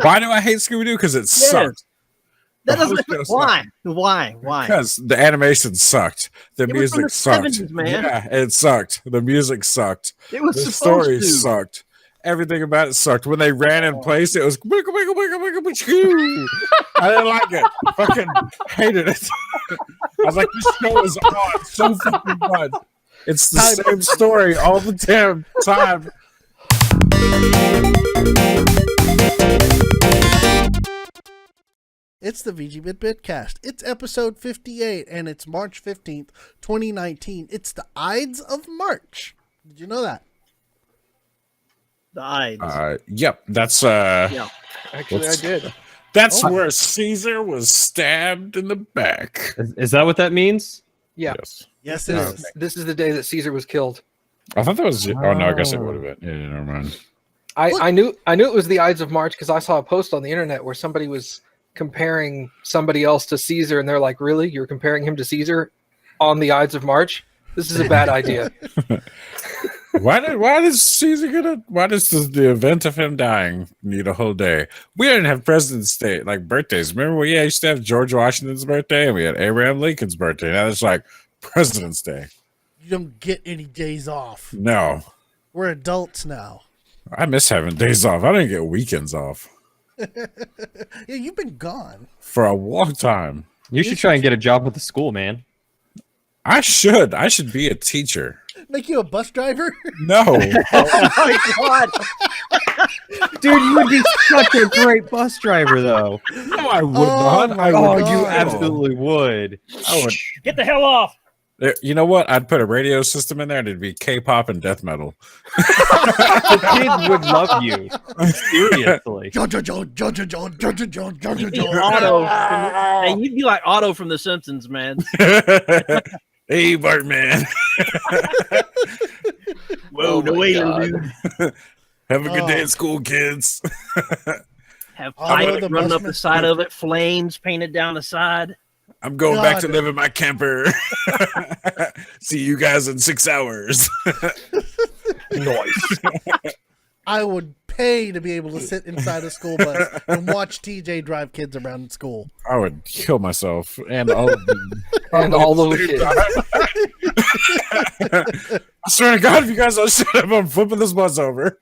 Why do I hate Scooby-Doo? Because it sucked. That doesn't. Why? Because the animation sucked. The music sucked. 70s, man. Yeah, it sucked. The music sucked. It was the supposed story to. sucked. Everything about it sucked. When they ran in place, it was. I didn't like it. Fucking hated it. I was like, this show is on so fucking much. It's the same story all the damn time. It's the VGBits Bitcast. It's episode 58, and it's March 15th, 2019. It's the Ides of March. Did you know that? The Ides. Yep, that's yeah. Actually, I did. That's where Caesar was stabbed in the back. Is that what that means? Yeah. Yes. Yes, it is. This is the day that Caesar was killed. I thought that was. Oh no, I guess it would have been. Yeah, never mind. I knew it was the Ides of March because I saw a post on the internet where somebody was comparing somebody else to Caesar, and they're like, "Really? You're comparing him to Caesar on the Ides of March? This is a bad idea." Why does the event of him dying need a whole day? We didn't have President's Day, like birthdays. Remember we used to have George Washington's birthday and we had Abraham Lincoln's birthday. Now it's like President's Day. You don't get any days off. No. We're adults now. I miss having days off. I didn't get weekends off. Yeah, you've been gone. For a long time. You should try and get a job with the school, man. I should be a teacher. Make you a bus driver? No. Oh my god. Dude, you would be such a great bus driver, though. No, I would not. You absolutely would. I would. Get the hell off. You know what? I'd put a radio system in there and it'd be K-pop and death metal. The kids would love you. Seriously. You'd be Otto. And you'd be like Otto from The Simpsons, man. Hey, Bartman. Whoa, no way, dude. Have a good day at school, kids. Have pilot running up the side of it, flames painted down the side. I'm going back to live in my camper. See you guys in 6 hours. Nice. I would pay to be able to sit inside a school bus and watch TJ drive kids around school. I would kill myself and all of them. And all those kids. I swear to God, if you guys don't shut up, I'm flipping this bus over.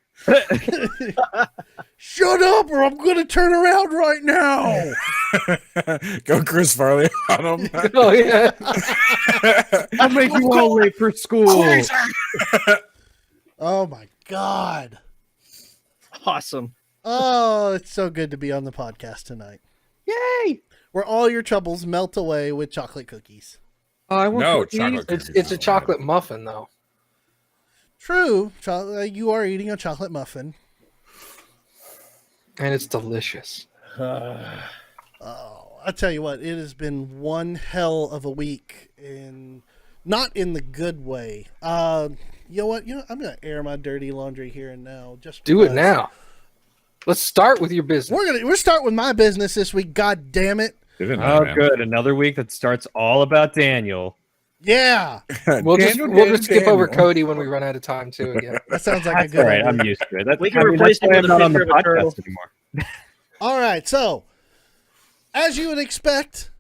Shut up or I'm going to turn around right now. Go Chris Farley on him. Oh, yeah. I'll make you all late for school. Oh, my God. Awesome. Oh, it's so good to be on the podcast tonight. Yay. Where all your troubles melt away with chocolate cookies. No, chocolate cookies. It's a chocolate muffin, though. True. You are eating a chocolate muffin. And it's delicious. Oh, I tell you what, it has been one hell of a week, and not in the good way. You know what? I'm going to air my dirty laundry here and now. Just do it now. Let's start with your business. We're start with my business this week. God damn it! Oh, good. Another week that starts all about Daniel. Yeah. We'll just skip over Cody when we run out of time too. Again. That sounds like a good idea. idea. I'm used to it. We can replace him with a on the picture of a turtle. podcast anymore. All right. So, as you would expect,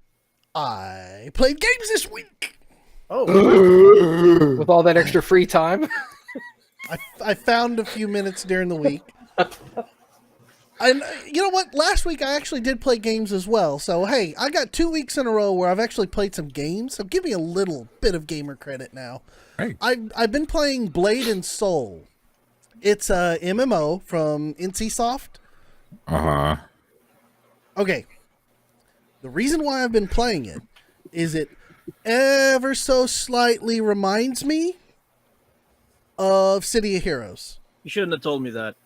I played games this week. Oh. With all that extra free time. I found a few minutes during the week. And you know what? Last week I actually did play games as well. So, hey, I got 2 weeks in a row where I've actually played some games. So give me a little bit of gamer credit now. Hey. I've been playing Blade and Soul. It's a MMO from NCSoft. Uh-huh. Okay. The reason why I've been playing it is it ever so slightly reminds me of City of Heroes. You shouldn't have told me that.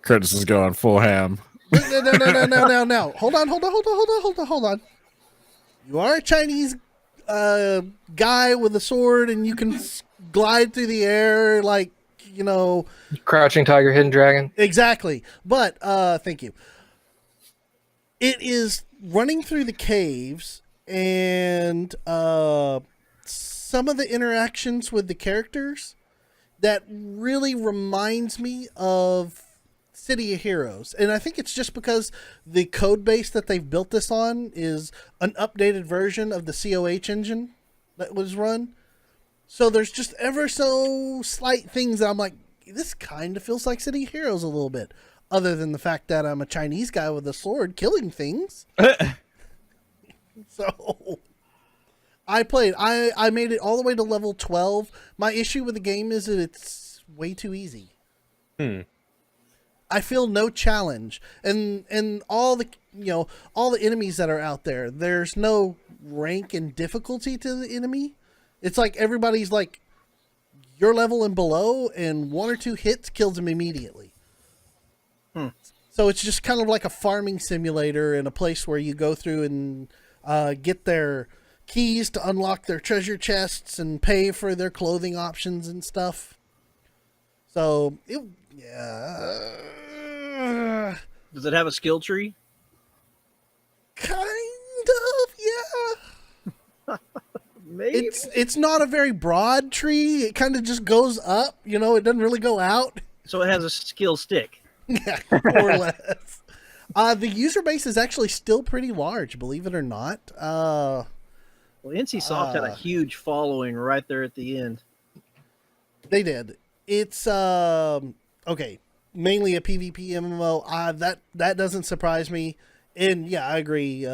Curtis is going full ham. No. Hold on. You are a Chinese guy with a sword, and you can glide through the air like, Crouching Tiger, Hidden Dragon. Exactly. But, thank you. It is running through the caves, and some of the interactions with the characters that really reminds me of City of Heroes, and I think it's just because the code base that they've built this on is an updated version of the COH engine that was run. So there's just ever so slight things that I'm like, this kind of feels like City of Heroes a little bit, other than the fact that I'm a Chinese guy with a sword killing things. So I made it all the way to level 12. My issue with the game is that it's way too easy. I feel no challenge, and all the all the enemies that are out there, there's no rank and difficulty to the enemy. It's like everybody's like your level and below, and 1 or 2 hits kills them immediately. So it's just kind of like a farming simulator in a place where you go through and get their keys to unlock their treasure chests and pay for their clothing options and stuff. So Does it have a skill tree? Kind of, yeah. Maybe. It's not a very broad tree. It kind of just goes up. It doesn't really go out. So it has a skill stick. Yeah, more or less. The user base is actually still pretty large, believe it or not. Well, NCSoft had a huge following right there at the end. They did. It's okay. Mainly a PvP MMO. That doesn't surprise me. And yeah, I agree.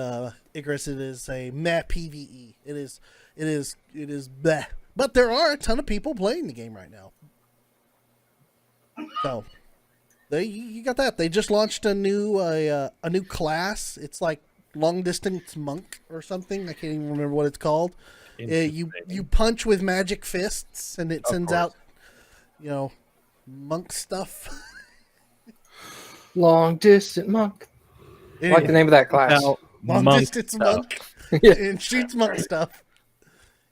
Icarus, it is a meh PvE. It is bleh. But there are a ton of people playing the game right now. So you got that. They just launched a new class. It's like long distance monk or something. I can't even remember what it's called. You punch with magic fists, and it sends out monk stuff. Long distance monk. I like the name of that class. Long distance monk. Yeah. And shoots monk stuff.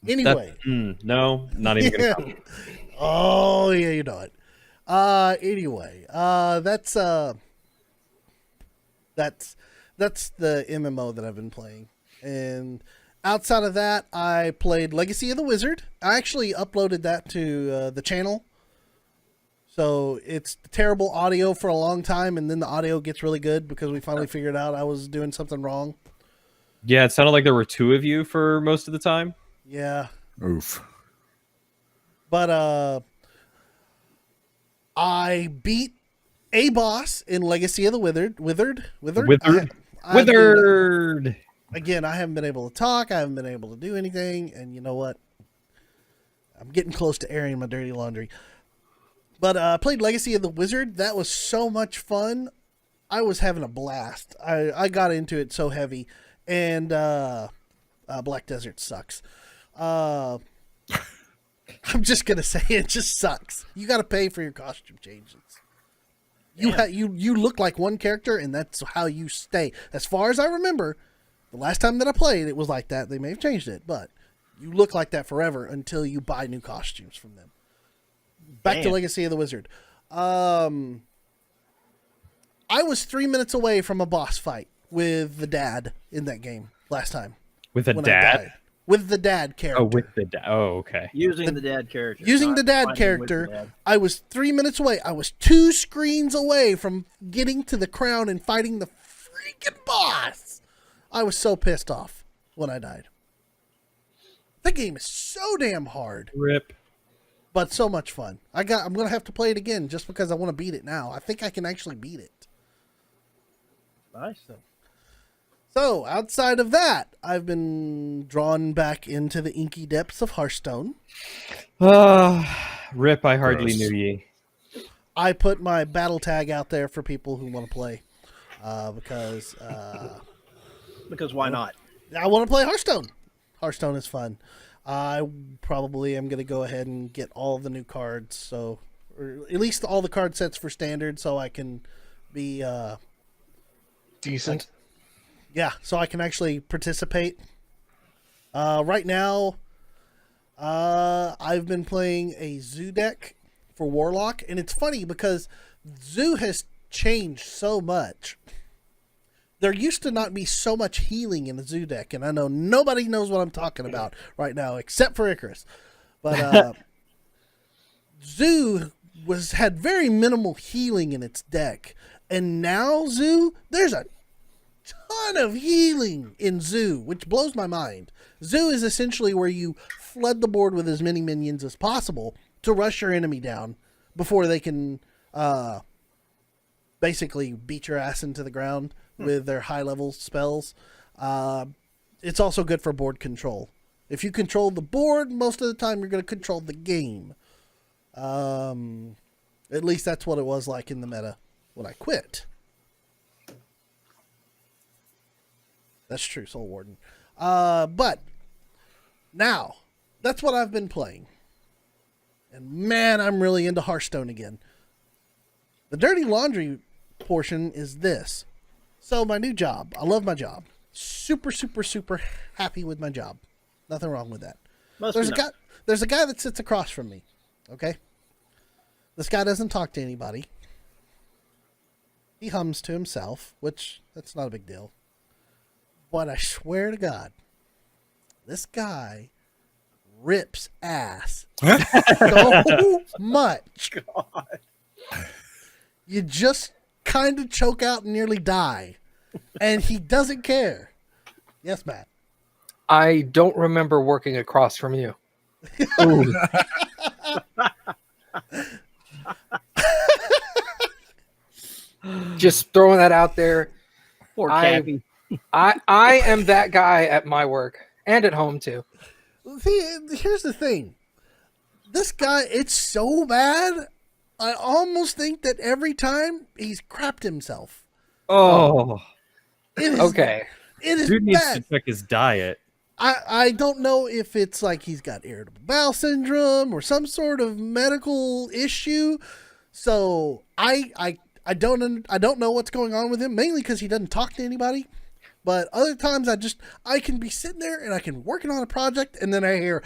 Anyway. No, not even gonna come. Oh yeah, you know it. Anyway, that's the MMO that I've been playing. And outside of that, I played Legacy of the Wizard. I actually uploaded that to the channel. So it's terrible audio for a long time, and then the audio gets really good because we finally figured out I was doing something wrong. Yeah, it sounded like there were 2 of you for most of the time. Yeah. Oof. But I beat a boss in Legacy of the Withered. Withered. Again, I haven't been able to talk. I haven't been able to do anything. And you know what? I'm getting close to airing my dirty laundry. But I played Legacy of the Wizard. That was so much fun. I was having a blast. I got into it so heavy. And Black Desert sucks. I'm just going to say it just sucks. You got to pay for your costume changes. You look like one character, and that's how you stay. As far as I remember, the last time that I played, it was like that. They may have changed it, but you look like that forever until you buy new costumes from them. Back to Legacy of the Wizard. I was 3 minutes away from a boss fight with the dad in that game last time. With a dad? With the dad character. Oh, with the dad. Oh, okay. Using the dad character. Using the dad character, I was 3 minutes away. I was 2 screens away from getting to the crown and fighting the freaking boss. I was so pissed off when I died. That game is so damn hard. Rip. But so much fun. I'm going to have to play it again just because I want to beat it now. I think I can actually beat it. Nice. So, outside of that, I've been drawn back into the inky depths of Hearthstone. Rip, I hardly knew ye. I put my battle tag out there for people who want to play. Because why not? I want to play Hearthstone. Hearthstone is fun. I probably am going to go ahead and get all of the new cards, or at least all the card sets for standard, so I can be decent. So I can actually participate. Right now, I've been playing a Zoo deck for Warlock, and it's funny because Zoo has changed so much. There used to not be so much healing in the Zoo deck, and I know nobody knows what I'm talking about right now except for Icarus. But Zoo had very minimal healing in its deck. And now Zoo, there's a ton of healing in Zoo, which blows my mind. Zoo is essentially where you flood the board with as many minions as possible to rush your enemy down before they can basically beat your ass into the ground with their high-level spells. It's also good for board control. If you control the board, most of the time you're going to control the game. At least that's what it was like in the meta when I quit. That's true, Soul Warden. But now, that's what I've been playing. And man, I'm really into Hearthstone again. The dirty laundry portion is this. So my new job, I love my job. Super, super, super happy with my job. Nothing wrong with that. There's a guy that sits across from me. Okay? This guy doesn't talk to anybody. He hums to himself, which that's not a big deal. But I swear to God, this guy rips ass so much. God. You just kind of choke out and nearly die. And he doesn't care. Yes, Matt. I don't remember working across from you. Just throwing that out there. Poor Cappy. I am that guy at my work and at home too. See, here's the thing. This guy, it's so bad. I almost think that every time he's crapped himself. Oh. Okay. It is Dude needs bad. to check his diet. I don't know if it's like he's got irritable bowel syndrome or some sort of medical issue. So I don't know what's going on with him, mainly because he doesn't talk to anybody. But other times I can be sitting there and I can working on a project and then I hear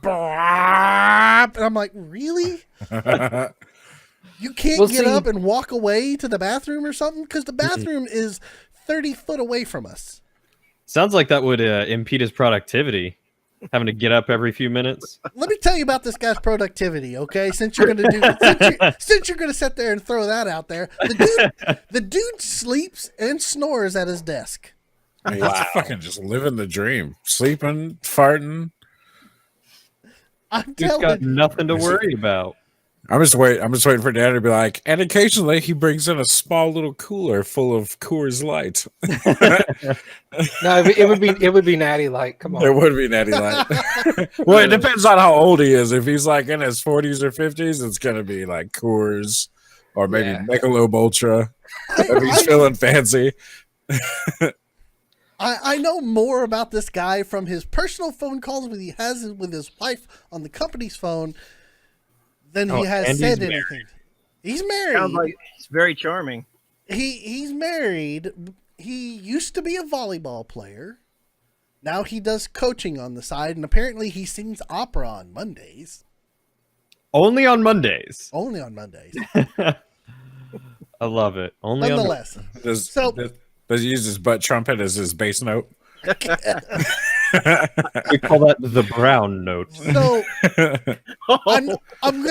and I'm like, really? You can't get up and walk away to the bathroom or something? Because the bathroom is 30 foot away from us. Sounds like that would impede his productivity, having to get up every few minutes. Let me tell you about this guy's productivity, okay? Since you're gonna since you're gonna sit there and throw that out there, the dude sleeps and snores at his desk. He's fucking just living the dream, sleeping, farting. I'm He's telling got you. nothing to worry about. I'm just waiting for Dad to be like, and occasionally he brings in a small little cooler full of Coors Light. No, it would be Natty Light. Come on. It would be Natty Light. Well, it depends on how old he is. If he's like in his 40s or 50s, it's gonna be like Coors or maybe Michelob Ultra. If he's feeling fancy. I know more about this guy from his personal phone calls that he has with his wife on the company's phone than he has said anything. He's married. Sounds like he's very charming. He's married. He used to be a volleyball player. Now he does coaching on the side, and apparently he sings opera on Mondays. Only on Mondays. Only on Mondays. I love it. Only Nonetheless. Does he use his butt trumpet as his bass note? we call that the brown note. So I'm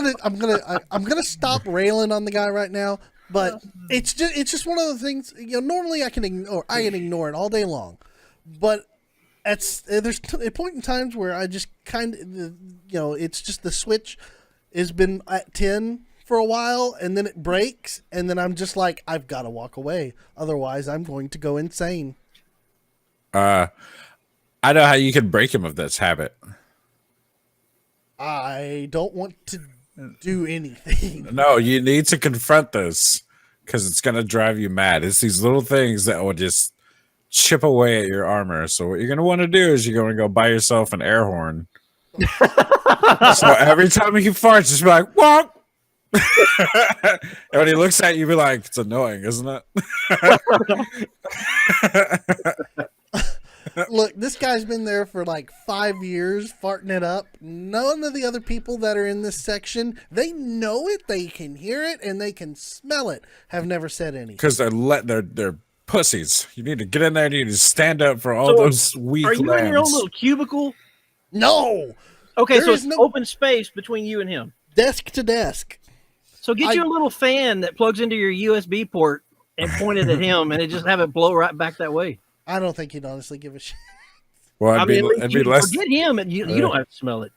gonna stop railing on the guy right now, but it's just one of the things. Normally I can ignore it all day long, but there's a point in times where I just kind of it's just the switch has been at 10 for a while, and then it breaks, and then I'm just like, I've got to walk away, otherwise I'm going to go insane. I know how you can break him of this habit. I don't want to do anything. No, you need to confront this because it's going to drive you mad. It's these little things that will just chip away at your armor. So what you're going to want to do is you're going to go buy yourself an air horn. So every time he farts, just be like, "Walk." And when he looks at you, be like, "It's annoying, isn't it?" Look, this guy's been there for like 5 years, farting it up. None of the other people that are in this section, they know it, they can hear it, and they can smell it. Have never said anything Because they're pussies. You need to get in there and you need to stand up for all those weak Are you lambs. in your own little cubicle? No. Okay, There so is it's no- open space between you and him. Desk to desk. So get you a little fan that plugs into your USB port and point it at him, and it just have it blow right back that way. I don't think he'd honestly give a shit. Well, I mean, it'd be less. Forget him, and you don't have to smell it.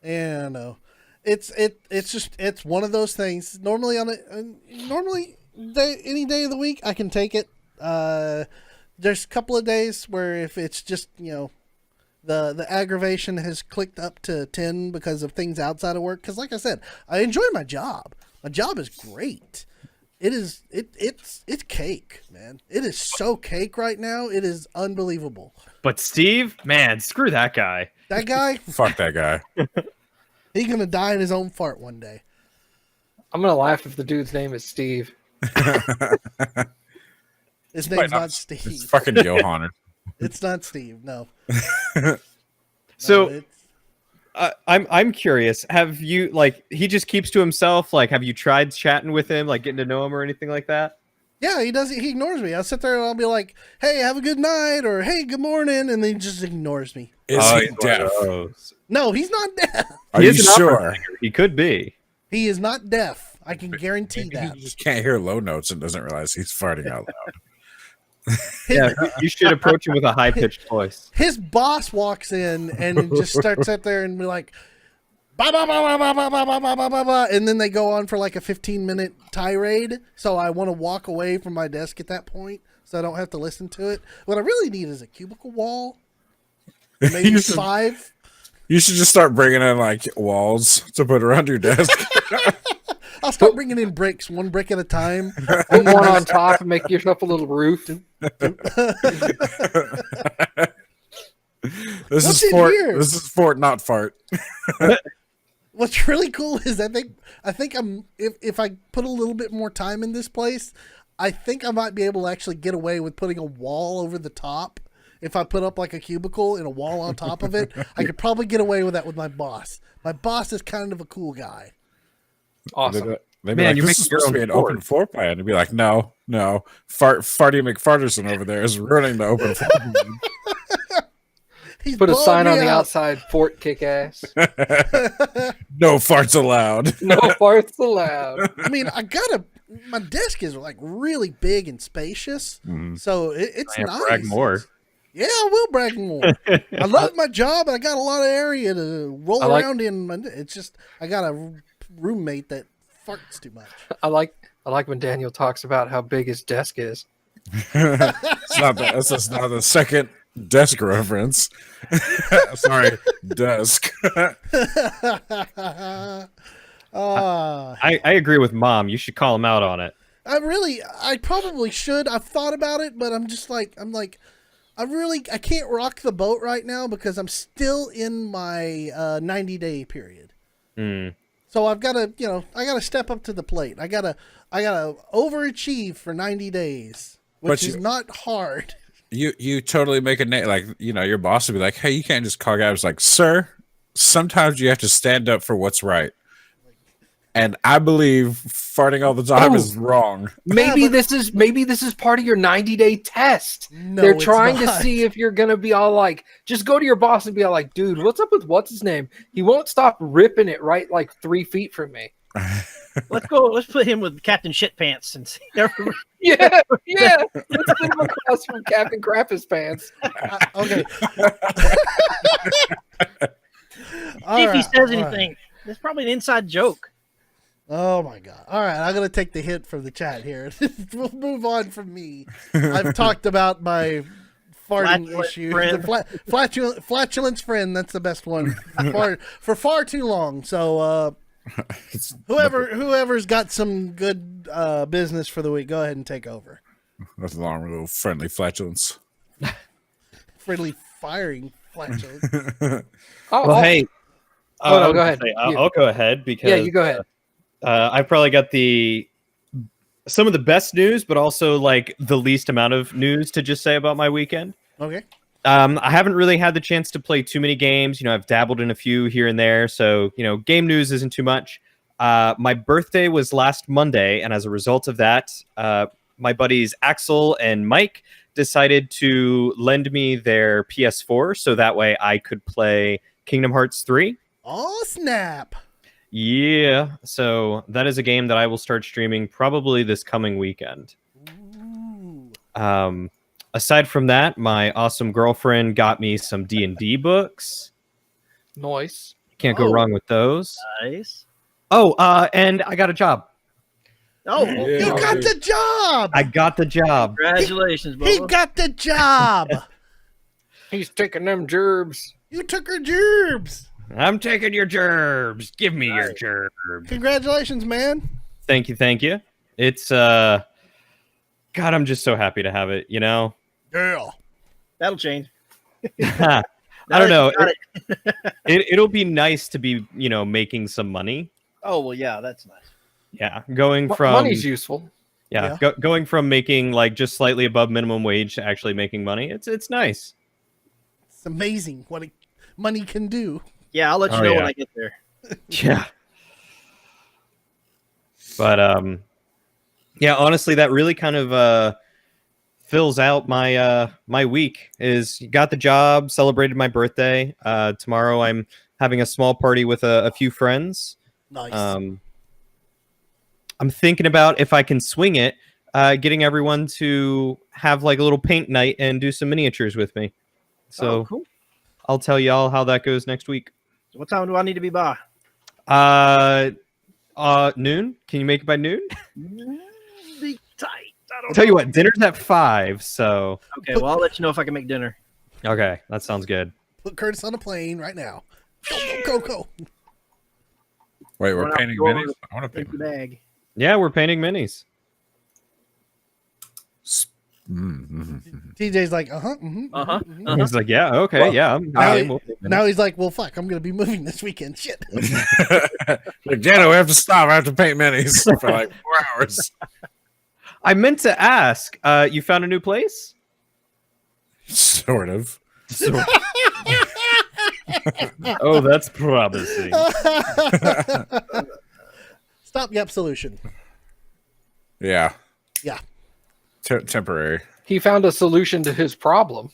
Yeah, no. It's one of those things. Normally any day of the week I can take it. There's a couple of days where if it's just, the aggravation has clicked up to 10 because of things outside of work. Because like I said, I enjoy my job. My job is great. It's cake, man. It is so cake right now. It is unbelievable. But Steve, man, screw that guy. That guy, Fuck that guy. he's gonna die in his own fart one day. I'm gonna laugh if the dude's name is Steve. His name's not Steve. It's fucking Johanner. It's not Steve. No. So I'm curious. Have you he just keeps to himself? Like, have you tried chatting with him, like getting to know him or anything like that? Yeah, he does. He ignores me. I'll sit there and I'll be like, "Hey, have a good night," or "Hey, good morning," and then he just ignores me. Is he deaf? No, he's not deaf. Are you sure? He could be. He is not deaf. I can guarantee that. He just can't hear low notes and doesn't realize he's farting out loud. Yeah, you should approach him with a high pitched voice. His boss walks in and just starts up there and be like, "Ba ba ba ba ba ba ba ba ba ba ba," and then they go on for like a 15-minute tirade. So I want to walk away from my desk at that point, so I don't have to listen to it. What I really need is a cubicle wall, maybe 5. You should just start bringing in like walls to put around your desk. I'll start bringing in bricks, one brick at a time. Put one on top and make yourself a little roof. This What's is in here? This is fort, not fart. What's really cool is I think I'm if I put a little bit more time in this place, I think I might be able to actually get away with putting a wall over the top. If I put up like a cubicle and a wall on top of it, I could probably get away with that with my boss. My boss is kind of a cool guy. Awesome. They'd be Man, like, you're this is making your supposed to be own an open floor plan. And be like, no. Farty McFarterson over there is ruining the open floor plan. He's Put a blowing sign me on the out. outside, Fort Kick Ass. No farts allowed. No farts allowed. I mean, my desk is like really big and spacious, so it's nice. Brag more. Yeah, I will brag more. I love my job, and I got a lot of area to roll around in. It's just I got a roommate that farts too much. I like when Daniel talks about how big his desk is. It's not that. That's just not the second desk reference. Sorry, desk. I agree with Mom. You should call him out on it. I probably should. I've thought about it, but I'm I can't rock the boat right now because I'm still in my 90-day period. So I've got to, I got to step up to the plate. I got to overachieve for 90 days, which is not hard. You totally make a name. Like, your boss would be like, hey, you can't just call guys like, sir, sometimes you have to stand up for what's right. And I believe farting all the time is wrong. Maybe this is part of your 90-day test. No, they're trying it's to not. see if you're gonna be all like, just go to your boss and be all like, dude, what's up with what's his name? He won't stop ripping it right like 3 feet from me. Let's go. Let's put him with Captain Shitpants and see. Yeah. Let's put him across from Captain Krampus Pants. Okay. See if he says anything. It's probably an inside joke. Oh my god. All right, I'm going to take the hint from the chat here. We'll move on from me. I've talked about my farting Flatulent issue. friend. The flatulence friend, that's the best one. For far too long. So whoever's got some good business for the week, go ahead and take over. That's a long, little friendly flatulence. Friendly firing flatulence. Well, hey. No, go ahead. I'll go ahead because you go ahead. I probably got some of the best news, but also like the least amount of news to just say about my weekend. Okay. I haven't really had the chance to play too many games. I've dabbled in a few here and there. So, game news isn't too much. My birthday was last Monday. And as a result of that, my buddies Axel and Mike decided to lend me their PS4. So that way I could play Kingdom Hearts 3. Oh, snap. Yeah, so that is a game that I will start streaming probably this coming weekend. Ooh. Aside from that, my awesome girlfriend got me some D&D books. Nice. Can't go Oh. wrong with those. Nice. Oh, and I got a job. Oh, Yeah. You got the job. I got the job. congratulations, He Bubba. got the job. He's taking them gerbs. You took her gerbs. I'm taking your gerbs. Give me your gerbs. Congratulations, man. Thank you, thank you. It's God, I'm just so happy to have it, you know? Girl. That'll change. I Now don't that know. you got it. It'll be nice to be, making some money. Oh well, yeah, that's nice. Yeah, going Mo- from Money's useful. yeah, Yeah. going from making like just slightly above minimum wage to actually making money. It's nice. It's amazing what money can do. Yeah, I'll let you Oh, know when yeah. I get there. Yeah. But yeah, honestly, that really kind of fills out my my week. Is got the job, celebrated my birthday. Tomorrow I'm having a small party with a few friends. Nice. I'm thinking about if I can swing it, getting everyone to have like a little paint night and do some miniatures with me. So Oh, cool. I'll tell y'all how that goes next week. So what time do I need to be by? Noon. Can you make it by noon? Be tight. I don't Tell you know. what, dinner's at 5. So Okay, well I'll let you know if I can make dinner. okay, that sounds good. Put Curtis on a plane right now. Go. Wait, Run we're out painting the door minis? I want to paint Empty bag. Yeah, we're painting minis. TJ's like, Uh-huh. He's like, yeah, okay, Well, yeah. I'm now, game. We'll paint minis. now he's like, well, fuck, I'm going to be moving this weekend. Shit. Like, Dano, we have to stop. I have to paint minis for like 4 hours. I meant to ask. You found a new place? Sort of. Oh, that's promising. Stop Yep Solution. Yeah. Yeah. Temporary. He found a solution to his problem.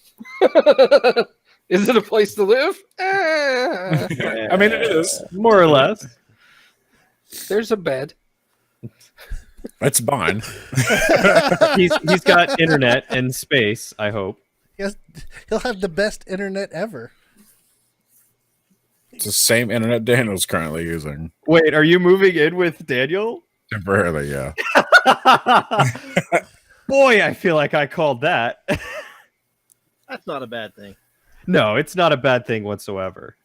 Is it a place to live? I mean, it is. More or less. There's a bed. It's mine. He's got internet and space, I hope. He'll have the best internet ever. It's the same internet Daniel's currently using. Wait, are you moving in with Daniel? Temporarily, yeah. Boy, I feel like I called that. That's not a bad thing. No, it's not a bad thing whatsoever.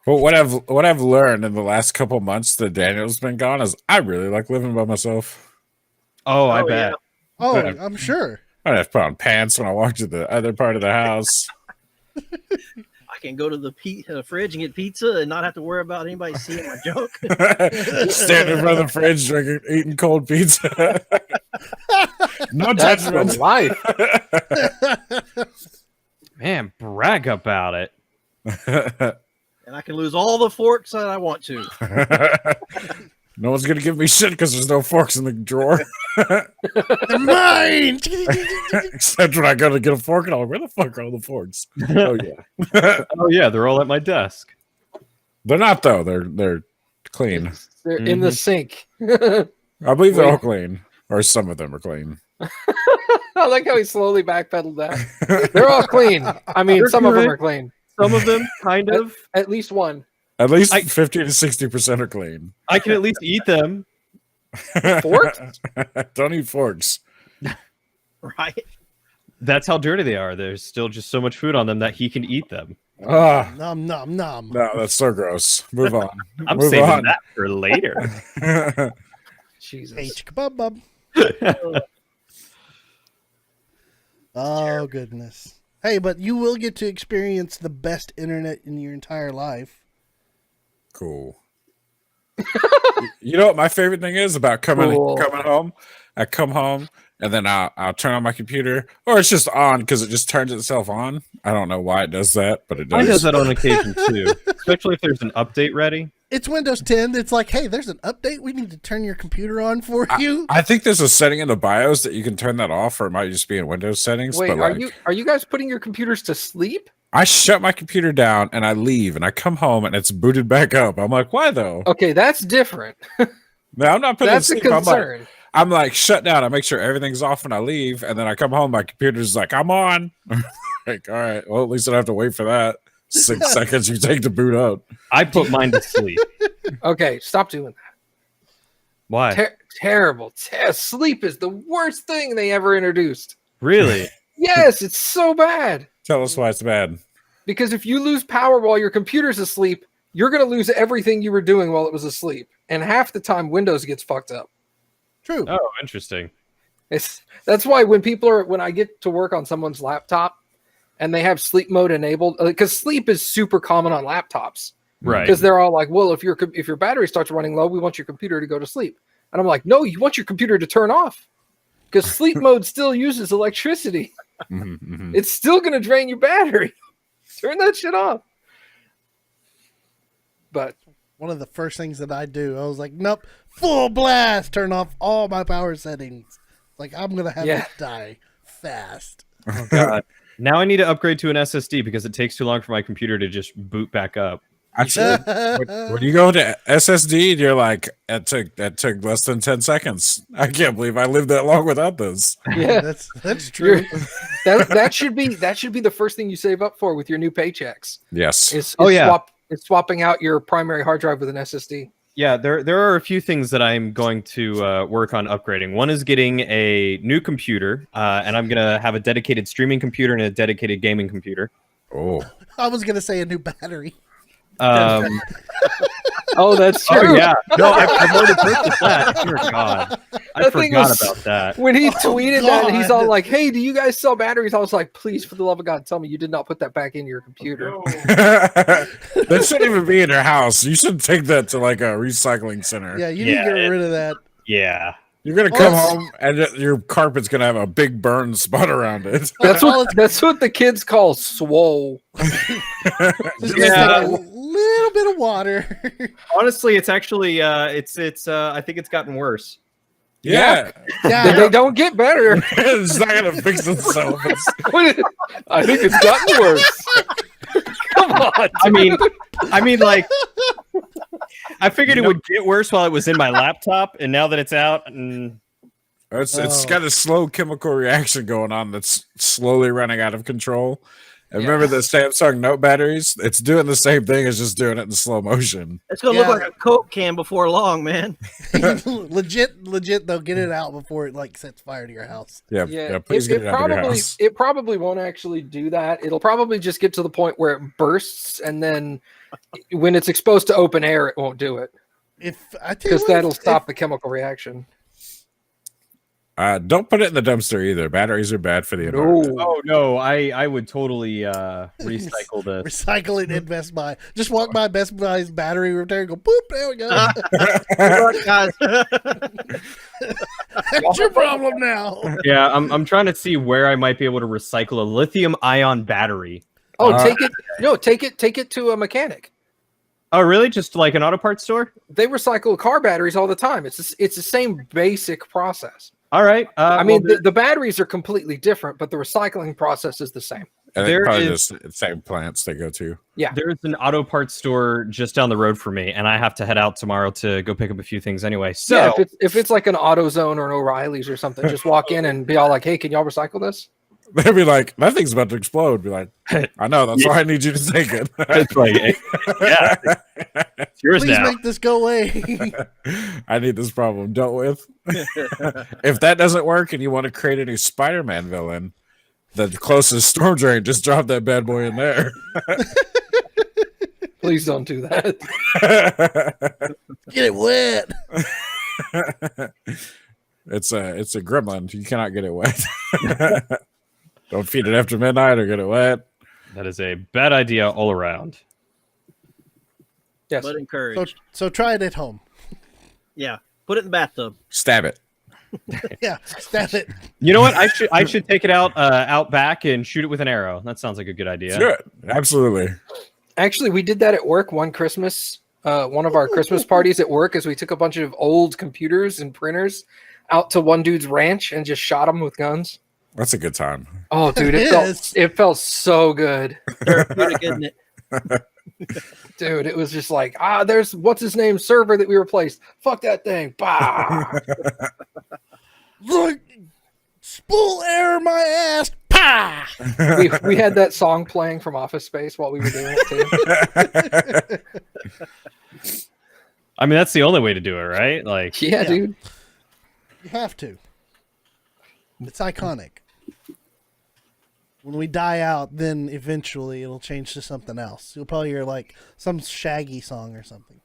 But what I've learned in the last couple months that Daniel's been gone is I really like living by myself. Oh, I Oh, bet. Oh, Yeah. I'm sure. I don't have to put on pants when I walk to the other part of the house. I can go to the fridge and get pizza and not have to worry about anybody seeing my junk. Stand in front of the fridge, drinking, eating cold pizza. No That's the judgment. life. Man, brag about it. And I can lose all the forks that I want to. No one's gonna give me shit because there's no forks in the drawer. They're mine. Except when I go to get a fork, and I'm like, where the fuck are all the forks? Oh yeah, Oh yeah, they're all at my desk. they're not though. They're clean. They're in the sink. I believe they're Wait. all clean, or some of them are clean. I like how he slowly backpedaled that. They're all clean. I mean, They're some of them good. are clean. Some of them, kind of. At least one. At least I- 50 to 60% are clean. I can at least eat them. Forks? Don't eat forks. Right? That's how dirty they are. There's still just so much food on them that he can eat them. Ah, Nom nom nom. no, that's so gross. Move on. I'm Move saving on. that for later. Jesus. Hey, chicka bub. Oh goodness. Hey, but you will get to experience the best internet in your entire life. Cool. You know what my favorite thing is about coming home? I come home and then I'll turn on my computer, or it's just on because it just turns itself on. I don't know why it does that, but it Mine does does. that on occasion too, especially if there's an update ready. It's Windows 10. It's like, hey, there's an update. We need to turn your computer on for you. I think there's a setting in the BIOS that you can turn that off, or it might just be in Windows settings. Wait, but like, are you guys putting your computers to sleep? I shut my computer down and I leave and I come home and it's booted back up. I'm like, why though? Okay, that's different. No, I'm not putting it in That's a sleep. concern. I'm like shut down. I make sure everything's off when I leave, and then I come home. My computer's like, I'm on. Like, all right. Well, at least I don't have to wait for that 6 seconds you take to boot up. I put mine to sleep. Okay, stop doing that. Why? Terrible. Sleep is the worst thing they ever introduced. Really? Yes, it's so bad. Tell us why it's bad. Because if you lose power while your computer's asleep, you're going to lose everything you were doing while it was asleep. And half the time, Windows gets fucked up. True. Oh, interesting. That's why when I get to work on someone's laptop and they have sleep mode enabled, because sleep is super common on laptops. Right. Because they're all like, well, if your battery starts running low, we want your computer to go to sleep. And I'm like, no, you want your computer to turn off. Because sleep mode still uses electricity. It's still going to drain your battery. Turn that shit off. But one of the first things that I do, I was like, nope, full blast, turn off all my power settings. Like, I'm going to have it die fast. Oh, God. Now I need to upgrade to an SSD because it takes too long for my computer to just boot back up. I should. When you go to SSD, you're like, that took less than 10 seconds. I can't believe I lived that long without this. yeah, That's true. that should be the first thing you save up for with your new paychecks. Yes. Is yeah. Swapping out your primary hard drive with an SSD. Yeah, there are a few things that I'm going to work on upgrading. One is getting a new computer, and I'm going to have a dedicated streaming computer and a dedicated gaming computer. Oh. I was going to say a new battery. Oh, that's true. Oh, yeah. No, I've already purchased that. Dear God. I That thing forgot was- about that. When he tweeted that, and he's God. all like, "Hey, do you guys sell batteries?" I was like, "Please, for the love of God, tell me you did not put that back in your computer." That shouldn't even be in your house. You should take that to like a recycling center. Yeah, you need to get rid of that. Yeah. You're gonna come home and your carpet's gonna have a big burn spot around it. That's what the kids call swole. Just Yeah. take a little bit of water. Honestly, it's actually I think it's gotten worse. Yeah, They don't get better. it's not gonna fix itself. I think it's gotten worse. Come on. I mean, like, I figured it would get worse while it was in my laptop, and now that it's out, It's got a slow chemical reaction going on that's slowly running out of control. And remember the Samsung Note batteries? It's doing the same thing, it's just doing it in slow motion. It's gonna look like a Coke can before long, man. legit though, get it out before it like sets fire to your house. Yeah, please get it out of your house. It probably won't actually do that. It'll probably just get to the point where it bursts, and then when it's exposed to open air, it won't do it. Because that'll stop the chemical reaction. Don't put it in the dumpster either. Batteries are bad for the environment. oh no, I would totally recycle this. Recycle it in Best Buy. Just walk by Best Buy's battery repair and go, boop, there we go. Good luck, guys. That's your problem now. Yeah, I'm trying to see where I might be able to recycle a lithium-ion battery. Oh, take it to a mechanic. Oh, really? Just like an auto parts store? They recycle car batteries all the time. It's the same basic process. All right. The batteries are completely different, but the recycling process is the same. And There probably is- just the same plants they go to. Yeah. There's an auto parts store just down the road for me, and I have to head out tomorrow to go pick up a few things anyway. So Yeah, if it's like an AutoZone or an O'Reilly's or something, just walk in and be all like, "Hey, can y'all recycle this?" They'd be like, that thing's about to explode. Be like, I know, that's why I need you to take it. it's like, yeah, it's yours Please now. make this go away. I need this problem dealt with. If that doesn't work and you want to create a new Spider-Man villain, the closest storm drain, just drop that bad boy in there. Please don't do that. Get it wet. It's a gremlin. You cannot get it wet. Don't feed it after midnight or get it wet. That is a bad idea all around. Yes. But encouraged. So try it at home. Yeah. Put it in the bathtub. Stab it. Yeah, stab it. You know what? I should take it out back and shoot it with an arrow. That sounds like a good idea. Sure. Absolutely. Actually, we did that at work one Christmas. One of our Christmas parties at work is we took a bunch of old computers and printers out to one dude's ranch and just shot them with guns. That's a good time. Oh, dude, It it felt so good. Therapeutic, isn't it? Dude, it was just like, there's what's his name server that we replaced. Fuck that thing. Bah. Look, spool air my ass. Pa! we had that song playing from Office Space while we were doing it too. I mean, that's the only way to do it, right? Like, Yeah, Yeah. dude. You have to. It's iconic. When we die out, then eventually it'll change to something else. You'll probably hear like some Shaggy song or something.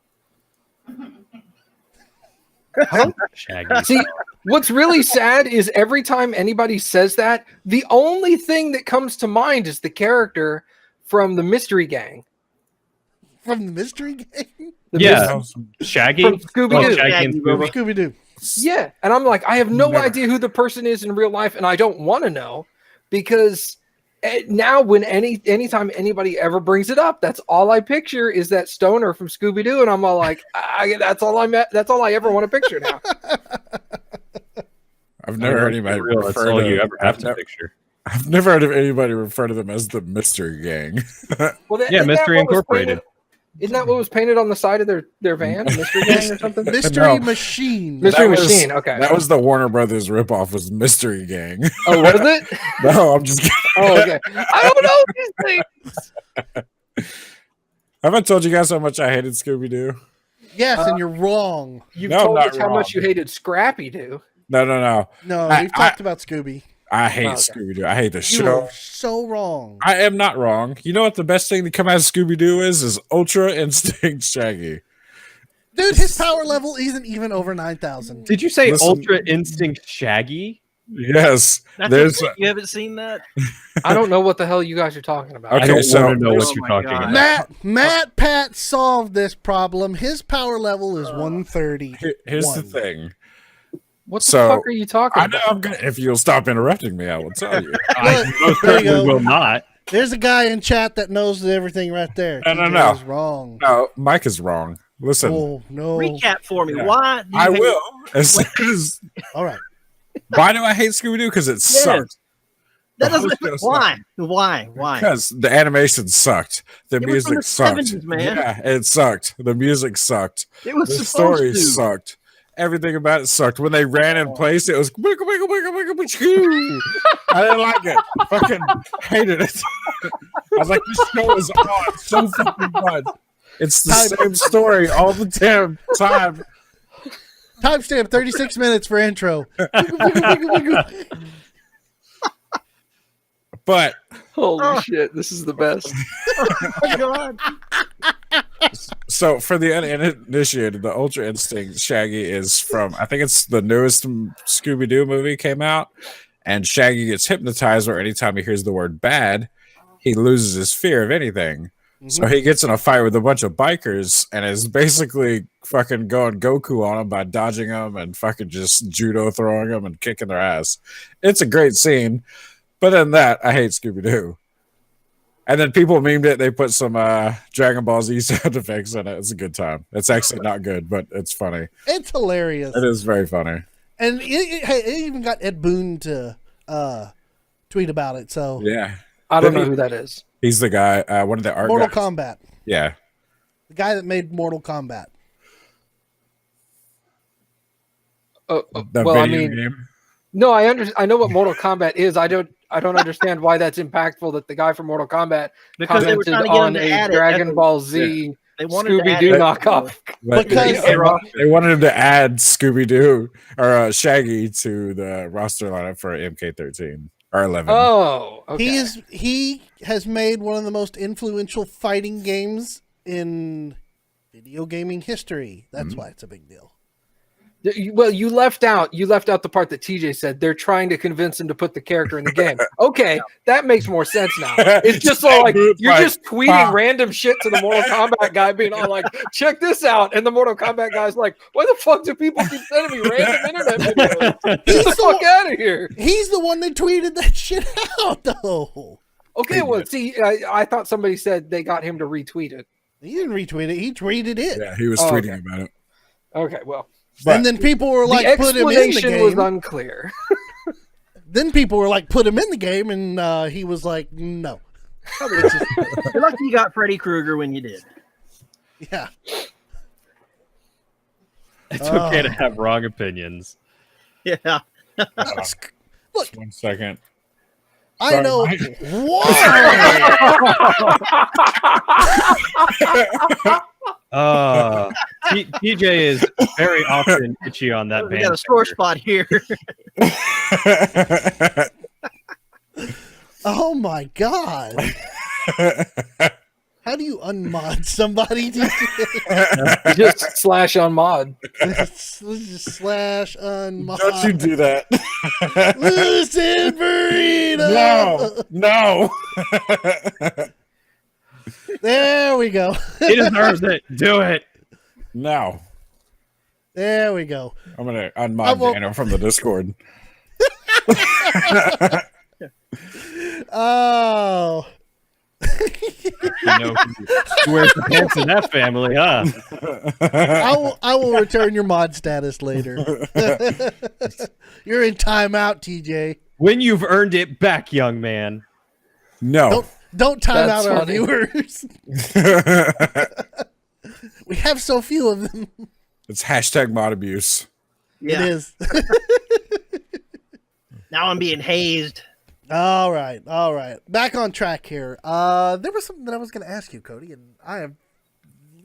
Shaggy. See, what's really sad is every time anybody says that, the only thing that comes to mind is the character from the Mystery Gang. From the Mystery Game? Yeah, Shaggy. From Scooby-Doo. Like Shaggy and Shaggy, Scooby. Scooby-Doo. Yeah, and I'm like, I have no Never. idea who the person is in real life, and I don't want to know because now when anytime anybody ever brings it up, that's all I picture is that stoner from Scooby-Doo, and I'm all like, that's all I ever want to picture now. I've never heard anybody Real, that's refer all to you ever have I've to never- picture. I've never heard of anybody refer to them as the Mystery Gang. Well, Yeah, isn't that Mystery what was Incorporated. Isn't that what was painted on the side of their van? Mystery Gang or something? Mystery No. Machine. Mystery That was- Machine. Okay. That was the Warner Brothers ripoff. Was Mystery Gang? Oh, was it? No, I'm just kidding. Oh, okay. I don't know these things. Have I told you guys how much I hated Scooby Doo? Yes, and you're wrong. You've No, told not us how much wrong. you hated Scrappy Doo. No. No, I- we've talked about Scooby. I hate Okay. Scooby Doo. I hate the You show. are so wrong. I am not wrong. You know what the best thing to come out of Scooby Doo is Ultra Instinct Shaggy. Dude, his power level isn't even over 9,000. Did you say Listen- Ultra Instinct Shaggy? Yes, That's there's. you haven't seen that? I don't know what the hell you guys are talking about. Okay, I don't so- want to know what Oh you're my talking God. about. Matt Pat solved this problem. His power level is 130. Here's the One. thing. What the So, fuck are you talking I know about? I'm gonna. If you'll stop interrupting me, I will tell you. I Look, most there you certainly go. will not. There's a guy in chat that knows everything right there. No, no, TJ no. is wrong. No, Mike is wrong. Listen, Oh, no. Recap for me. Yeah. Why? Do you I hate- will. As soon as, All right. why do I hate Scooby Doo? Because it sucked. That The whole doesn't. show Why? Why? Because the animation sucked. The It was from music the sucked. 70s, man. Yeah, it sucked. The music sucked. It was The supposed story to. sucked. Everything about it sucked. When they ran in place, it was wiggle, wiggle, wiggle, wiggle, wiggle. I didn't like it. Fucking hated it. I was like, this show is on so fucking much. It's the same story all the damn time. Timestamp 36 minutes for intro. But Holy shit, this is the best. Oh my God. so for the uninitiated, the Ultra Instinct Shaggy is from, I think it's the newest Scooby Doo movie came out, and Shaggy gets hypnotized where anytime he hears the word bad, he loses his fear of anything. So he gets in a fight with a bunch of bikers and is basically fucking going Goku on them by dodging them and fucking just judo throwing them and kicking their ass. It's a great scene, but in that, I hate Scooby Doo. And then people memed it. They put some Dragon Ball Z sound effects in it. It's a good time. It's actually not good, but it's funny. It's hilarious. It is very funny. And it even got Ed Boon to tweet about it. So, Yeah, I don't know who that is. he's the guy. One of the art Mortal guys. Kombat. Yeah, The guy that made Mortal Kombat. the Well, I video mean, game. no, I know what Mortal Kombat is. I don't understand why that's impactful that the guy from Mortal Kombat Because they were commented trying to get him on to a add it. Dragon Ball Z They wanted to Scooby add Doo it. knockoff. But because- they wanted him to add Scooby Doo or Shaggy to the roster lineup for MK13 or 11. Oh, okay. He has made one of the most influential fighting games in video gaming history. That's why it's a big deal. Well, you left out the part that TJ said they're trying to convince him to put the character in the game. Okay, that makes more sense now. It's just so like you're just tweeting random shit to the Mortal Kombat guy, being all like, "Check this out," and the Mortal Kombat guy's like, "Why the fuck do people keep sending me random internet videos? Get the fuck out of here!" He's the one that tweeted that shit out, though. Okay, well, see, I thought somebody said they got him to retweet it. He didn't retweet it. He tweeted it. Yeah, he was Oh, tweeting okay. about it. Okay, well, But And then people were like, the put him in the explanation was game. unclear. Then people were like, put him in the game, and he was like, no. You're lucky you got Freddy Krueger when you did. Yeah. It's okay to have wrong opinions. Yeah. Look, 1 second. I Sorry, know. Mike. Whoa! TJ is very often itchy on that We band. got a sore spot here. Oh my god! How do you unmod somebody? You just slash on mod. Let's just slash unmod. Don't you do that. Lucid burrito. No. There we go. He deserves it. Do it. No. There we go. I'm going to I unmod won't- Daniel from the Discord. Oh. You know who wears the pants in that family, huh? I will return your mod status later. You're in timeout, TJ. When you've earned it back, young man. No. Don't time That's out our funny. viewers. We have so few of them. It's hashtag mod abuse. Yeah. It is. Now I'm being hazed. All right. Back on track here. There was something that I was going to ask you, Cody, and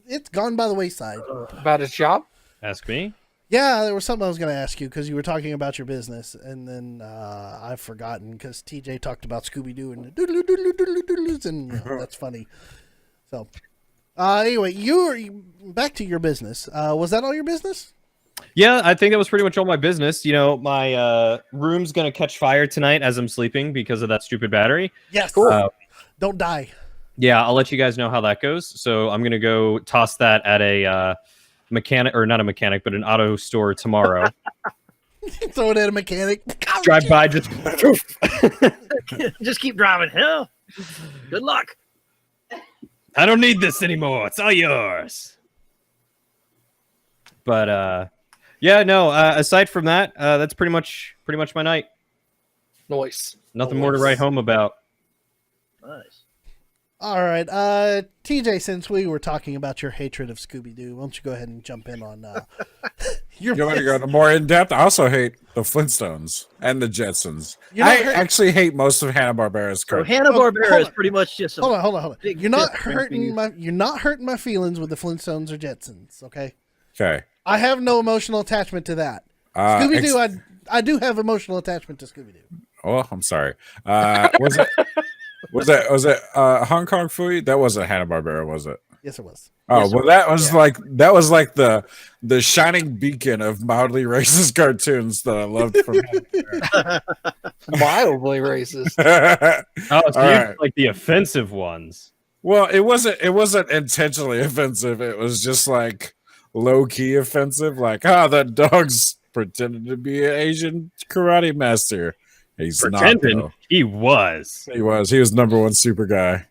it's gone by the wayside. About his job? Ask me. Yeah, there was something I was going to ask you because you were talking about your business, and then I've forgotten because TJ talked about Scooby Doo and doodle-oo-doodle-oo-doodle-oo-doodles, and that's funny. So, anyway, back to your business. Was that all your business? Yeah, I think that was pretty much all my business. You know, my room's gonna catch fire tonight as I'm sleeping because of that stupid battery. Yes. Don't die. Yeah, I'll let you guys know how that goes. So I'm gonna go toss that at a mechanic, or not a mechanic, but an auto store tomorrow. Throw it at a mechanic. Drive by, just Just keep driving. Hell, good luck. I don't need this anymore. It's all yours. But yeah, no. Aside from that, that's pretty much my night. Noise. Nothing more to write home about. Nice. All right. TJ, since we were talking about your hatred of Scooby Doo, why don't you go ahead and jump in on your You want to go to more in depth? I also hate the Flintstones and the Jetsons. You're not I hurt- actually hate most of Hanna-Barbera's So cartoons. Hanna-Barbera hold is on. pretty much just a Hold on. big You're not fist bump hurting for you. you're not hurting my feelings with the Flintstones or Jetsons, okay? Okay. I have no emotional attachment to that. Scooby Doo, I do have emotional attachment to Scooby Doo. Oh, I'm sorry. Was it Hong Kong Fooey? That wasn't Hanna-Barbera, was it? Yes, it was. Oh, Yes, well, that was like the shining beacon of mildly racist cartoons that I loved from Hanna-Barbera. Mildly racist. Oh, so All you right. like the offensive ones. Well, it wasn't intentionally offensive. It was just like low key offensive. Like, that dog's pretending to be an Asian karate master. He's Pretending not. he was. Though. He was. He was number one super guy.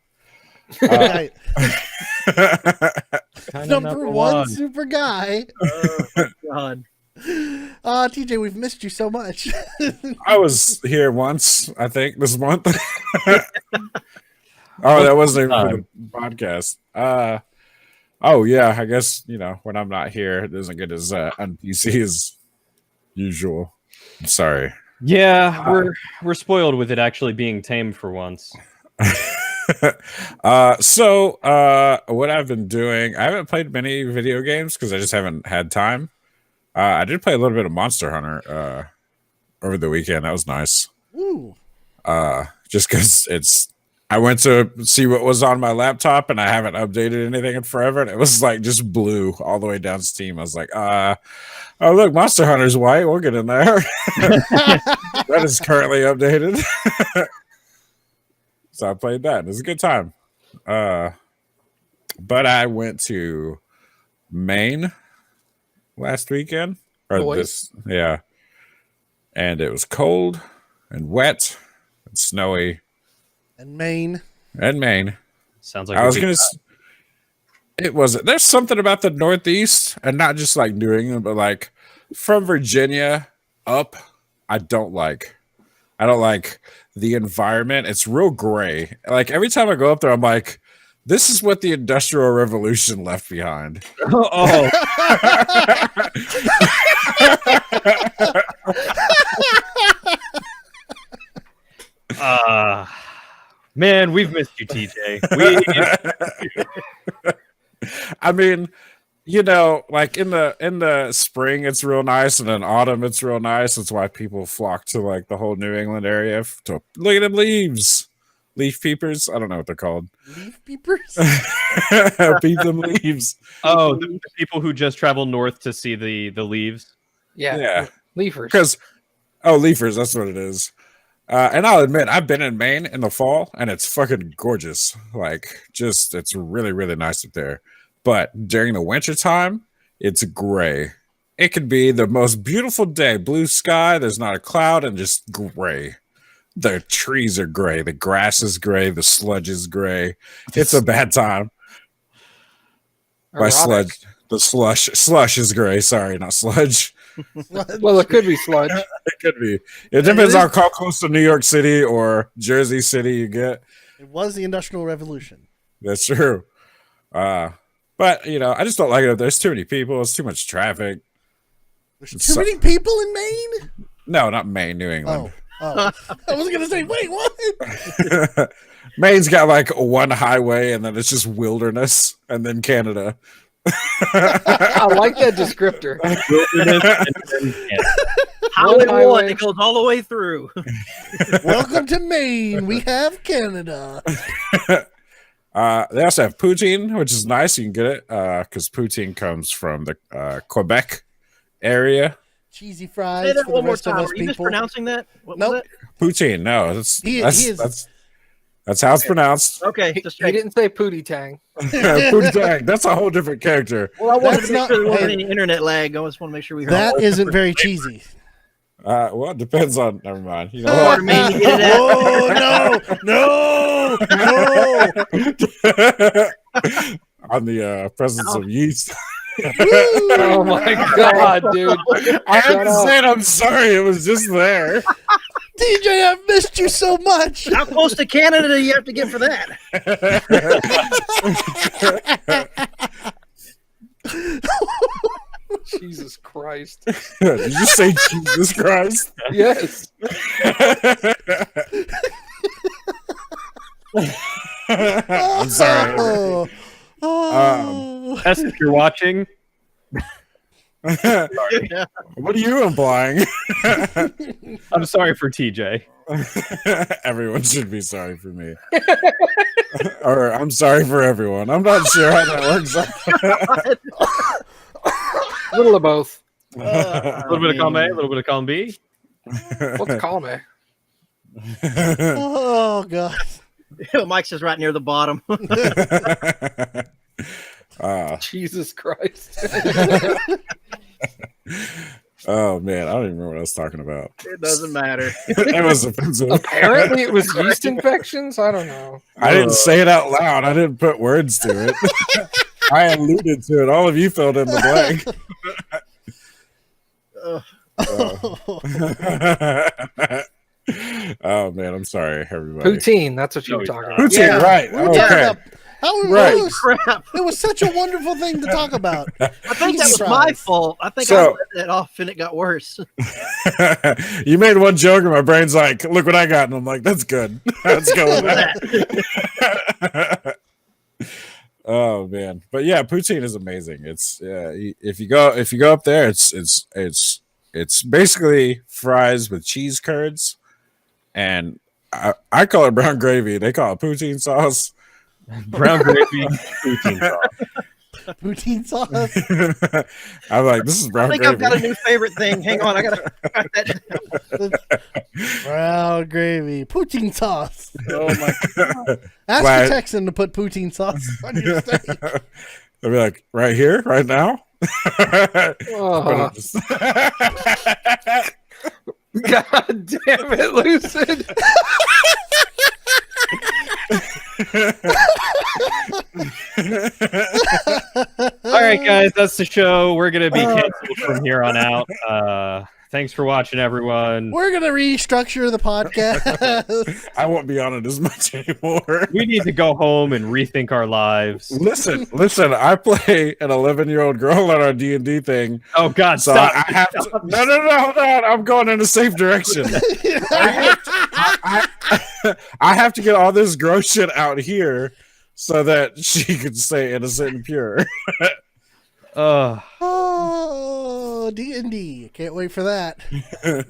Right. Kinda Number one super guy. Oh, God. TJ, we've missed you so much. I was here once, I think, this month. That wasn't even for the podcast. Oh yeah, I guess when I'm not here, it doesn't get as on PC as usual. I'm sorry. Yeah, we're spoiled with it actually being tame for once. So what I've been doing, I haven't played many video games because I just haven't had time. I did play a little bit of Monster Hunter over the weekend. That was nice. Ooh. Just because I went to see what was on my laptop and I haven't updated anything in forever, and it was like just blue all the way down Steam. I was like, oh look, Monster Hunter's white. We'll get in there. That is currently updated. So I played that. It was a good time. But I went to Maine last weekend. Yeah. And it was cold and wet and snowy. And Maine. Sounds like I was gonna. It wasn't. There's something about the Northeast, and not just like New England, but like from Virginia up. I don't like. I don't like the environment. It's real gray. Like every time I go up there, I'm like, this is what the Industrial Revolution left behind. Oh, man, we've missed you, TJ. I mean, you know, like in the spring it's real nice, and in autumn it's real nice. That's why people flock to like the whole New England area to look at them leaves, leaf peepers. I don't know what they're called. Leaf peepers? Peep them leaves. Oh, the people who just travel north to see the leaves. Yeah, Leafers. because leafers. That's what it is. And I'll admit, I've been in Maine in the fall, and it's fucking gorgeous. Like, just it's really, really nice up there. But during the winter time, it's gray. It could be the most beautiful day, blue sky. There's not a cloud, and just gray. The trees are gray. The grass is gray. The sludge is gray. It's a bad time. By sludge, the slush is gray. Sorry, not sludge. Well, it could be sludge. It could be. It depends on how close to New York City or Jersey City you get. It was the Industrial Revolution. That's true. But you know, I just don't like it. There's too many people. It's too much traffic. There's too many people in Maine? No, not Maine, New England. Oh. I was going to say, wait, what? Maine's got like one highway, and then it's just wilderness, and then Canada. I like that descriptor. Highway highway. 1, it goes all the way through. Welcome to Maine. We have Canada. They also have poutine, which is nice. You can get it because poutine comes from the Quebec area. Cheesy Say fries that for one the more rest of time. us Are you people. mispronouncing that? What Nope. was Poutine, no, that's how it's pronounced. that? Okay, just He check. didn't say pootie tang. Poutine, that's a whole different character. Well, I wanted That's to make not- sure there wasn't hey, any internet lag. I just want to make sure we heard That all. isn't very cheesy. Well, it depends on. Never mind. You know Part what? of me to get it out. Oh, no. On the presence of yeast. Oh my god, dude. I Shut haven't up. said I'm sorry. It was just there. DJ, I've missed you so much. How close to Canada do you have to get for that? Jesus Christ. Did you say Jesus Christ? Yes. I'm sorry. Oh. Yes, if you're watching, What are you implying? I'm sorry for TJ. Everyone should be sorry for me. Or I'm sorry for everyone. I'm not sure how that works out. A little of both. A little bit of column A, a little bit of column B. What's column A? Oh, God. Mike's is right near the bottom. Jesus Christ. Oh man, I don't even remember what I was talking about. It doesn't matter. It was offensive. Apparently it was yeast infections. I don't know. I didn't say it out loud. I didn't put words to it. I alluded to it. All of you filled in the blank. Oh man, I'm sorry, everybody. Poutine. That's what you were talking about. Poutine, Yeah, right? we were talking Okay. about how we Right. rose. Crap. It was such a wonderful thing to talk about. I think that was Jesus my Christ. fault. I think I So- let that off and it got worse. You made one joke, and my brain's like, "Look what I got," and I'm like, "That's good. Let's go with that." Oh man, but yeah, poutine is amazing. It's if you go up there, it's basically fries with cheese curds, and I call it brown gravy. They call it poutine sauce. Brown gravy, poutine sauce. Poutine sauce. I'm like, this is I brown think gravy. I've got a new favorite thing. Hang on, I gotta write that. Brown gravy. Poutine sauce. Oh my! Ask Why- your Texan to put poutine sauce on your steak. They'll be like, right here, right now. Oh, God damn it, Lucid. All right, right, guys, that's the show. We're gonna be canceled from here on out. Thanks for watching, everyone. We're gonna restructure the podcast. I won't be on it as much anymore. We need to go home and rethink our lives. Listen. I play an 11-year-old girl on our D&D thing. Oh God, So stop! I have to. No, hold on. I'm going in a safe direction. I have to get all this gross shit out here so that she can stay innocent and pure. Oh, D&D. Can't wait for that. Oh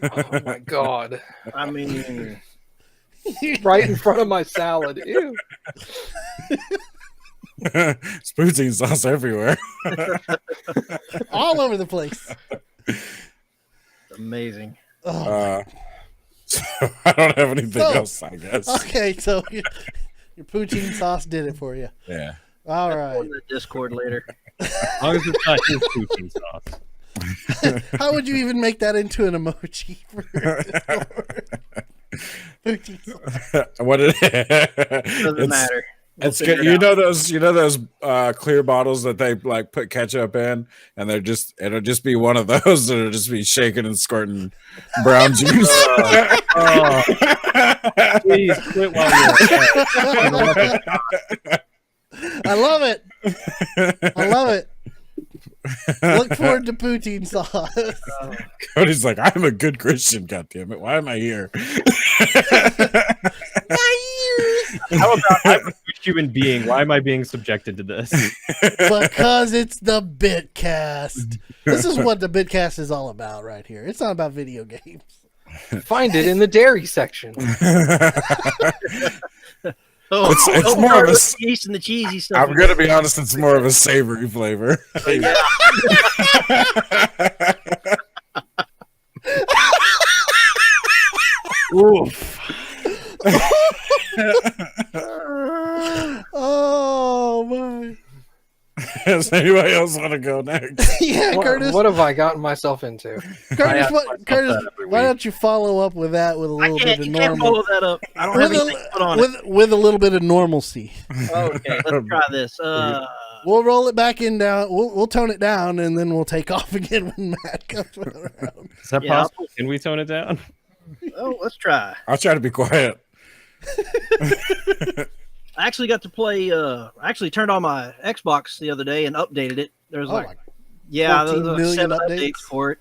my god! I mean, Right in front of my salad. Ew. It's poutine sauce everywhere. All over the place. amazing. Oh, So I don't have anything So- else, I guess. okay, so your poutine sauce did it for you. Yeah. All On right. the Discord later. As long as it's not his poutine sauce. How would you even make that into an emoji for poutine sauce? What it Doesn't matter. We'll It's figure good. it You out. know those clear bottles that they like put ketchup in, and it'll just be one of those that'll just be shaking and squirting brown juice. Oh, please quit while you're ahead. I love it. I love it. Look forward to poutine sauce. Cody's like, I'm a good Christian. God damn it! Why am I here? How about I'm a good human being? Why am I being subjected to this? Because it's the Bitcast. This is what the Bitcast is all about right here. It's not about video games. Find it in the dairy section. Oh, It's more of a the yeast and the cheesy stuff. I'm gonna be honest. It's more of a savory flavor. Oof. Oh my! Does anybody else want to go next? Yeah, Curtis. What have I gotten myself into? Curtis, ask myself Curtis, that every why week. don't you follow up with that with a I little can't. bit of You can't normal, follow that up. I don't have with anything to put on it. with a little bit of normalcy. Okay, let's try this. We'll roll it back in down. We'll tone it down, and then we'll take off again when Matt comes around. Is that Yeah, possible? Can we tone it down? Oh, let's try. I'll try to be quiet. I actually got to play. I actually turned on my Xbox the other day and updated it. There was Oh like, my! yeah, there 14 was like million 7 updates? updates for it.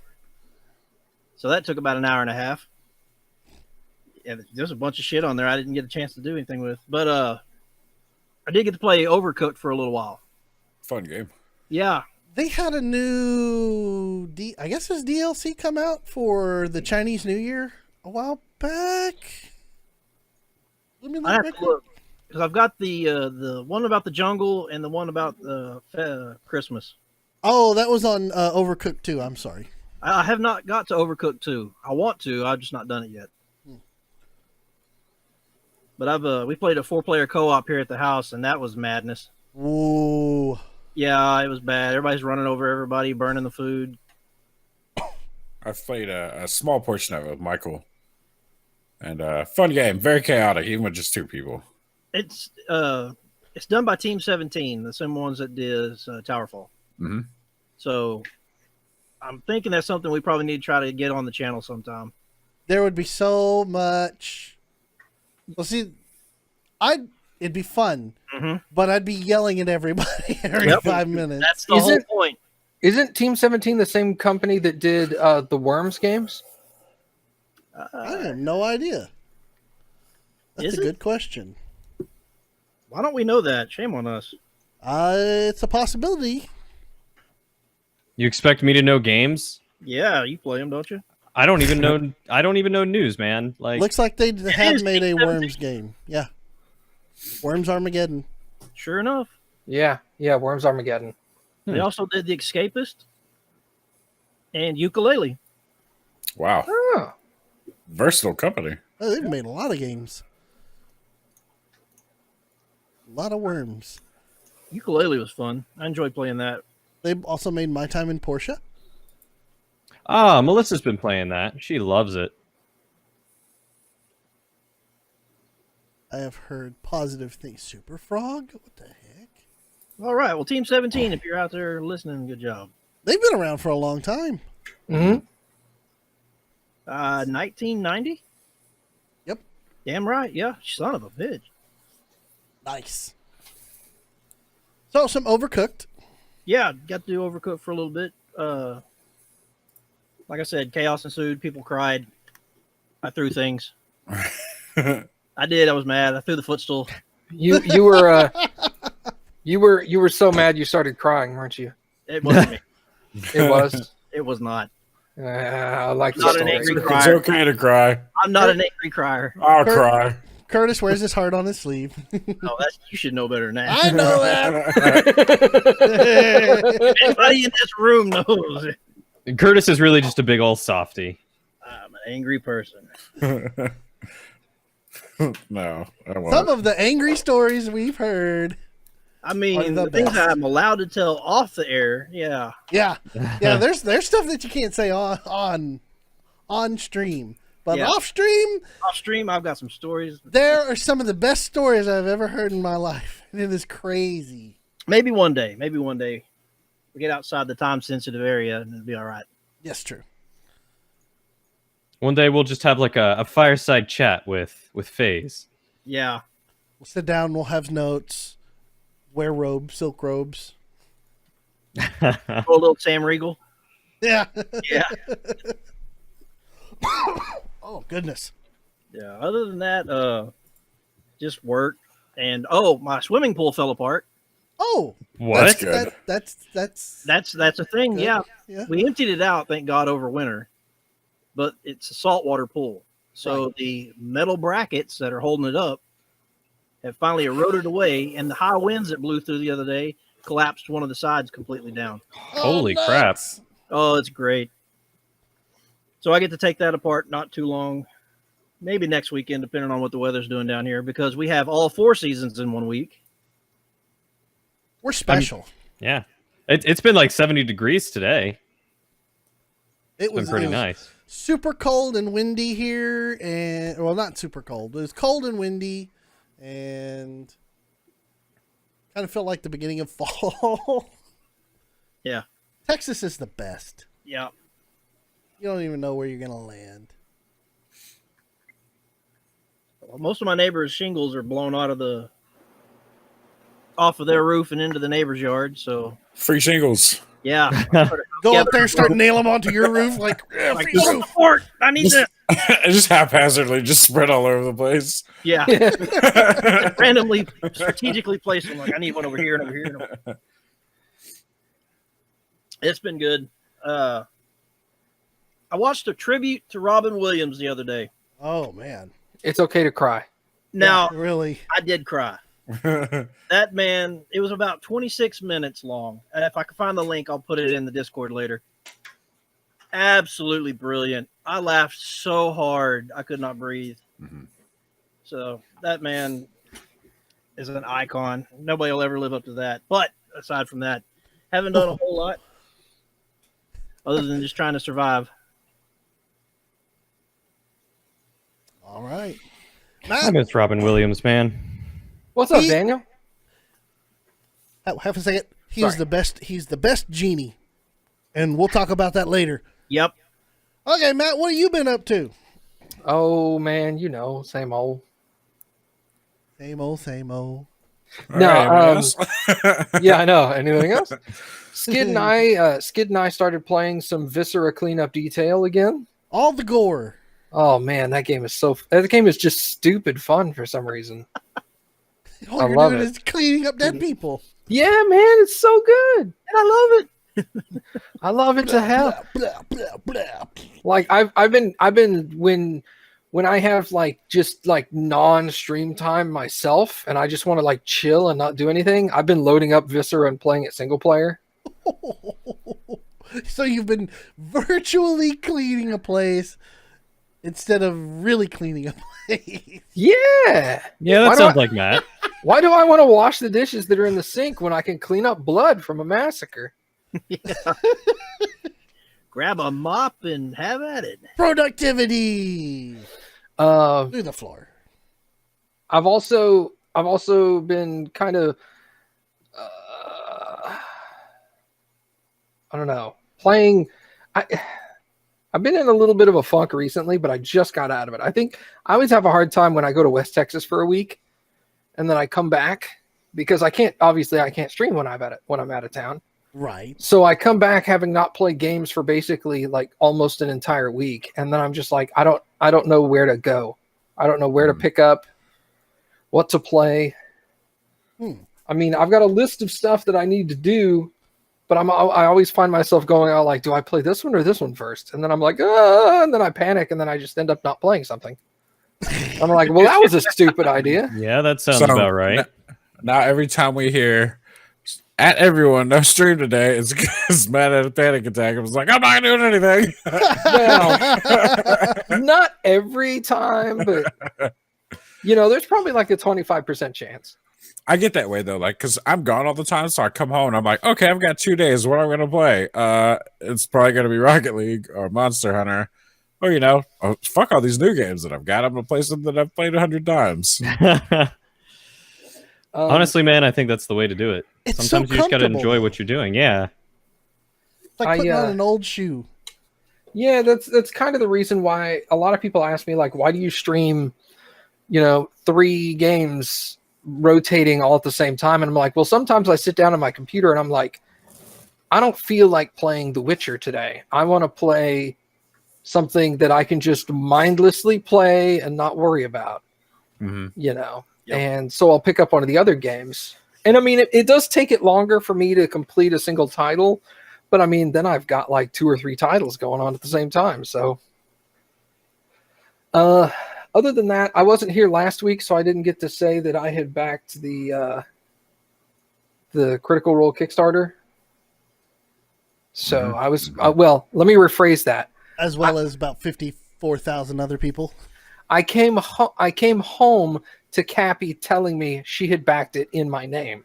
So that took about an hour and a half. Yeah, there's a bunch of shit on there I didn't get a chance to do anything with, but I did get to play Overcooked for a little while. Fun game. Yeah, They had a new, I guess his DLC come out for the Chinese New Year a while back. Let me I look. have to look because I've got the one about the jungle and the one about Christmas. Oh, that was on Overcooked too. I'm sorry. I have not got to Overcooked 2. I want to. I've just not done it yet. But we played a 4-player co-op here at the house, and that was madness. Whoa. Yeah, it was bad. Everybody's running over everybody, burning the food. I've played a small portion of it with Michael, and fun game. Very chaotic, even with just 2 people. It's done by Team 17, the same ones that did Towerfall. Mhm. So I'm thinking that's something we probably need to try to get on the channel sometime. There would be so much. Well, see, it'd be fun, Mhm. but I'd be yelling at everybody every Yep. 5 minutes. That's the Is whole it- point. Isn't Team 17 the same company that did the Worms games? I have no idea. That's Is a it? good question. Why don't we know that? Shame on us. It's a possibility. You expect me to know games? Yeah, you play them, don't you? I don't even know. I don't even know news, man. Like, Looks like they have is made a Team Worms game. Yeah. Worms Armageddon. Sure enough. Yeah, Worms Armageddon. They also did The Escapist and Ukulele. Wow, Oh, versatile company. Oh, they've made a lot of games. A lot of Worms. Ukulele was fun. I enjoyed playing that. They've also made My Time in Portia. Melissa's been playing that. She loves it. I have heard positive things. Super Frog? What the heck? All right. Well, Team 17, if you're out there listening, good job. They've been around for a long time. Mm-hmm. 1990? Yep. Damn right. Yeah. Son of a bitch. Nice. So some Overcooked. Yeah. Got to do Overcooked for a little bit. Like I said, chaos ensued. People cried. I threw things. I did. I was mad. I threw the footstool. You were so mad you started crying, weren't you? It wasn't me. It was. It was not. I like Not the an story. angry It's crier. okay to cry. I'm not an angry crier. I'll Kurt- cry. Curtis wears his heart on his sleeve. No, you should know better than that. I know that. Everybody in this room knows. Curtis is really just a big old softy. I'm an angry person. No, I won't. Some of the angry stories we've heard. I Are mean, the the things best. I'm allowed to tell off the air. Yeah. Yeah. There's stuff that you can't say on stream, but Yeah. off stream, Off stream, I've got some stories. there are some of the best stories I've ever heard in my life, and it is crazy. Maybe one day. We get outside the time sensitive area and it'll be all right. Yes, true. One day we'll just have like a fireside chat with FaZe. Yeah. We'll sit down. We'll have notes. Wear robes, silk robes. Throw a little Sam Riegel. Yeah. Yeah. Oh goodness. Yeah. Other than that, just work. And my swimming pool fell apart. Oh, What? That's good. That's a thing. Good. Yeah. Yeah. We emptied it out, thank God, over winter. But it's a saltwater pool. So the metal brackets that are holding it up have finally eroded away, and the high winds that blew through the other day collapsed one of the sides completely down. Holy crap. nuts. Oh, it's great. So I get to take that apart not too long. Maybe next weekend, depending on what the weather's doing down here, because we have all 4 seasons in 1 week. We're special. Yeah. It's been like 70 degrees today. It It's been was pretty it was nice. super cold and windy here, and well, not super cold. It was cold and windy, and kind of felt like the beginning of fall. Yeah. Texas is the best. Yeah. You don't even know where you're gonna land. Well, most of my neighbors' shingles are blown off of their roof and into the neighbor's yard. So Free shingles. yeah, Go Yeah, up there, start nail them onto your roof like, yeah, like free roof. support. I need Just, this. just haphazardly, just spread all over the place. Yeah, randomly, strategically place them. Like I need one over here and over here. And over. It's been good. I watched a tribute to Robin Williams the other day. Oh man, It's okay to cry. Now Yeah, really. I did cry. That man, it was about 26 minutes long. And if I can find the link, I'll put it in the Discord later. Absolutely brilliant. I laughed so hard I could not breathe. Mhm. So that man is an icon. Nobody will ever live up to that. But aside from that, haven't done a whole lot other than just trying to survive. All right, I Matt. miss Robin Williams, man. What's up, He- Daniel? Have a second. He's Sorry. the best. He's the best genie, and we'll talk about that later. Yep. Okay, Matt, what have you been up to? Oh man, same old. Same old, same old. All No, right, anything else? Yeah, I know. Anything else? Skid and I started playing some Viscera cleanup detail again. All the gore. Oh man, that game is just stupid fun for some reason. All I you're love doing it. is cleaning up dead people. Yeah, man, it's so good. And I love it. I love it to hell. Blah, blah, blah. Like I've been when I have like just like non-stream time myself and I just want to like chill and not do anything, I've been loading up Viscera and playing it single player. So you've been virtually cleaning a place instead of really cleaning a place. Yeah. Yeah, Why that do sounds I- like Matt. Why do I want to wash the dishes that are in the sink when I can clean up blood from a massacre? Grab a mop and have at it. Productivity Um, through the floor. I've also been kind of I don't know. Playing, I've been in a little bit of a funk recently, but I just got out of it. I think I always have a hard time when I go to West Texas for a week, and then I come back because I can't stream when I'm out of town. Right. So I come back having not played games for basically like almost an entire week, and then I'm just like, I don't know where to go. I don't know where to pick up, what to play. I mean, I've got a list of stuff that I need to do, but I always find myself going out like, do I play this one or this one first? And then I'm like, and then I panic, and then I just end up not playing something. I'm like, well, that was a stupid idea. Yeah, that sounds about right. Now every time we hear at everyone, no stream today, it's because Matt had a panic attack. I was like, I'm not doing anything. Well, not every time, but there's probably like a 25% chance. I get that way though, like because I'm gone all the time, so I come home and I'm like, okay, I've got 2 days. What am I gonna play? It's probably gonna be Rocket League or Monster Hunter, or fuck all these new games that I've got. I'm gonna play something that I've played 100 times. Honestly, man, I think that's the way to do it. Sometimes so you just got to enjoy comfortable. what you're doing. Yeah. It's like putting on an old shoe. Yeah, that's kind of the reason why a lot of people ask me, like, why do you stream, 3 games rotating all at the same time? And I'm like, well, sometimes I sit down on my computer and I'm like, I don't feel like playing The Witcher today. I want to play something that I can just mindlessly play and not worry about, Yep. And so I'll pick up one of the other games. And I mean, it does take it longer for me to complete a single title, but I mean, then I've got like 2 or 3 titles going on at the same time. So, other than that, I wasn't here last week, so I didn't get to say that I had backed the Critical Role Kickstarter. So I was, well, let me rephrase that. As well as about 54,000 other people. I came home to Cappy telling me she had backed it in my name.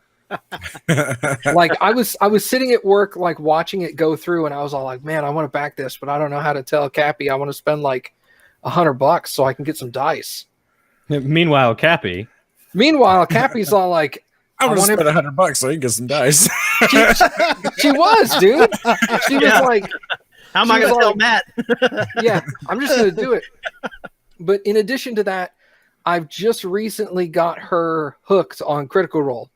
Like I was sitting at work, like watching it go through, and I was all like, man, I want to back this, but I don't know how to tell Cappy I want to spend like $100 so I can get some dice. Meanwhile, Cappy's all like, I want to spend $100 so you can get some dice. She was, dude. She was like, how am I going to tell Matt? Yeah, I'm just going to do it. But in addition to that, I've just recently got her hooked on Critical Role.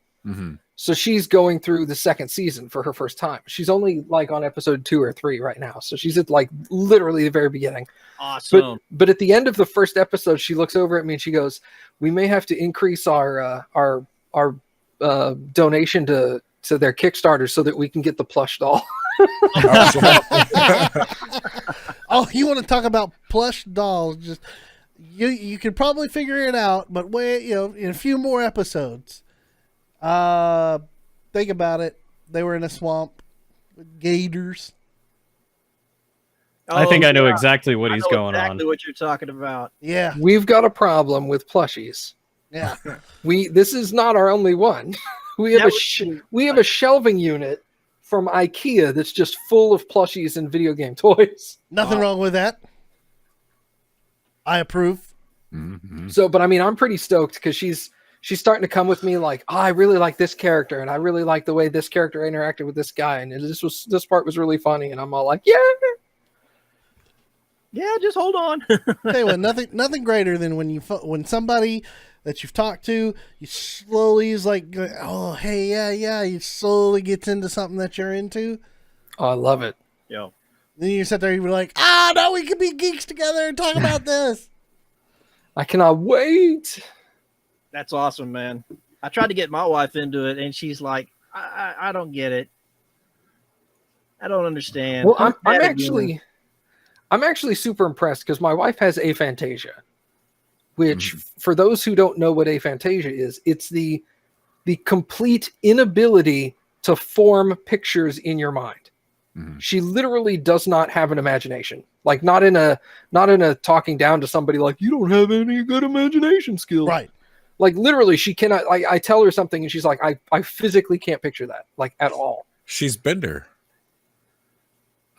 So she's going through the 2nd season for her first time. She's only like on episode 2 or 3 right now. So she's at like literally the very beginning. Awesome. But at the end of the first episode, she looks over at me and she goes, we may have to increase our donation to their Kickstarter so that we can get the plush doll. Oh, you want to talk about plush dolls? Just you could probably figure it out, but wait, in a few more episodes. Think about it. They were in a swamp with gators. I think I know exactly what he's going exactly on. what you're talking about. Yeah. We've got a problem with plushies. Yeah. This is not our only one. We have a shelving unit from IKEA that's just full of plushies and video game toys. Nothing wrong with that. I approve. So, but I mean, I'm pretty stoked because she's starting to come with me like, oh, I really like this character, and I really like the way this character interacted with this guy, and this part was really funny, and I'm all like, yeah, just hold on. Tell you what, nothing greater than when somebody that you've talked to, you slowly is like, oh, hey, yeah, you slowly gets into something that you're into. Oh, I love it. Yo. Then you sit there and you're like, no, we could be geeks together and talk about this. I cannot wait. That's awesome, man. I tried to get my wife into it, and she's like, I don't get it. I don't understand. Well, I'm actually super impressed because my wife has aphantasia, which for those who don't know what aphantasia is, it's the complete inability to form pictures in your mind. She literally does not have an imagination. Like not in a talking down to somebody like, you don't have any good imagination skills. Right. Like literally she cannot, I tell her something and she's like, I physically can't picture that like at all. She's Bender.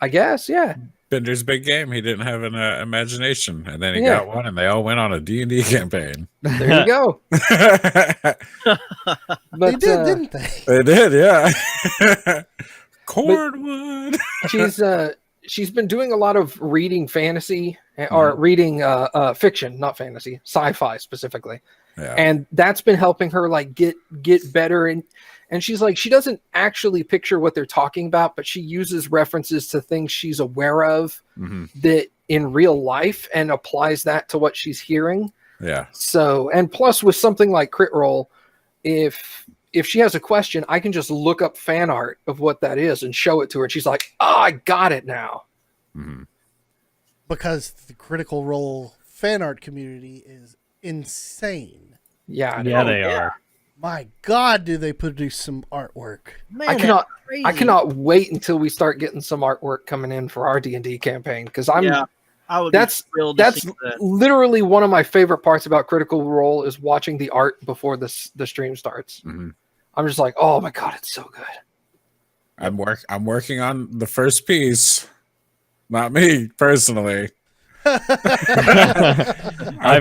I guess. Yeah. Bender's big game. He didn't have an imagination, and then he got one, and they all went on a D&D campaign. There you go. But, they did, didn't they? They did, yeah. Cordwood. She's been doing a lot of reading fantasy or reading fiction, not fantasy, sci-fi specifically. Yeah. And that's been helping her like get better. And she's like, she doesn't actually picture what they're talking about, but she uses references to things she's aware of that in real life and applies that to what she's hearing. Yeah. So, and plus with something like Crit Roll, if she has a question, I can just look up fan art of what that is and show it to her. And she's like, oh, I got it now. Because the Critical Role fan art community is insane. Yeah. Yeah, they are. My God, do they produce some artwork? Man, I that's cannot wait until we start getting some artwork coming in for our D&D campaign. Cause I would be thrilled to that's see that. literally one of my favorite parts about Critical Role is watching the art before the stream starts. I'm just like, oh my God, it's so good. I'm working on the first piece. Not me personally. I've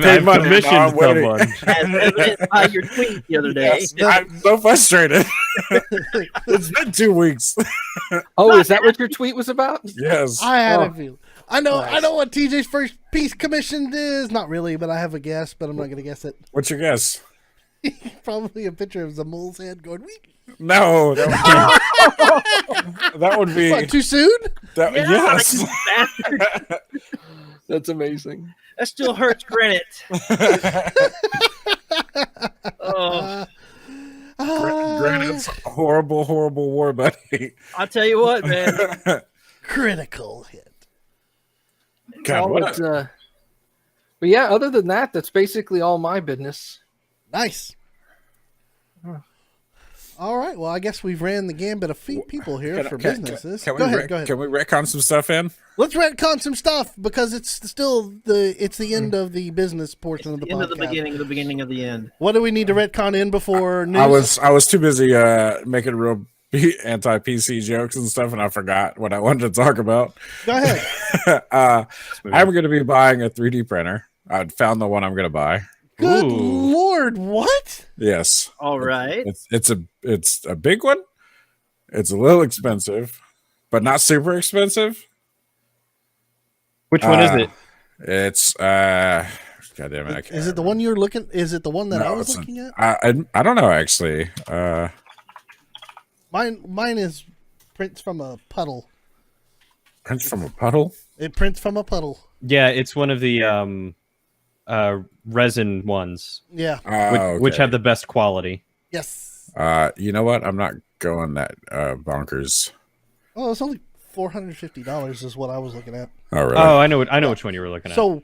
paid money, commissioned now I'm waiting. someone. As evidenced by your tweet the other day. Yes, I'm so frustrated. It's been 2 weeks. Oh, is that what your tweet was about? Yes. I had a feeling. I know Nice. what TJ's first piece commissioned is. Not really, but I have a guess, but I'm not going to guess it. What's your guess? Probably a picture of Zamul's head going, "Wee." No. That would be. What, too soon? Yes. Bastard. That's amazing. That still hurts granite. Oh, Granite's horrible war buddy. I'll tell you what, man. Critical hit. God, No, what? But yeah, other than that, that's basically all my business. Nice. All right. Well, I guess we've ran the gambit of people here for businesses. Can Go we ahead. Can we retcon some stuff in? Let's retcon some stuff because it's still the end of the business portion of the End podcast. of the beginning of the end. What do we need to retcon in before news? I was too busy making real anti-PC jokes and stuff, and I forgot what I wanted to talk about. Go ahead. I'm going to be buying a 3D printer. I found the one I'm going to buy. Good Ooh. Lord, what? Yes, All right. it's a big one. It's a little expensive, but not super expensive. Which one is it? It's God damn it! I can't Is it the one you're looking? Is it the one that I was it's looking at? I don't know actually. Mine is prints from a puddle. Prints from a puddle. It prints from a puddle. Yeah, it's one of the resin ones, Yeah. which have the best quality. Yes. You know what? I'm not going that bonkers. Oh, it's only $450 is what I was looking at. Oh really? Oh, I know which one you were looking at. So,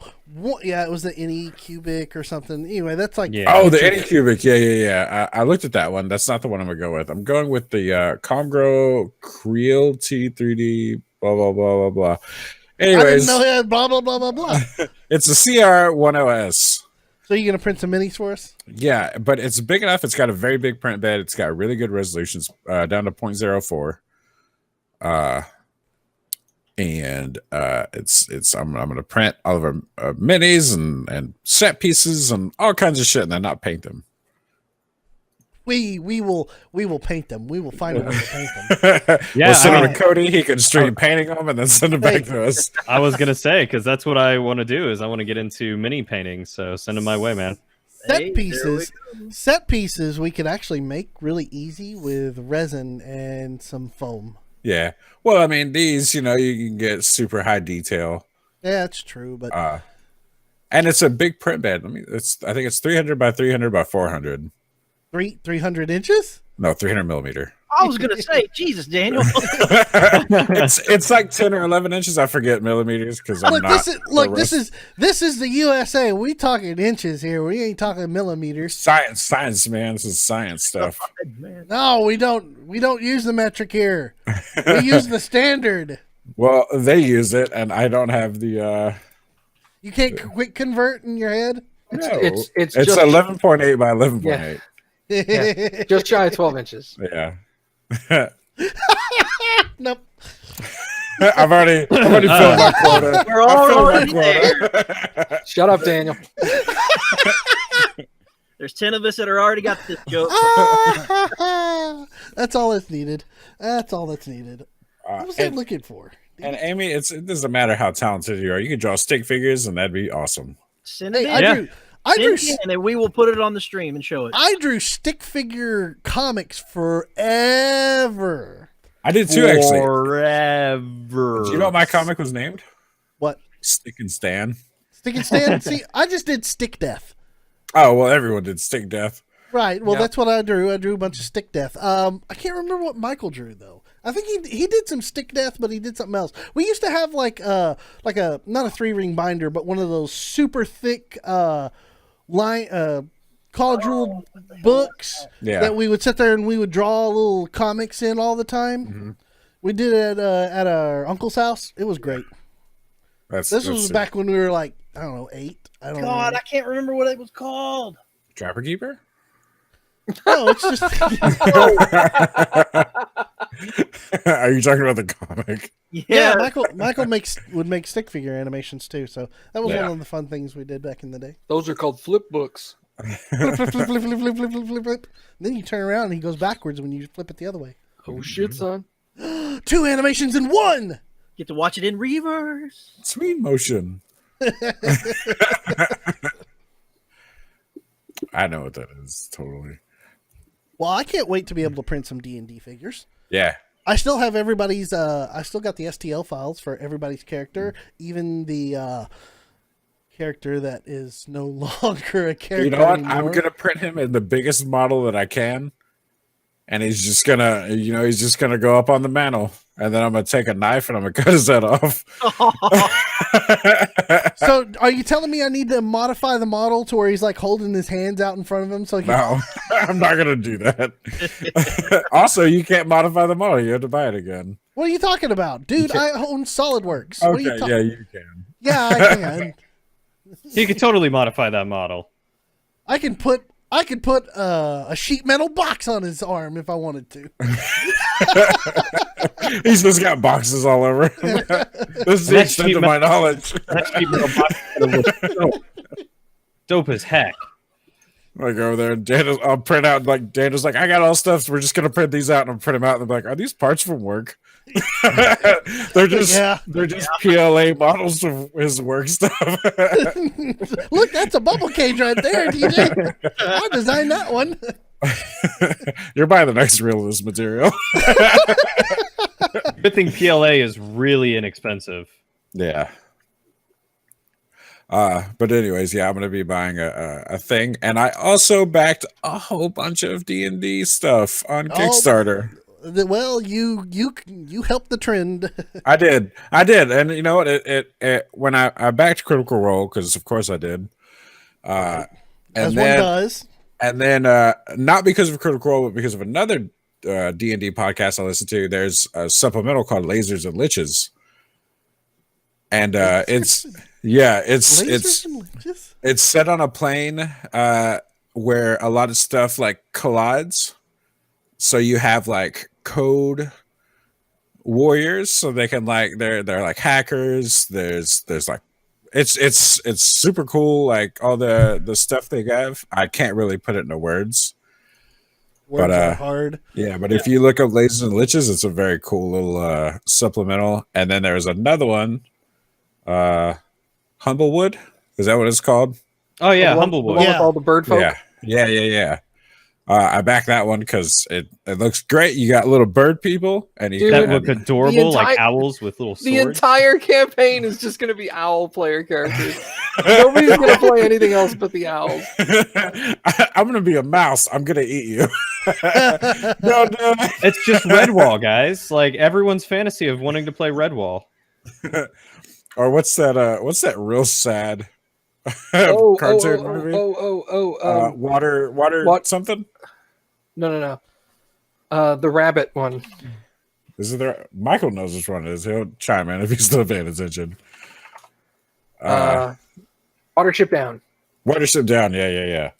yeah, it was the Anycubic or something. Anyway, that's like Yeah. Oh, the Anycubic. Yeah. I looked at that one. That's not the one I'm gonna go with. I'm going with the Comgro Creel T3D. Blah blah blah blah blah. I didn't Anyways, know it. Blah blah blah blah blah. it's a CR10S. So you gonna print some minis for us? Yeah, but it's big enough. It's got a very big print bed. It's got really good resolutions, down to 0.04. And it's I'm gonna print all of our minis and set pieces and all kinds of shit, and then not paint them. We will paint them. We will find a way to paint them. Yeah, We'll send I them mean- to Cody. He can stream painting them and then send them back to us. I was gonna say because that's what I want to do is I want to get into mini painting. So send them my way, man. Hey, Set pieces we could actually make really easy with resin and some foam. Yeah. Well, I mean, these, you can get super high detail. Yeah, that's true, but And it's a big print bed. I think it's 300 by 300 by 400. 300 inches? No, 300 millimeter. I was gonna say, Jesus, Daniel. It's like 10 or 11 inches. I forget millimeters because I'm not. This is the USA. We talking inches here. We ain't talking millimeters. Science, man. This is science stuff. Man. No, we don't use the metric here. We use the standard. Well, they use it, and I don't have the. You can't quick convert in your head. No, It's it's just 11.8 by 11.8. yeah, just shy of 12 inches. Yeah. Nope. I've already filled my quota. We're all already there. Shut up, Daniel. There's 10 of us that are already got this joke. That's all that's needed. That's all that's needed. What was I and, looking for? and Amy, it doesn't matter how talented you are. You can draw stick figures, and that'd be awesome. Send Hey, it I in. Yeah. drew. I drew. Send it in, and then we will put it on the stream and show it. I drew stick figure comics forever. I did too, actually. Forever. Do you know what my comic was named? What? Stick and Stan. Stick and stand. See, I just did stick death. Oh well, everyone did Stick Death. Right. Well, Yep. that's what I drew. I drew a bunch of stick death. I can't remember what Michael drew though. I think he did some stick death, but he did something else. We used to have like a not a 3-ring binder, but one of those super thick college ruled books Yeah. that we would sit there and we would draw little comics in all the time. Mm-hmm. We did it at our uncle's house. It was great. This was back when we were like, I don't know, 8. I don't God, know. I can't remember what it was called. Trapper Keeper. No, it's just Are you talking about the comic? yeah. Michael would make stick figure animations too. So that was Yeah. one of the fun things we did back in the day. Those are called flip books. Flip, flip, flip, flip, flip, flip, flip, flip, flip, flip. And then you turn around and he goes backwards when you flip it the other way. Oh shit, son. 2 animations in 1. Get to watch it in reverse. Speed motion. I know what that is. Totally. Well, I can't wait to be able to print some D&D figures. Yeah. I still have everybody's. I still got the STL files for everybody's character, even the character that is no longer a character. You know what? anymore. I'm gonna print him in the biggest model that I can, and he's just gonna go up on the mantle, and then I'm gonna take a knife and I'm gonna cut his head off. So, are you telling me I need to modify the model to where he's like holding his hands out in front of him? So he No, I'm not gonna do that. Also, you can't modify the model; you have to buy it again. What are you talking about, dude? I own SolidWorks. What are you Okay, yeah, you can. Yeah, I can. You could totally modify that model. I could put a sheet metal box on his arm if I wanted to. He's just got boxes all over him. This is the That's extent cheap of my knowledge. That cheap little box was dope as heck. Like over there, I'll print out like Daniel's like, I got all stuff. So we're just gonna print these out and I'll print them out. And they're like, are these parts from work? they're just PLA models of his work stuff. Look, that's a bubble cage right there, DJ. I designed that one. You're buying the next reel of this material. Good thing PLA is really inexpensive. Yeah. But anyways, yeah, I'm gonna be buying a thing, and I also backed a whole bunch of D&D stuff on Kickstarter. Well, you helped the trend. I did, and you know what? It when I backed Critical Role, because of course I did. As And one then, does. and then not because of Critical Role, but because of another D&D podcast I listen to. There's a supplemental called Lasers and Liches, and it's Lasers and liches? it's set on a plane where a lot of stuff like collides. So you have like code warriors, so they can like they're like hackers. There's like it's super cool. Like all the stuff they have, I can't really put it into words. Words But, are hard. Yeah, but if you look up Lasers and Liches, it's a very cool little supplemental. And then there's another one, Humblewood. Is that what it's called? Oh yeah, The one Humblewood. with all the bird folk. Yeah. I back that one because it looks great. You got little bird people, and you That can look adorable, like entire- owls with little The swords. entire campaign is just going to be owl player characters. Nobody's going to play anything else but the owls. I'm gonna be a mouse. I'm gonna eat you. No. It's just Redwall, guys. Like everyone's fantasy of wanting to play Redwall. Or what's that real sad cartoon movie? Water What? something? No. The rabbit one. Is it there? Michael knows which one it is. He'll chime in if he's still paying attention. Watership Down. Watership Down. Yeah.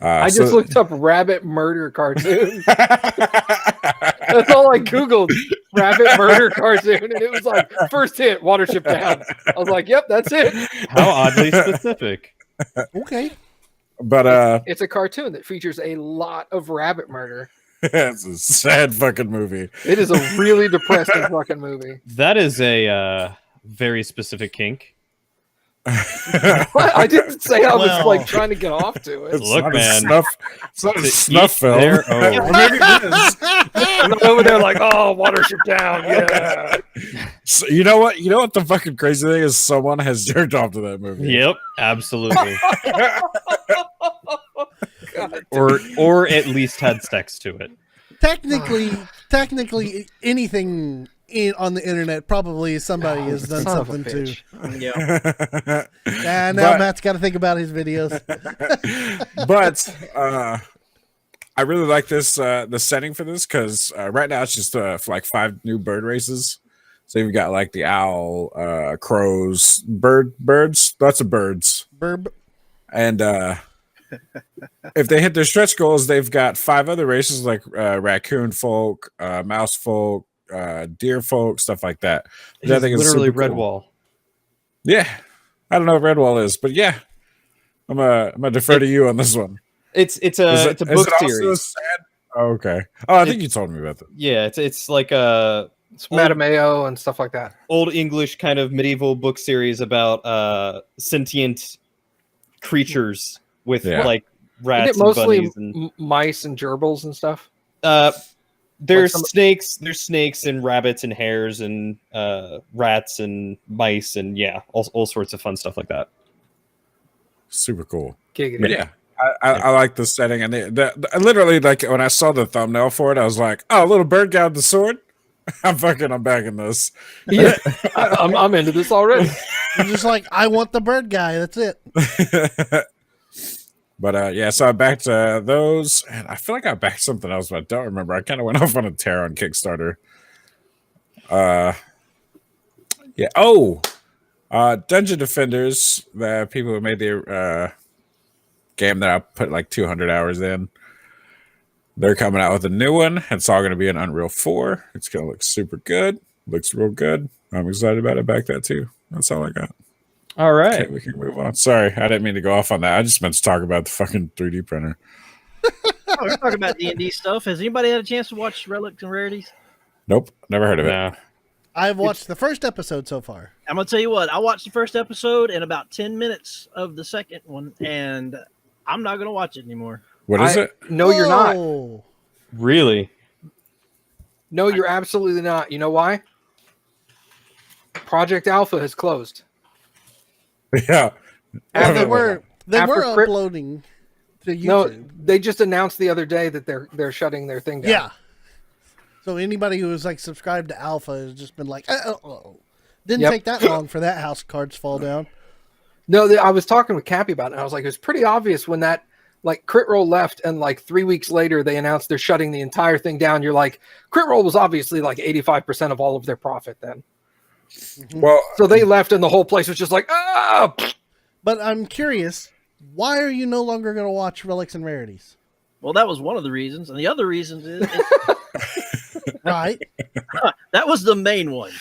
I just looked up rabbit murder cartoon. That's all I Googled. Rabbit murder cartoon. And it was like, first hit, Watership Down. I was like, yep, that's it. How oddly specific. Okay. But It's a cartoon that features a lot of rabbit murder. It's a sad fucking movie. It is a really depressing fucking movie. That is a very specific kink. What? I didn't say I was Well- like trying to get off to it. It's Look, not man. It's not a To snuff each film. their own. Or maybe it is. I'm not over there like, oh, Watership Down. Yeah. So, you know what? You know what the fucking crazy thing is? Someone has jerked off to that movie. Yep, absolutely. God. or at least had sex to it. Technically, anything on the internet probably somebody has done Son of a something to. bitch. Yeah. And now But- Matt's got to think about his videos. But I really like this the setting for this because right now it's just like 5 new bird races. So you've got like the owl, crows, birds, lots of birds, Burb. and if they hit their stretch goals, they've got 5 other races like raccoon folk, mouse folk, deer folk, stuff like that. Which I think is Literally super cool. Redwall. Yeah, I don't know what Redwall is, but yeah, I'm gonna defer to you on this one. It's a Is it's a is book it also a series. sad- Oh, okay. Oh, I think you told me about that. Yeah, it's like a It's Matameo and stuff like that. old English kind of medieval book series about sentient creatures with Yeah. like Isn't rats it and mostly bunnies and mice and gerbils and stuff? there's some- there's snakes and rabbits and hares and rats and mice and yeah, all sorts of fun stuff like that. Super cool. Giggity. But yeah, I like the setting, and literally like when I saw the thumbnail for it, I was like, "Oh, a little bird guy with the sword." I'm backing this. Yeah, I'm into this already. You're just like, I want the bird guy. That's it. But yeah, so I backed those, and I feel like I backed something else, but I don't remember. I kind of went off on a tear on Kickstarter. Yeah. Oh, Dungeon Defenders, the people who made the game that I put like 200 hours in. They're coming out with a new one. It's all going to be in Unreal 4. It's going to look super good. Looks real good. I'm excited about it. Back that too. That's all I got. All right. Okay, we can move on. Sorry, I didn't mean to go off on that. I just meant to talk about the fucking 3D printer. Oh, we're talking about D&D stuff. Has anybody had a chance to watch Relics and Rarities? Nope, never heard of it. No. I've watched the first episode so far. I'm gonna tell you what. I watched the first episode and about 10 minutes of the second one, and I'm not gonna watch it anymore. What is it? No, you're not. Oh. Really? No, you're absolutely not. You know why? Project Alpha has closed. Yeah. Well, they After- were after Crypt- uploading to YouTube. No, they just announced the other day that they're shutting their thing down. Yeah. So anybody who was like subscribed to Alpha has just been like, didn't Yep. take that long for that house cards fall down. No, I was talking with Cappy about it, and I was like, it was pretty obvious when that like Crit Roll left, and like 3 weeks later they announced they're shutting the entire thing down. You're like, Crit Roll was obviously like 85% of all of their profit then. Well, So they left, and the whole place was just like, ah. But I'm curious, why are you no longer going to watch Relics and Rarities? Well, that was one of the reasons, and the other reasons is Right? that was the main one.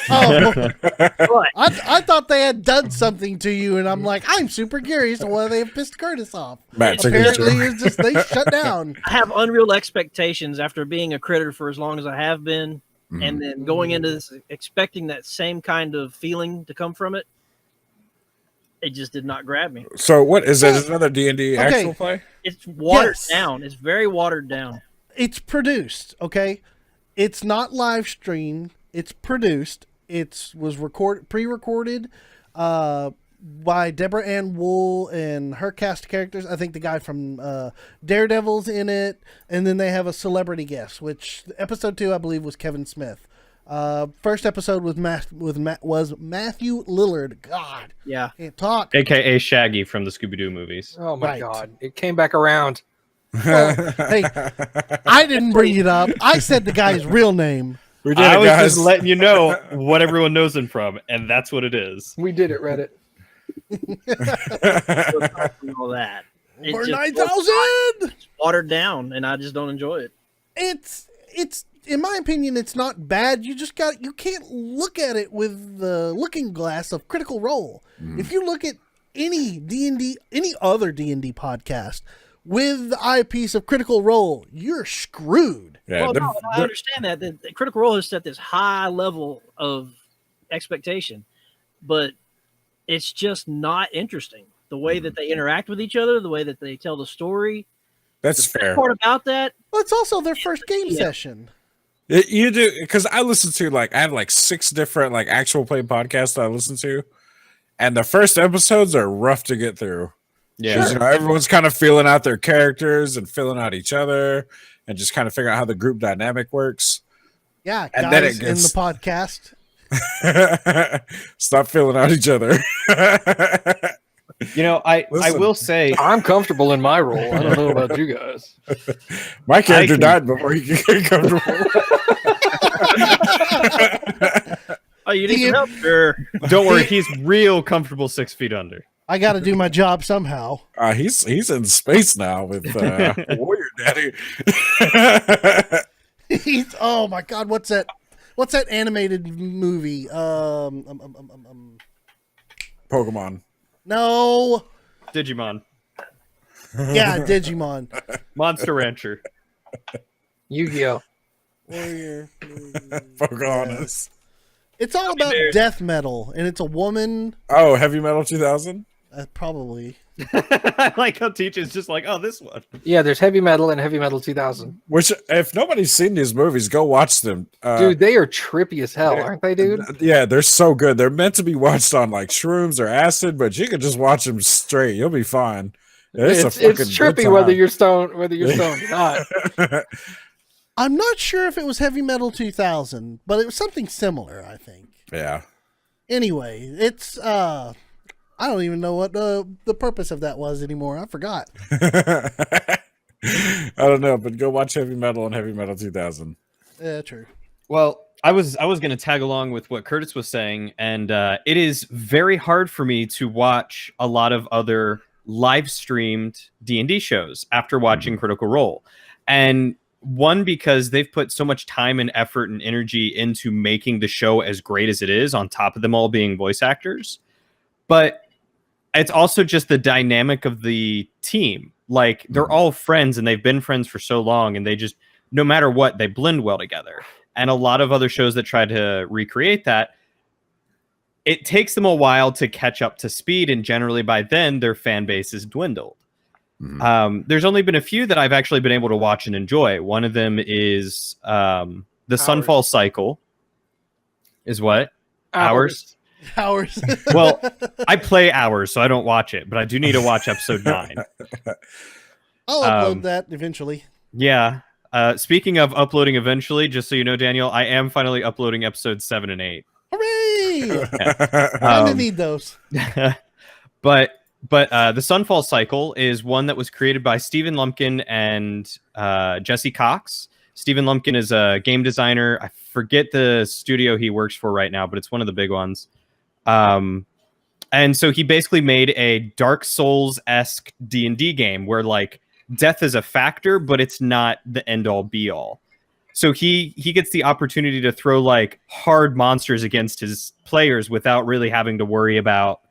Oh, But I thought they had done something to you, and I'm like, I'm super curious on why they have pissed Curtis off. Matt took his Apparently, joke. it's just they shut down. I have unreal expectations after being a critter for as long as I have been, and then going into this expecting that same kind of feeling to come from it. It just did not grab me. So what is it? Is it another D&D Okay. actual play? It's watered Yes. down. It's very watered down. It's produced, okay? It's not live streamed. It's produced. It was pre-recorded by Deborah Ann Wool and her cast of characters. I think the guy from Daredevil's in it, and then they have a celebrity guest, which episode 2 I believe was Kevin Smith. First episode was Matthew Lillard. God, Yeah. can't talk. AKA Shaggy from the Scooby Doo movies. Oh my Right. God! It came back around. Hey, I didn't bring it up. I said the guy's real name. We did I it, was guys. just letting you know what everyone knows him from, and that's what it is. We did it, Reddit. And all that. It For just 9,000. watered down, and I just don't enjoy it. It's in my opinion, it's not bad. You can't look at it with the looking glass of Critical Role. If you look at any other D&D podcast, with the eyepiece of Critical Role, you're screwed. Yeah, Well, they're- no, I they're- understand that. The Critical Role has set this high level of expectation, but it's just not interesting. The way that they interact with each other, the way that they tell the story. that's The fair. best part about that, Well, it's also their first game Yeah. session. You do, because I listen to I have 6 different actual play podcasts that I listen to, and the first episodes are rough to get through. Yeah. 'Cause, everyone's kind of feeling out their characters and feeling out each other, and just kind of figuring out how the group dynamic works. Yeah, And then guys it gets- in the podcast. Stop feeling out each other. I Listen. will say I'm comfortable in my role. I don't know about you guys. My character can- died before he could get comfortable. oh, you need some help? Sure. don't worry, he's real comfortable 6 feet under. I got to do my job somehow. He's in space now with Warrior Daddy. He's, oh my god, what's that? What's that animated movie? Pokemon. No, Digimon, yeah, Digimon. Monster Rancher. Yu-Gi-Oh. Warrior. Pocahontas. It's all about death metal, and it's a woman. Oh, Heavy Metal 2000. Probably. I like how Teach is just like, oh, this one. Yeah, there's Heavy Metal and Heavy Metal 2000. Which, if nobody's seen these movies, go watch them. Dude, they are trippy as hell, aren't they, dude? Yeah, they're so good. They're meant to be watched on shrooms or acid, but you can just watch them straight. You'll be fine. It's trippy whether you're stoned or not. I'm not sure if it was Heavy Metal 2000, but it was something similar, I think. Yeah. Anyway, it's I don't even know what the purpose of that was anymore. I forgot. I don't know, but go watch Heavy Metal and Heavy Metal 2000. Yeah, true. Well, I was going to tag along with what Curtis was saying, and it is very hard for me to watch a lot of other live streamed D&D shows after watching Critical Role. And one, because they've put so much time and effort and energy into making the show as great as it is, on top of them all being voice actors. But it's also just the dynamic of the team. Like, they're all friends, and they've been friends for so long, and they just, no matter what, they blend well together. And a lot of other shows that try to recreate that, it takes them a while to catch up to speed, and generally by then their fan base is dwindled. There's only been a few that I've actually been able to watch and enjoy. One of them is the Sunfall Cycle. Is what? Hours. Well, I play Hours, so I don't watch it, but I do need to watch episode 9. I'll upload that eventually. Yeah. Speaking of uploading eventually, just so you know, Daniel, I am finally uploading episodes 7 and 8. Hooray! I Um, need those. But the Sunfall Cycle is one that was created by Stephen Lumpkin and Jesse Cox. Stephen Lumpkin is a game designer. I forget the studio he works for right now, but it's one of the big ones. And so he basically made a Dark Souls-esque D&D game where death is a factor, but it's not the end-all be-all. So he gets the opportunity to throw hard monsters against his players without really having to worry about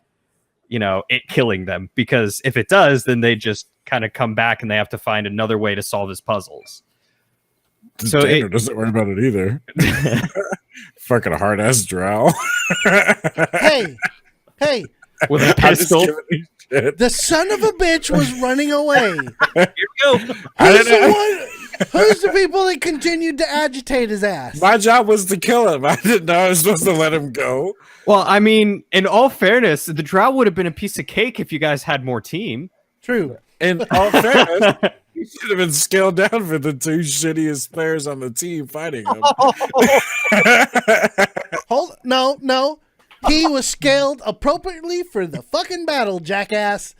it killing them, because if it does, then they just kind of come back and they have to find another way to solve his puzzles. So Tanner doesn't worry about it either. Fucking hard ass drow. Hey, with a I'm just pistol. giving you shit. the son of a bitch was running away. Here we go. Who's the people that continued to agitate his ass? My job was to kill him. I didn't know I was supposed to let him go. Well, I mean, in all fairness, the drow would have been a piece of cake if you guys had more team. True. In all fairness, he should have been scaled down for the 2 shittiest players on the team fighting him. No. He was scaled appropriately for the fucking battle, jackass.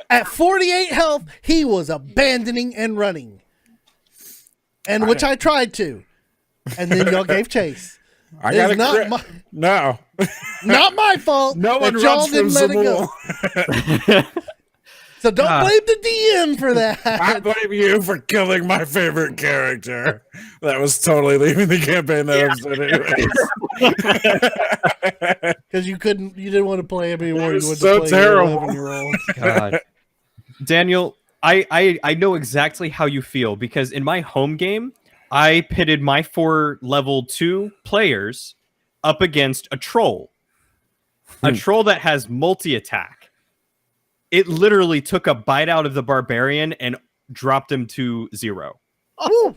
At 48 health, he was abandoning and running. And which I tried to. And then y'all gave chase. I got It's no. not my fault. No that one y'all runs from didn't let it go. Zabul. So don't blame the DM for I that. blame you for killing my favorite character. That was totally leaving the campaign that episode anyways. Because you didn't want to play him anymore. It You was wanted to so play terrible. your 11-year-old. God. Daniel, I know exactly how you feel, because in my home game, I pitted my 4 level 2 players up against a troll that has multi-attack. It literally took a bite out of the barbarian and dropped him to 0. Oh,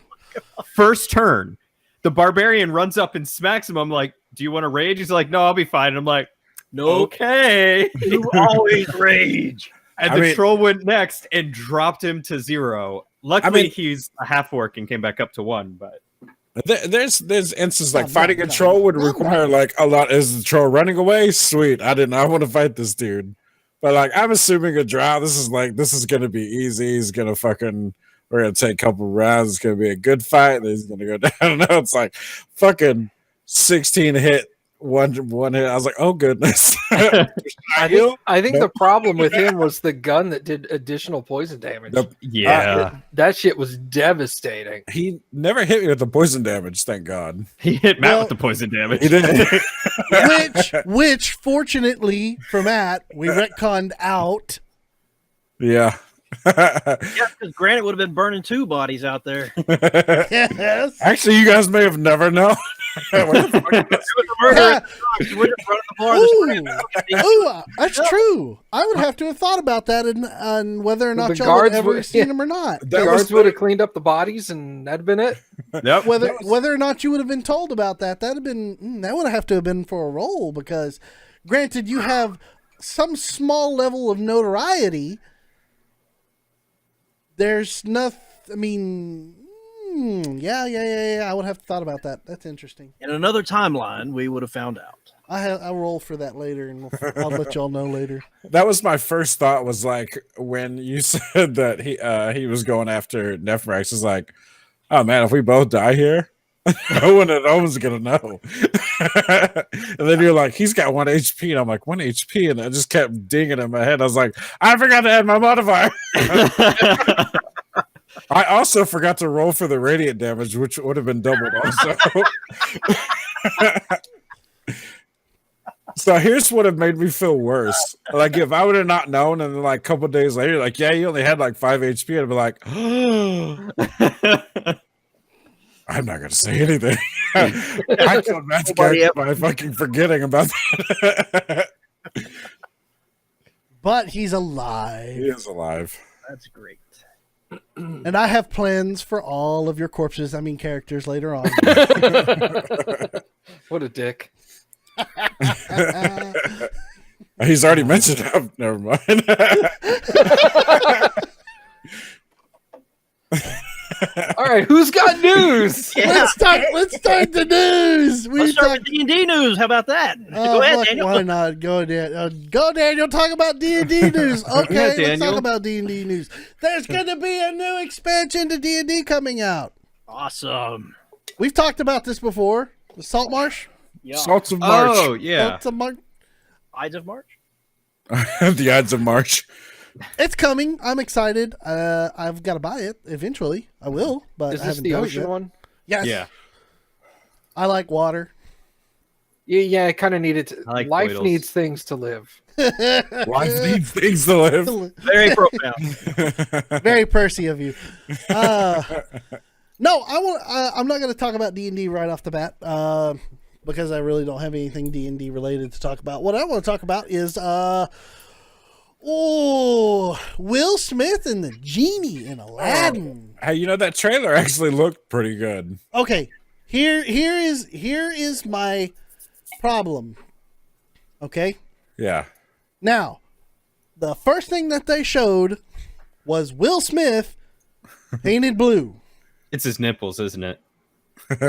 First turn, the barbarian runs up and smacks him. I'm like, do you want to rage? He's like, no, I'll be fine. And I'm like, no. okay. You always rage. And the troll went next and dropped him to 0. Luckily, he's a half orc and came back up to 1. But there's instances like fighting a troll would require like a lot. Is the troll running away? Sweet, I did not want to fight this dude. But like, I'm assuming a drow. This is gonna be easy. He's gonna we're gonna take a couple rounds. It's gonna be a good fight. Then he's gonna go down. No, it's like fucking 16 hit. One hit. I was like, oh goodness. I think the problem with him was the gun that did additional poison damage. That shit was devastating. He never hit me with the poison damage, thank God. He hit Matt with the poison damage. He did. which fortunately for Matt, we retconned out. Yeah. Yeah, because Granite would have been burning 2 bodies out there. Yes. Actually, you guys may have never known. It was a murder. You wouldn't have run the bar of the street. Ooh, that's true. I would have to have thought about that and whether or not y'all had ever seen him or not. The guards would have cleaned up the bodies, and that'd been it. Yep. Whether or not you would have been told about that would have to have been for a role, because granted you have some small level of notoriety. There's nothing. I mean, yeah. I would have thought about that. That's interesting. In another timeline, we would have found out. I'll roll for that later, and I'll let y'all know later. That was my first thought. Was like when you said that he was going after Nephrax. Is like, oh man, if we both die here, no one's gonna know. And then you're like, he's got 1 HP, and I'm like, 1 HP, and I just kept dinging in my head. I was like, I forgot to add my modifier. I also forgot to roll for the radiant damage, which would have been doubled also. So here's what have made me feel worse. Like if I would have not known, and then like a couple days later, like, yeah, you only had like 5 HP, I'd be like, oh. I'm not gonna say anything. I killed Matt's character by fucking forgetting about that. But he's alive. He is alive. That's great. And I have plans for all of your characters later on. What a dick. He's already mentioned it. Never mind. All right, who's got news? Yeah. Let's start the news. Let's start with D&D news. How about that? Go ahead, Daniel. Why not? Go, Daniel. Talk about D&D news. Okay, let's talk about D&D news. There's going to be a new expansion to D&D coming out. Awesome. We've talked about this before. The Salt Marsh. Yeah. Salts of March. Oh, yeah. Salts of March. Ides of March. The Ides of March. It's coming. I'm excited. I've got to buy it eventually. I will, but Is I this haven't the done it ocean yet. one? Yes. Yeah. I like water. Yeah, I kind of need it. like Life Boydles. needs things to live. Life needs things to live. Very profound. Very Percy of you. No, I'm not going to talk about D&D right off the bat because I really don't have anything D&D related to talk about. What I want to talk about is Will Smith and the genie in Aladdin. Hey, you know that trailer actually looked pretty good. Okay, here is my problem. Okay. Yeah. Now, the first thing that they showed was Will Smith painted blue. It's his nipples, isn't it? Yeah,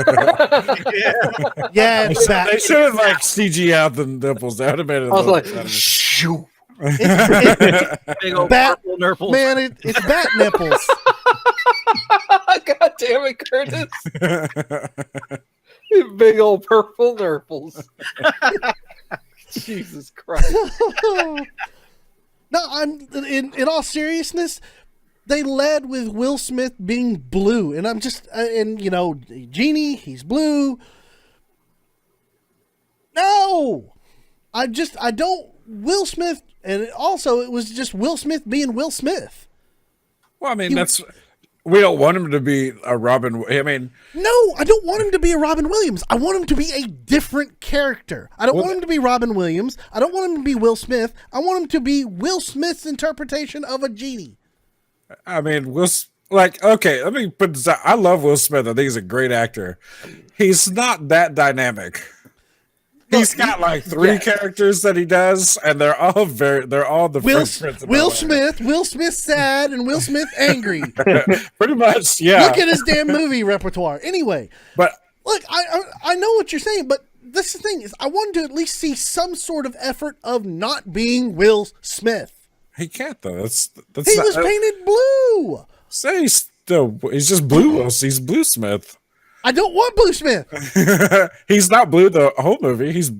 it's that. They should have like CG out the nipples. That would have made it. I was like, better. shoo. Big old Bat- purple nurples. Man, it's bat nipples. God damn it, Curtis. Big old purple nurples. Jesus Christ. No, I'm in all seriousness. They led with Will Smith being blue, and I'm just and you know, Genie, he's blue. No, I don't. Will Smith, and also it was just Will Smith being Will Smith. Well, I mean, we don't want him to be a Robin. I mean, No, I don't want him to be a Robin Williams. I want him to be a different character. I don't want him to be Robin Williams. I don't want him to be Will Smith. I want him to be Will Smith's interpretation of a genie. I mean, okay, let me put this out. I love Will Smith. I think he's a great actor. He's not that dynamic. He's got like three characters that he does, and they're all the Will Will Smith, Will Smith sad, and Will Smith angry. Pretty much, yeah. Look at his damn movie repertoire. Anyway, But look, I know what you're saying, but this is the thing is I wanted to at least see some sort of effort of not being Will Smith. he can't though. That's He was painted blue. Say he's just Blue. He's Blue Smith. I don't want Blue Smith. He's not blue the whole movie. He's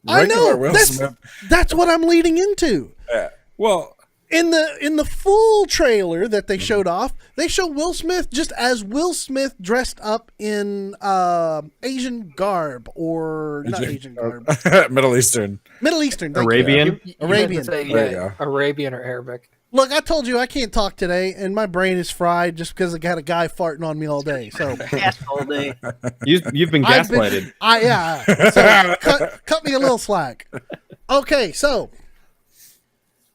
I regular know. Will That's, Smith. that's what I'm leading into. Yeah. Well, In the full trailer that they showed off, they show Will Smith just as Will Smith dressed up in Asian garb or not Asian garb, Middle Eastern. Middle Eastern, thank you. Arabian. Arabian. Say, There you go. Arabian or Arabic. Look, I told you I can't talk today, and my brain is fried just because I got a guy farting on me all day. So Gas all day. You've been I've been- gaslighted. yeah. So cut me a little slack. Okay, so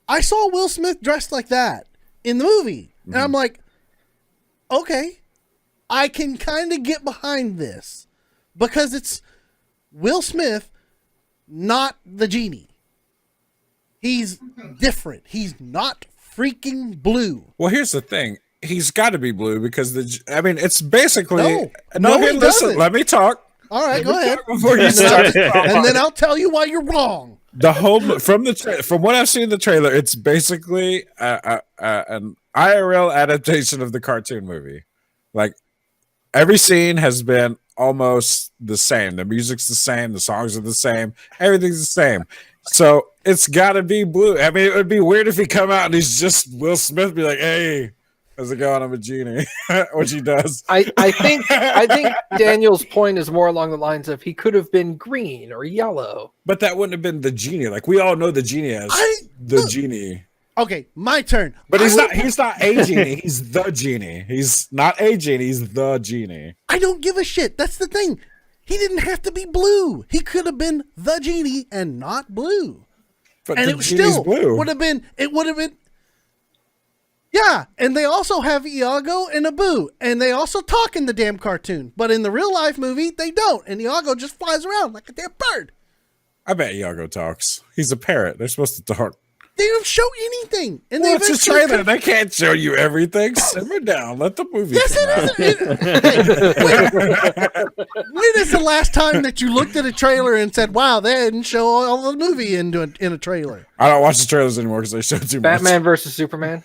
I saw Will Smith dressed like that in the movie, and I'm like, okay, I can kind of get behind this because it's Will Smith, not the genie. He's different. He's not freaking blue. Well, here's the thing. He's got to be blue because it's basically No, he listen. doesn't. Let me talk. All right, go ahead. Before you start, And then I'll tell you why you're wrong. the whole from what I've seen in the trailer, it's basically an IRL adaptation of the cartoon movie. Like every scene has been almost the same. The music's the same. The songs are the same. Everything's the same. So it's got to be blue. I mean, it would be weird if he come out and he's just Will Smith, be like, "Hey, how's it going? I'm a genie," which he does. I think Daniel's point is more along the lines of he could have been green or yellow. But that wouldn't have been the genie. Like we all know the genie as the genie. Okay, my turn. But he's not a genie. He's the genie. He's not a genie. He's the genie. I don't give a shit. That's the thing. He didn't have to be blue. He could have been the genie and not blue. But And the it genie's still blue. would have been. Yeah, and they also have Iago and Abu, and they also talk in the damn cartoon. But in the real life movie, they don't, and Iago just flies around like a damn bird. I bet Iago talks. He's a parrot. They're supposed to talk. They don't show anything. And Well, they it's a trailer. They can't show you everything. Simmer down. Let the movie. Yes, come out. it is. When is the last time that you looked at a trailer and said, "Wow, they didn't show all the movie in a trailer"? I don't watch the trailers anymore because they show too much. Batman versus Superman.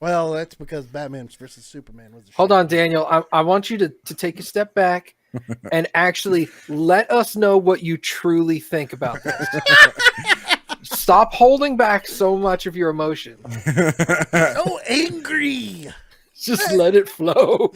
Well, that's because Batman vs Superman was. Hold on, Daniel. I want you to take a step back and actually let us know what you truly think about this. Stop holding back so much of your emotion. So angry. Just let it flow.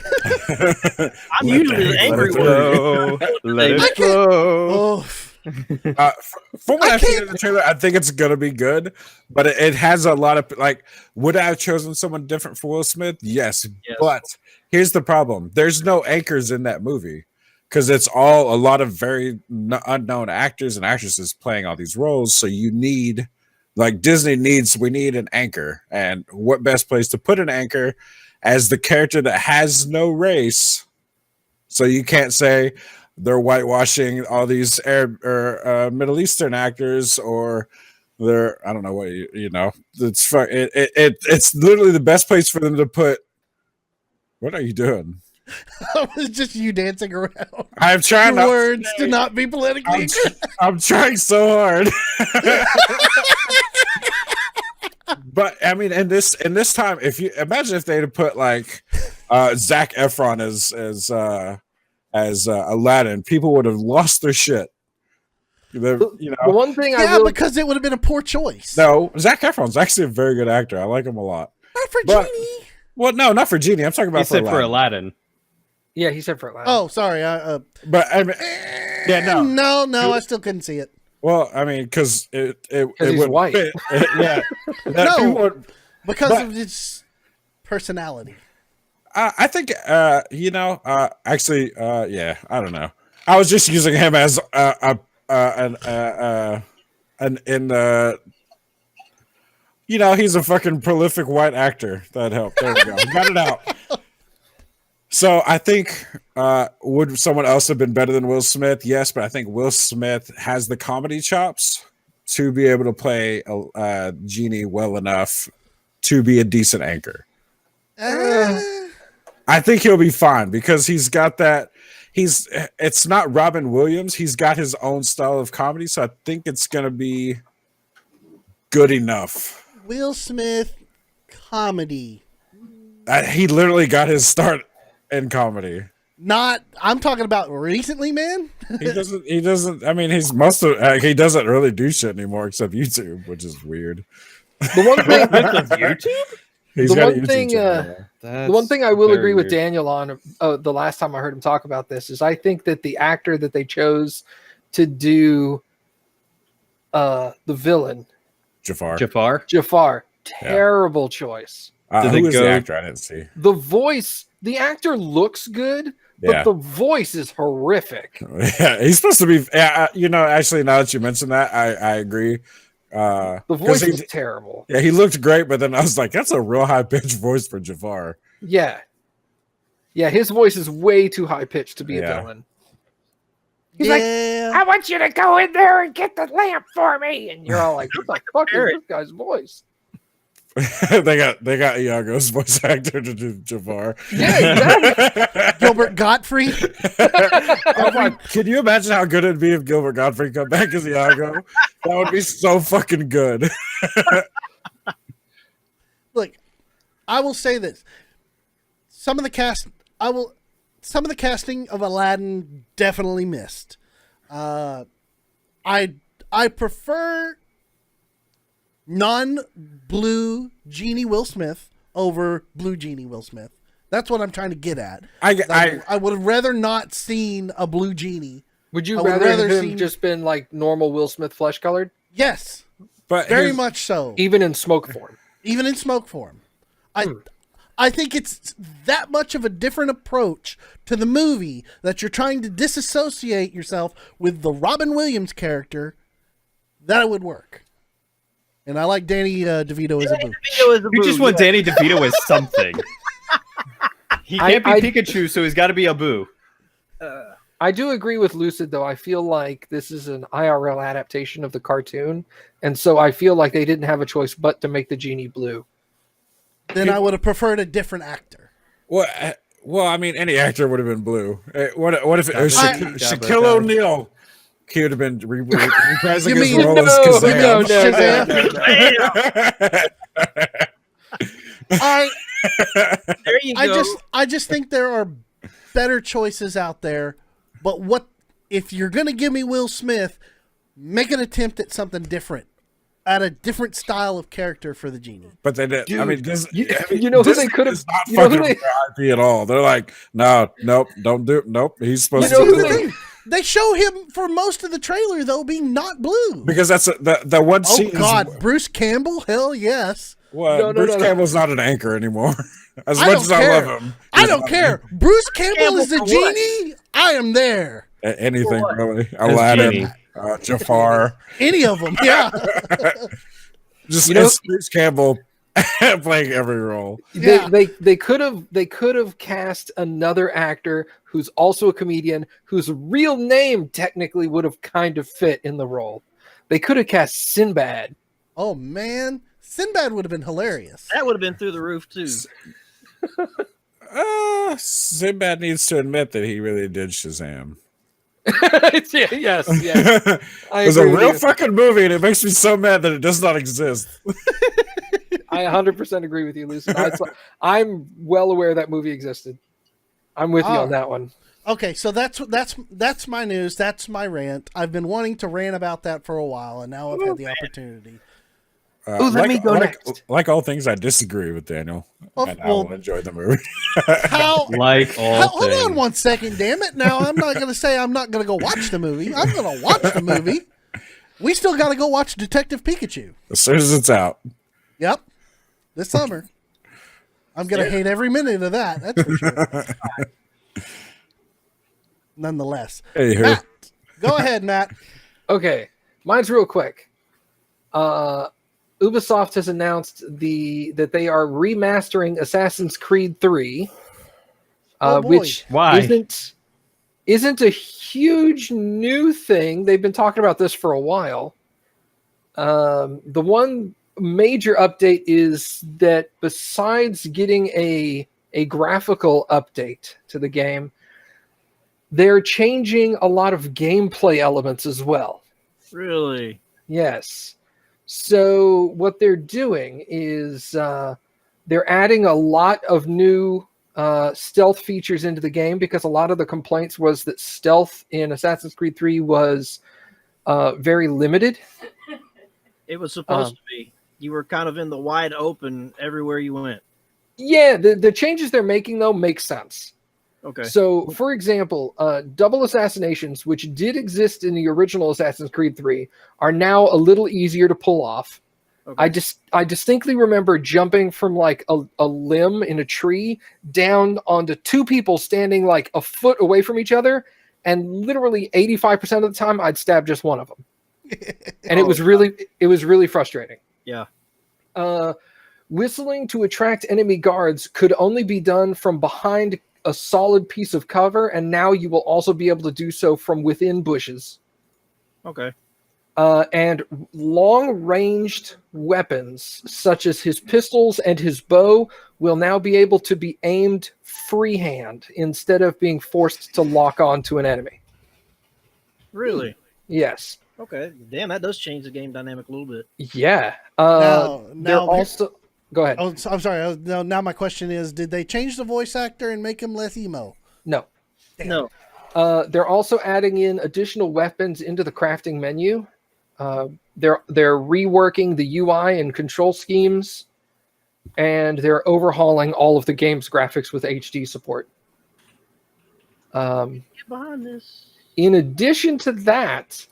I'm usually the angry one. Let I it can't- flow. Oh, From what I've seen in the trailer, I think it's gonna be good, but it has a lot of like. Would I have chosen someone different for Will Smith? Yes, but here's the problem: there's no anchors in that movie because it's all a lot of very unknown actors and actresses playing all these roles. So you need, like Disney needs, we need an anchor, and what best place to put an anchor as the character that has no race? So you can't say they're whitewashing all these Arab or Middle Eastern actors, or they're I don't know what you know. It's literally the best place for them to put. What are you doing? it was just you dancing around. I'm trying Your not words to not be politically correct. I'm trying so hard. But I mean, in this time, if you imagine if they'd have put like Zac Efron as Aladdin, people would have lost their shit. The You know, one thing I Yeah, will because it would have been a poor choice. no, Zac Efron's actually a very good actor. I like him a lot. Not for But- Genie. Well, no, not for Genie. I'm talking He about said for Aladdin. Aladdin. Yeah, he said for Aladdin. Oh, sorry. But I mean, yeah, no. No, I still couldn't see it. Well, I mean, because it he's would white. fit. Yeah, No. people would- Because But- of its personality. I think actually, yeah, I don't know. I was just using him as an in he's a fucking prolific white actor. That helped. There we go. Got it out. So I think would someone else have been better than Will Smith? Yes, but I think Will Smith has the comedy chops to be able to play a genie well enough to be a decent anchor. I think he'll be fine because he's got that. It's not Robin Williams. He's got his own style of comedy, so I think it's gonna be good enough. Will Smith comedy. He literally got his start in comedy. I'm talking about recently, man. He doesn't. I mean, he's most of. He doesn't really do shit anymore except YouTube, which is weird. The one thing YouTube. He's the got a one YouTube thing, channel. the one thing I will agree with weird. Daniel on the last time I heard him talk about this is I think that the actor that they chose to do the villain, Jafar. terrible choice. Did they Who is go- the actor? I didn't see. The voice, the actor looks good, but Yeah. the voice is horrific. Yeah, he's supposed to be. Actually, now that you mention that, I agree. The voice he, is terrible. yeah, he looked great, but then I was like, that's a real high pitched voice for Jafar. Yeah. Yeah, his voice is way too high pitched to be a Yeah. villain. He's like, Yeah. I want you to go in there and get the lamp for me. And you're all like, what the fuck is this guy's voice? they got Iago's voice actor to do Jafar. Yeah, exactly. Gilbert Gottfried. Oh my, can you imagine how good it'd be if Gilbert Gottfried come back as Iago? That would be so fucking good. Look, I will say this: some of the casting of Aladdin definitely missed. I prefer non-blue Genie Will Smith over blue Genie Will Smith. That's what I'm trying to get at. I would have rather not seen a blue genie. Would you I would rather rather him see- just been like normal Will Smith flesh colored? Yes, but very here's- much so. Even in smoke form. Even in smoke form. I think it's that much of a different approach to the movie that you're trying to disassociate yourself with the Robin Williams character that it would work. And I like Danny DeVito as a boo. You just want Danny DeVito as something. He can't be Pikachu, so he's got to be a boo. I do agree with Lucid, though. I feel like this is an IRL adaptation of the cartoon. And so I feel like they didn't have a choice but to make the genie blue. Then I would have preferred a different actor. Well, I mean, any actor would have been blue. What if it was Dabba, Shaquille O'Neal? He would have been reprising You his mean- role as No, Kazam. There you go. I just think there are better choices out there. But what if you're going to give me Will Smith? Make an attempt at something different, at a different style of character for the genie. But they did. Dude, I mean, this, you know who they Disney could have- is not you know who fucking with their IP at all. They're like, nope, don't do. Nope, he's supposed You know to. who be they- blue. They show him for most of the trailer though being not blue. Because that's the one Oh scene. God, Is, Bruce Campbell? Hell yes. well, No, Bruce no. Campbell's not an anchor anymore. As I much don't as I care. love him, I he's don't not care. Bruce Campbell is the Campbell for what? genie. I am there. anything What? really. Genie. Aladdin, Jafar, Any of them, yeah. just You know- it's Bruce Campbell playing every role. Yeah. They could have cast another actor who's also a comedian whose real name technically would have kind of fit in the role. They could have cast Sinbad. Oh man, Sinbad would have been hilarious. That would have been through the roof too. Sinbad needs to admit that he really did Shazam. Yes. It I was a agree with real you. fucking movie, and it makes me so mad that it does not exist. I 100% agree with you, Lucy. I'm well aware that movie existed. I'm with you on that one. Okay, so that's my news. That's my rant. I've been wanting to rant about that for a while, and now I've had the opportunity. Let me go next. Like all things, I disagree with Daniel, and I well- will enjoy the movie. How? Like all Hold on things. one second, damn it! Now I'm not going to say I'm not going to go watch the movie. I'm going to watch the movie. We still got to go watch Detective Pikachu. As soon as it's out, Yep, this summer. I'm going to hate every minute of that. That's for sure. Nonetheless. Anywho. Matt, go ahead, Matt. Okay, mine's real quick. Ubisoft has announced that they are remastering Assassin's Creed 3, Oh, boy. which Why? isn't a huge new thing. They've been talking about this for a while. The one major update is that besides getting a graphical update to the game, they're changing a lot of gameplay elements as well. Really? Yes. So what they're doing is they're adding a lot of new stealth features into the game, because a lot of the complaints was that stealth in Assassin's Creed 3 was very limited. It was supposed to be. You were kind of in the wide open everywhere you went. Yeah, the changes they're making, though, make sense. Okay. So, for example, double assassinations, which did exist in the original Assassin's Creed 3, are now a little easier to pull off. Okay. I distinctly remember jumping from like a limb in a tree down onto two people standing like a foot away from each other, and literally 85% of the time I'd stab just one of them. And it was really frustrating. Yeah. Whistling to attract enemy guards could only be done from behind a solid piece of cover, and now you will also be able to do so from within bushes. Okay. And long-ranged weapons, such as his pistols and his bow, will now be able to be aimed freehand instead of being forced to lock on to an enemy. Really? Yes. Okay. Damn, that does change the game dynamic a little bit. Yeah. Now, they're also... Go ahead. Oh, I'm sorry. Now my question is, did they change the voice actor and make him less emo? No. Damn. No. They're also adding in additional weapons into the crafting menu. They're reworking the UI and control schemes, and they're overhauling all of the game's graphics with HD support. Get behind this. In addition to that,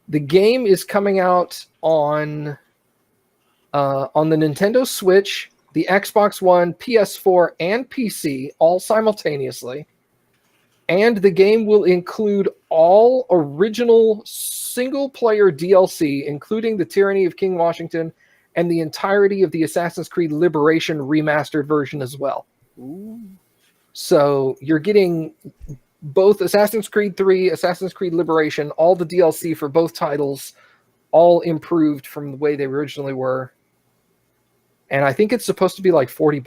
the game is coming out on the Nintendo Switch, the Xbox One, PS4, and PC all simultaneously. And the game will include all original single-player DLC, including the Tyranny of King Washington and the entirety of the Assassin's Creed Liberation remastered version as well. Ooh. So you're getting both Assassin's Creed 3, Assassin's Creed Liberation, all the DLC for both titles, all improved from the way they originally were. And I think it's supposed to be like $40.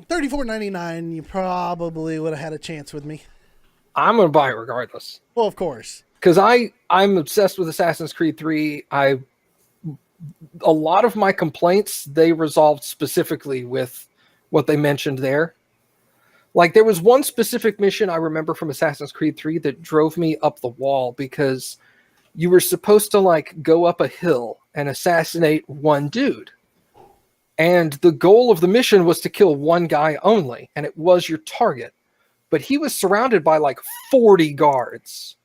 $34.99. You probably would have had a chance with me. I'm going to buy it regardless. Well, of course. Because I'm obsessed with Assassin's Creed 3. A lot of my complaints, they resolved specifically with what they mentioned there. Like, there was one specific mission I remember from Assassin's Creed 3 that drove me up the wall, because you were supposed to, like, go up a hill and assassinate one dude. And the goal of the mission was to kill one guy only, and it was your target. But he was surrounded by, like, 40 guards.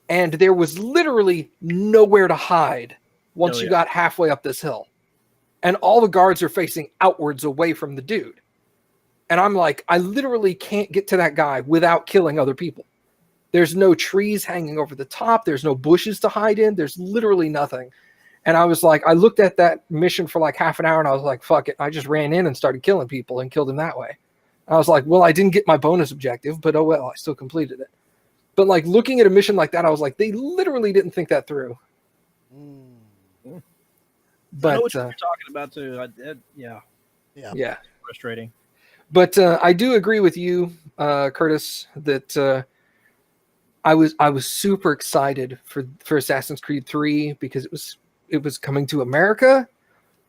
And there was literally nowhere to hide once you got halfway up this hill. And all the guards are facing outwards away from the dude. And I'm like, I literally can't get to that guy without killing other people. There's no trees hanging over the top. There's no bushes to hide in. There's literally nothing. And I was like, I looked at that mission for like half an hour and I was like, fuck it. I just ran in and started killing people and killed him that way. I was like, well, I didn't get my bonus objective, but oh well, I still completed it. But like looking at a mission like that, I was like, they literally didn't think that through. But I know what you're talking about too. Yeah. Frustrating. But I do agree with you, Curtis, that I was super excited for Assassin's Creed 3 because it was coming to America.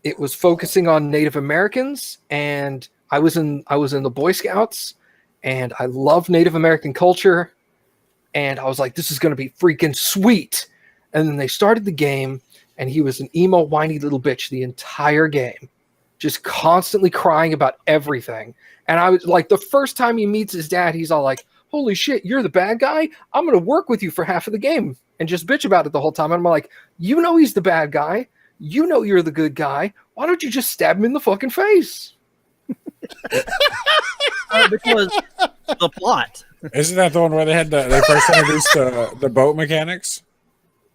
It was focusing on Native Americans, and I was in the Boy Scouts, and I love Native American culture, and I was like, this is going to be freaking sweet. And then they started the game, and he was an emo, whiny little bitch the entire game, just constantly crying about everything. And I was like, the first time he meets his dad, he's all like, holy shit, you're the bad guy? I'm going to work with you for half of the game and just bitch about it the whole time. And I'm like, you know he's the bad guy. You know you're the good guy. Why don't you just stab him in the fucking face? Because the plot. Isn't that the one where they first introduced the boat mechanics?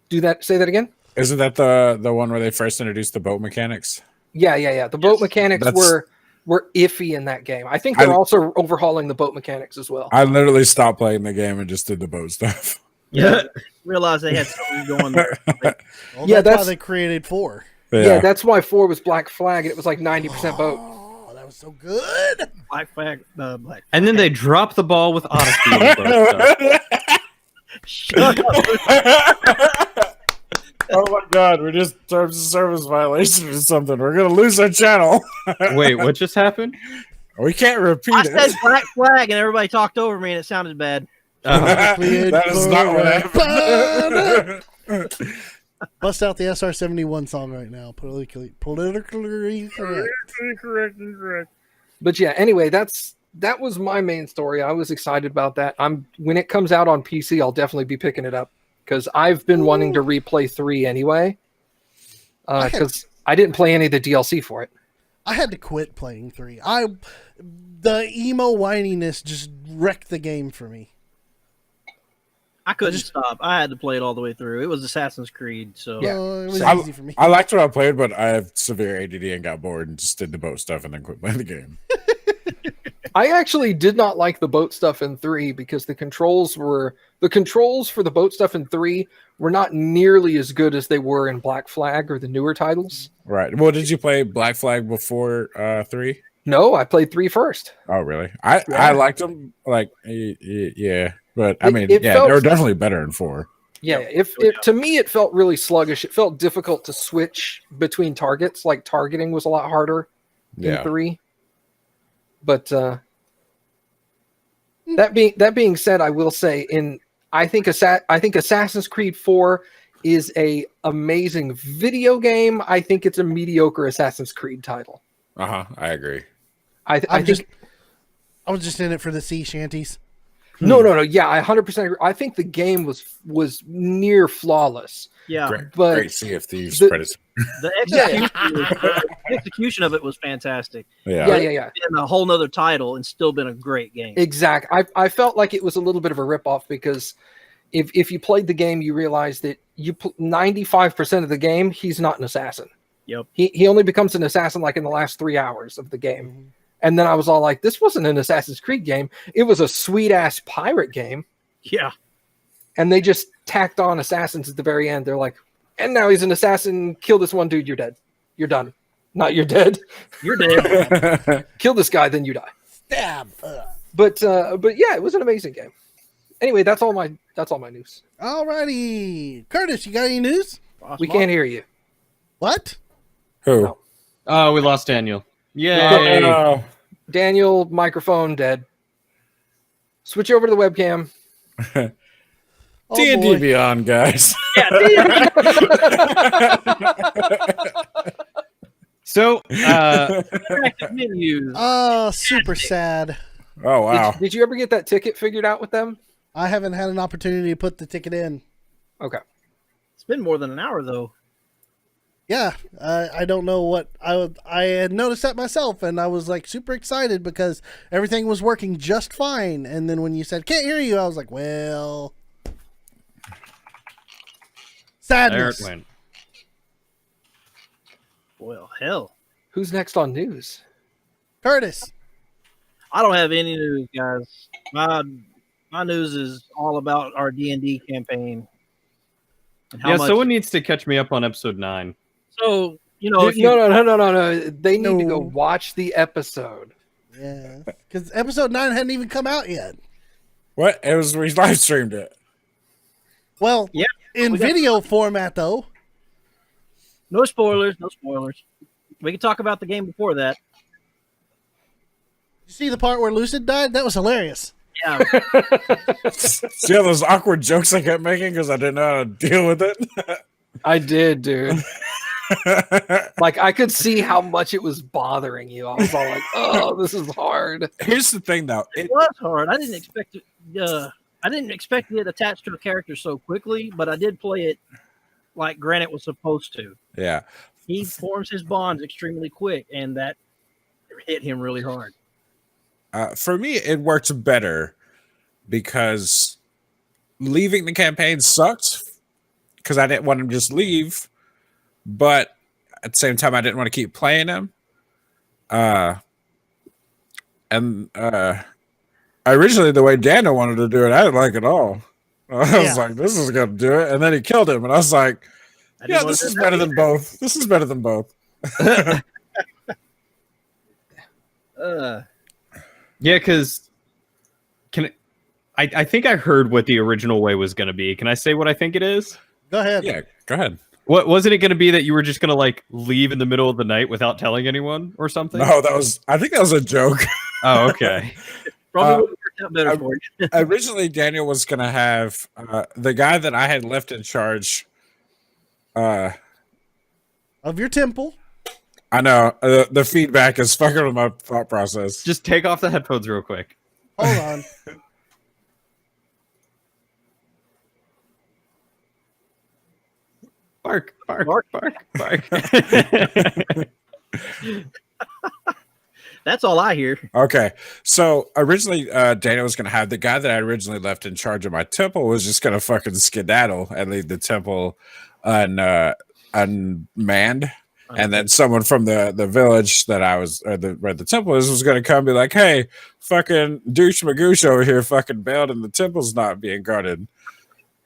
Say that again? Isn't that the one where they first introduced the boat mechanics? Yeah. The boat mechanics were iffy in that game. I think they're also overhauling the boat mechanics as well. I literally stopped playing the game and just did the boat stuff. Yeah. Realized they had something going there. Well, Yeah, that's why they created 4. Yeah, that's why 4 was Black Flag, and it was like 90% boat. Oh, that was so good. Black Flag. Black. And then they drop the ball with Odyssey. And both stuff. Shut up. Oh my god, we're just terms of service violation or something. We're gonna lose our channel. Wait, what just happened? We can't repeat I it. said Black Flag, and everybody talked over me, and it sounded bad. That is not what happened. Bust out the SR-71 song right now. Politically correct. But yeah, anyway, that was my main story. I was excited about that. When it comes out on PC, I'll definitely be picking it up because I've been wanting to replay 3 anyway. Because I didn't play any of the DLC for it. I had to quit playing 3. The emo whininess just wrecked the game for me. I couldn't stop. I had to play it all the way through. It was Assassin's Creed, so It was easy for me. I liked what I played, but I have severe ADD and got bored and just did the boat stuff and then quit playing the game. I actually did not like the boat stuff in 3 because the controls for the boat stuff in 3 were not nearly as good as they were in Black Flag or the newer titles. Right. Well, did you play Black Flag before 3? No, I played 3 first. Oh, really? I liked them. Like, yeah. But, I mean, they were definitely better in 4. Yeah, to me, it felt really sluggish. It felt difficult to switch between targets. Like, targeting was a lot harder in 3. But that being said, I will say I think Assassin's Creed 4 is a amazing video game. I think it's a mediocre Assassin's Creed title. I agree. I was just in it for the sea shanties. No. Yeah, I 100% agree. I think the game was near flawless. yeah. Great Sea of Thieves Predator. The execution of it was fantastic. Yeah. Yeah. Been a whole nother title and still been a great game. Exactly. I felt like it was a little bit of a ripoff because if you played the game, you realize that 95% of the game, he's not an assassin. Yep. He only becomes an assassin like in the last 3 hours of the game. Mm-hmm. And then I was all like, this wasn't an Assassin's Creed game. It was a sweet-ass pirate game. Yeah. And they just tacked on assassins at the very end. They're like, and now he's an assassin. Kill this one dude. You're dead. You're done. Not you're dead. You're dead. Kill this guy, then you die. Stab. But yeah, it was an amazing game. Anyway, that's all my news. Alrighty. Curtis, you got any news? We can't hear you. What? Who? No. Oh, we lost Daniel. Yay. Oh, Daniel, microphone dead. Switch over to the webcam. Oh, D&D boy. Beyond, guys. So, Interactive menus. Oh, super sad. Oh, wow. Did you ever get that ticket figured out with them? I haven't had an opportunity to put the ticket in. Okay. It's been more than an hour though. Yeah, I don't know what I had noticed that myself, and I was like super excited because everything was working just fine. And then when you said can't hear you, I was like, well, sadness. there it went. Well, hell. Who's next on news? Curtis. I don't have any news, guys. My news is all about our D&D campaign. And how Yeah, much. someone needs to catch me up on episode 9. So, you know, if you, No. They need to go No. watch the episode. Yeah, because episode 9 hadn't even come out yet. What? It was, we live streamed it. Well, Yeah, in we got- video format though. no spoilers. We can talk about the game before that. You see the part where Lucid died? That was hilarious. Yeah, See all those awkward jokes I kept making because I didn't know how to deal with it? I did, dude. Like, I could see how much it was bothering you. I was all like, oh, this is hard. Here's the thing, though. it was hard. I didn't expect it. I didn't expect it attached to a character so quickly, but I did play it like Granite was supposed to. Yeah. he forms his bonds extremely quick, and that hit him really hard. For me, it worked better because leaving the campaign sucked because I didn't want him to just leave, but at the same time, I didn't want to keep playing him. Originally, the way Daniel wanted to do it, I didn't like it all. I was like, this is going to do it. And then he killed him. And I was like, yeah, this is better than both. This is better than both. Yeah, because I think I heard what the original way was going to be. Can I say what I think it is? Go ahead. Yeah, go ahead. What wasn't it going to be that you were just going to like leave in the middle of the night without telling anyone or something? No, I think that was a joke. Oh, okay. Probably would have worked out better for you. Originally, Daniel was going to have the guy that I had left in charge Of your temple. I know the feedback is fucking with my thought process. Just take off the headphones real quick. Hold on. Bark, bark, bark, bark. That's all I hear. Okay, so originally Daniel was going to have the guy that I originally left in charge of my temple was just going to fucking skedaddle and leave the temple unmanned. And then someone from the village that I was, or where the temple is, was going to come and be like, hey, fucking douche magoosh over here fucking bailed and the temple's not being guarded.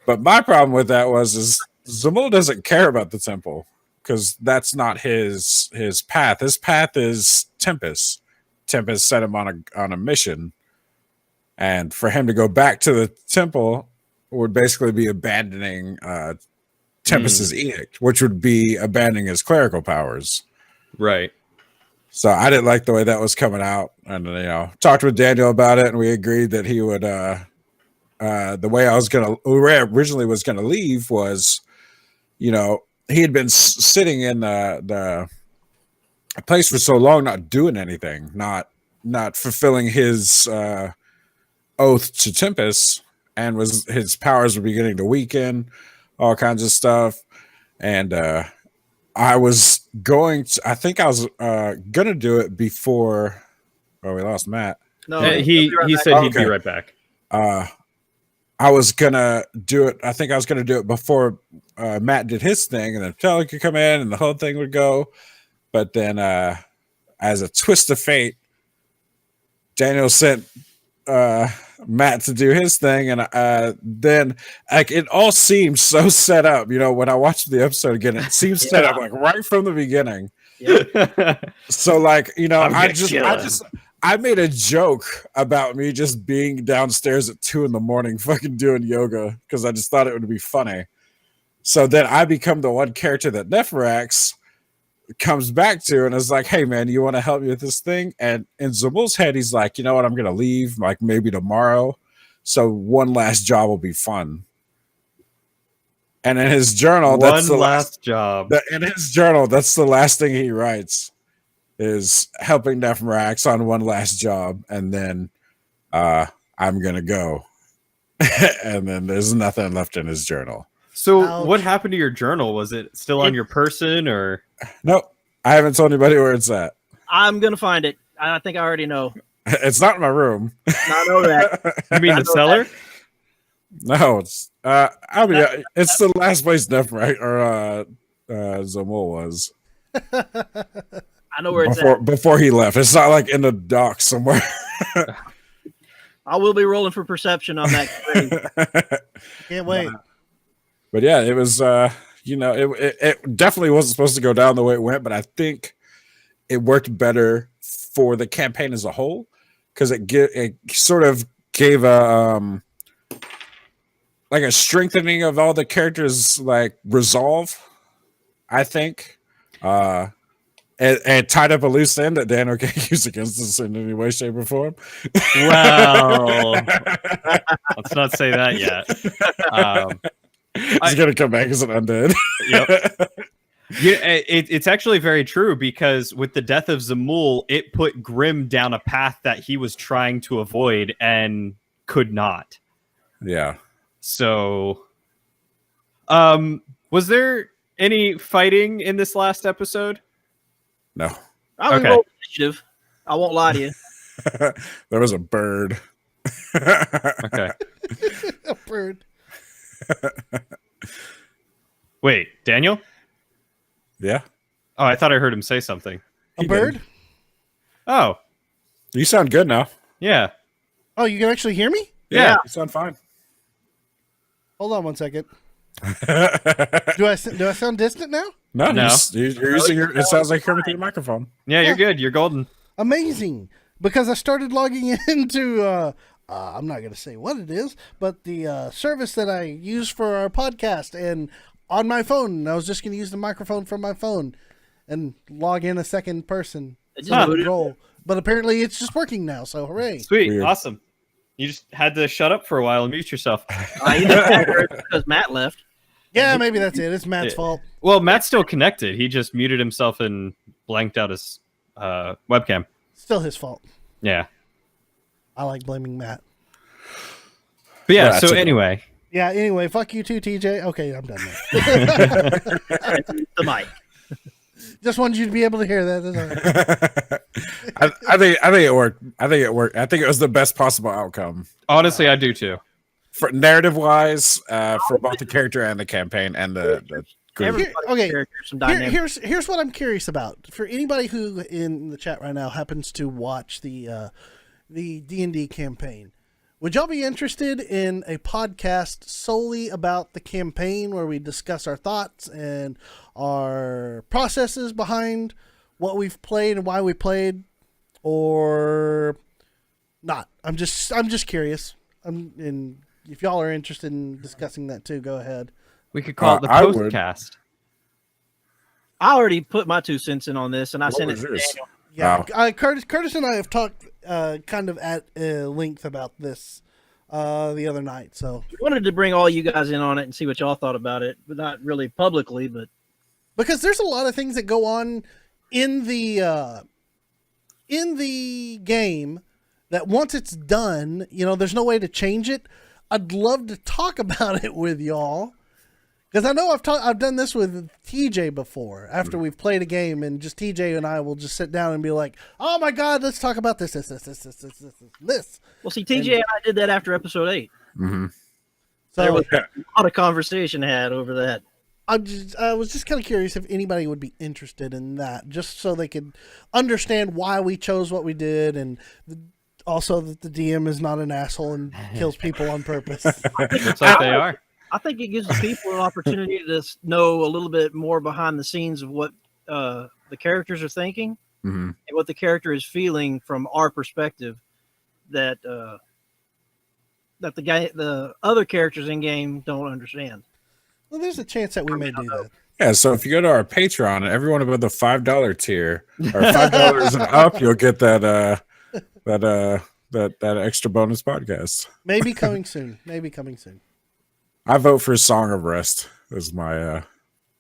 But my problem with that is Zamul doesn't care about the temple because that's not his path. His path is Tempest. Tempest set him on a mission. And for him to go back to the temple would basically be abandoning Tempest's edict, which would be abandoning his clerical powers. Right. So I didn't like the way that was coming out, and talked with Daniel about it, and we agreed that he would. The way I originally was gonna leave was, he had been sitting in the place for so long, not doing anything, not fulfilling his oath to Tempest, and his powers were beginning to weaken. All kinds of stuff, and I was going to do it before. Oh, we lost Matt. No, he said he'd be right back. I was gonna do it. I think I was gonna do it before Matt did his thing, and then Kelly could come in, and the whole thing would go. But then, as a twist of fate, Daniel sent Matt to do his thing, and then it all seemed so set up. When I watched the episode again, it seemed set up like right from the beginning. Yeah. So I made a joke about me just being downstairs at 2 a.m, fucking doing yoga because I just thought it would be funny. So then I become the one character that Nephirax comes back to and is like, hey man, you want to help me with this thing? And in Zamul's head, he's like, you know what, I'm gonna leave like maybe tomorrow, so one last job will be fun. And in his journal, that's the last job. In his journal, that's the last thing he writes is helping Nephirax on one last job, and then I'm gonna go. And then there's nothing left in his journal. So Ouch. what happened to your journal? Was it still on your person or? Nope. I haven't told anybody where it's at. I'm gonna find it. I think I already know. It's not in my room. I know that. You mean the cellar? No, it's it's the last place Nephirax or Zamul was. I know where it's at. Before he left. It's not like in the dock somewhere. I will be rolling for perception on that. Can't wait. But yeah, it was it definitely wasn't supposed to go down the way it went, but I think it worked better for the campaign as a whole because it sort of gave a like a strengthening of all the characters' like resolve, I think. And tied up a loose end that Daniel can't use against us in any way, shape, or form. Well, let's not say that yet. He's gonna come back as an undead. Yep. It's actually very true because with the death of Zamul, it put Grim down a path that he was trying to avoid and could not. Yeah. So, was there Any fighting in this last episode? No. I Okay. roll initiative. I won't lie to you. There was a bird. Okay. A bird. Wait, Daniel? Yeah. Oh, I thought I heard him say something. A He bird? did. Oh, You sound good now. yeah. Oh, you can actually hear me? Yeah. You sound fine. Hold on one second. no, Do I sound distant now? No. You're using your. It sounds like coming through your microphone. Yeah, you're good. You're golden. Amazing. Because I started logging into I'm not going to say what it is, but the service that I use for our podcast and on my phone. I was just going to use the microphone from my phone and log in a second person. It So just I could booted. roll. But apparently it's just working now, so hooray. Sweet. Weird. Awesome. You just had to shut up for a while and mute yourself. You know, because Matt left. Yeah, maybe that's it. It's Matt's Yeah. fault. Well, Matt's still connected. He just muted himself and blanked out his webcam. Still his fault. Yeah. I like blaming Matt. But yeah, Well, so that's okay. anyway. Yeah, anyway, fuck you too, TJ. Okay, I'm done now. The mic. Just wanted you to be able to hear that. That's all right. I think it worked. I think it worked. I think it was the best possible outcome Honestly, I do too. for narrative wise, for both the character and the campaign and the group. Everybody's okay. character, some Here- dynamic. here's what I'm curious about. For anybody who in the chat right now happens to watch the D&D campaign, would y'all be interested in a podcast solely about the campaign where we discuss our thoughts and our processes behind what we've played and why we played, or not? I'm just curious. And if y'all are interested in discussing that too, go ahead. We could call it the I would. postcast. I already put my 2 cents in on this, and I What sent it was to yours? Daniel. Yeah, Curtis and I have talked kind of at length about this the other night. So I wanted to bring all you guys in on it and see what y'all thought about it, but not really publicly. But because there's a lot of things that go on in the game that once it's done, there's no way to change it. I'd love to talk about it with y'all. Because I know I've done this with TJ before. After we've played a game, and just TJ and I will just sit down and be like, "Oh my God, let's talk about this." well, see, TJ and I did that after episode 8. Mm-hmm. So There was a lot of conversation had over that. I was just kind of curious if anybody would be interested in that, just so they could understand why we chose what we did, and also that the DM is not an asshole and kills people on purpose. Looks like they are. I think it gives the people an opportunity to know a little bit more behind the scenes of what the characters are thinking Mm-hmm. and what the character is feeling from our perspective. That the other characters in game don't understand. Well, there's a chance that we may do that. Yeah, so if you go to our Patreon, and everyone above the $5 tier or $5 and up, you'll get that extra bonus podcast. Maybe coming soon. Maybe coming soon. I vote for Song of Rest as my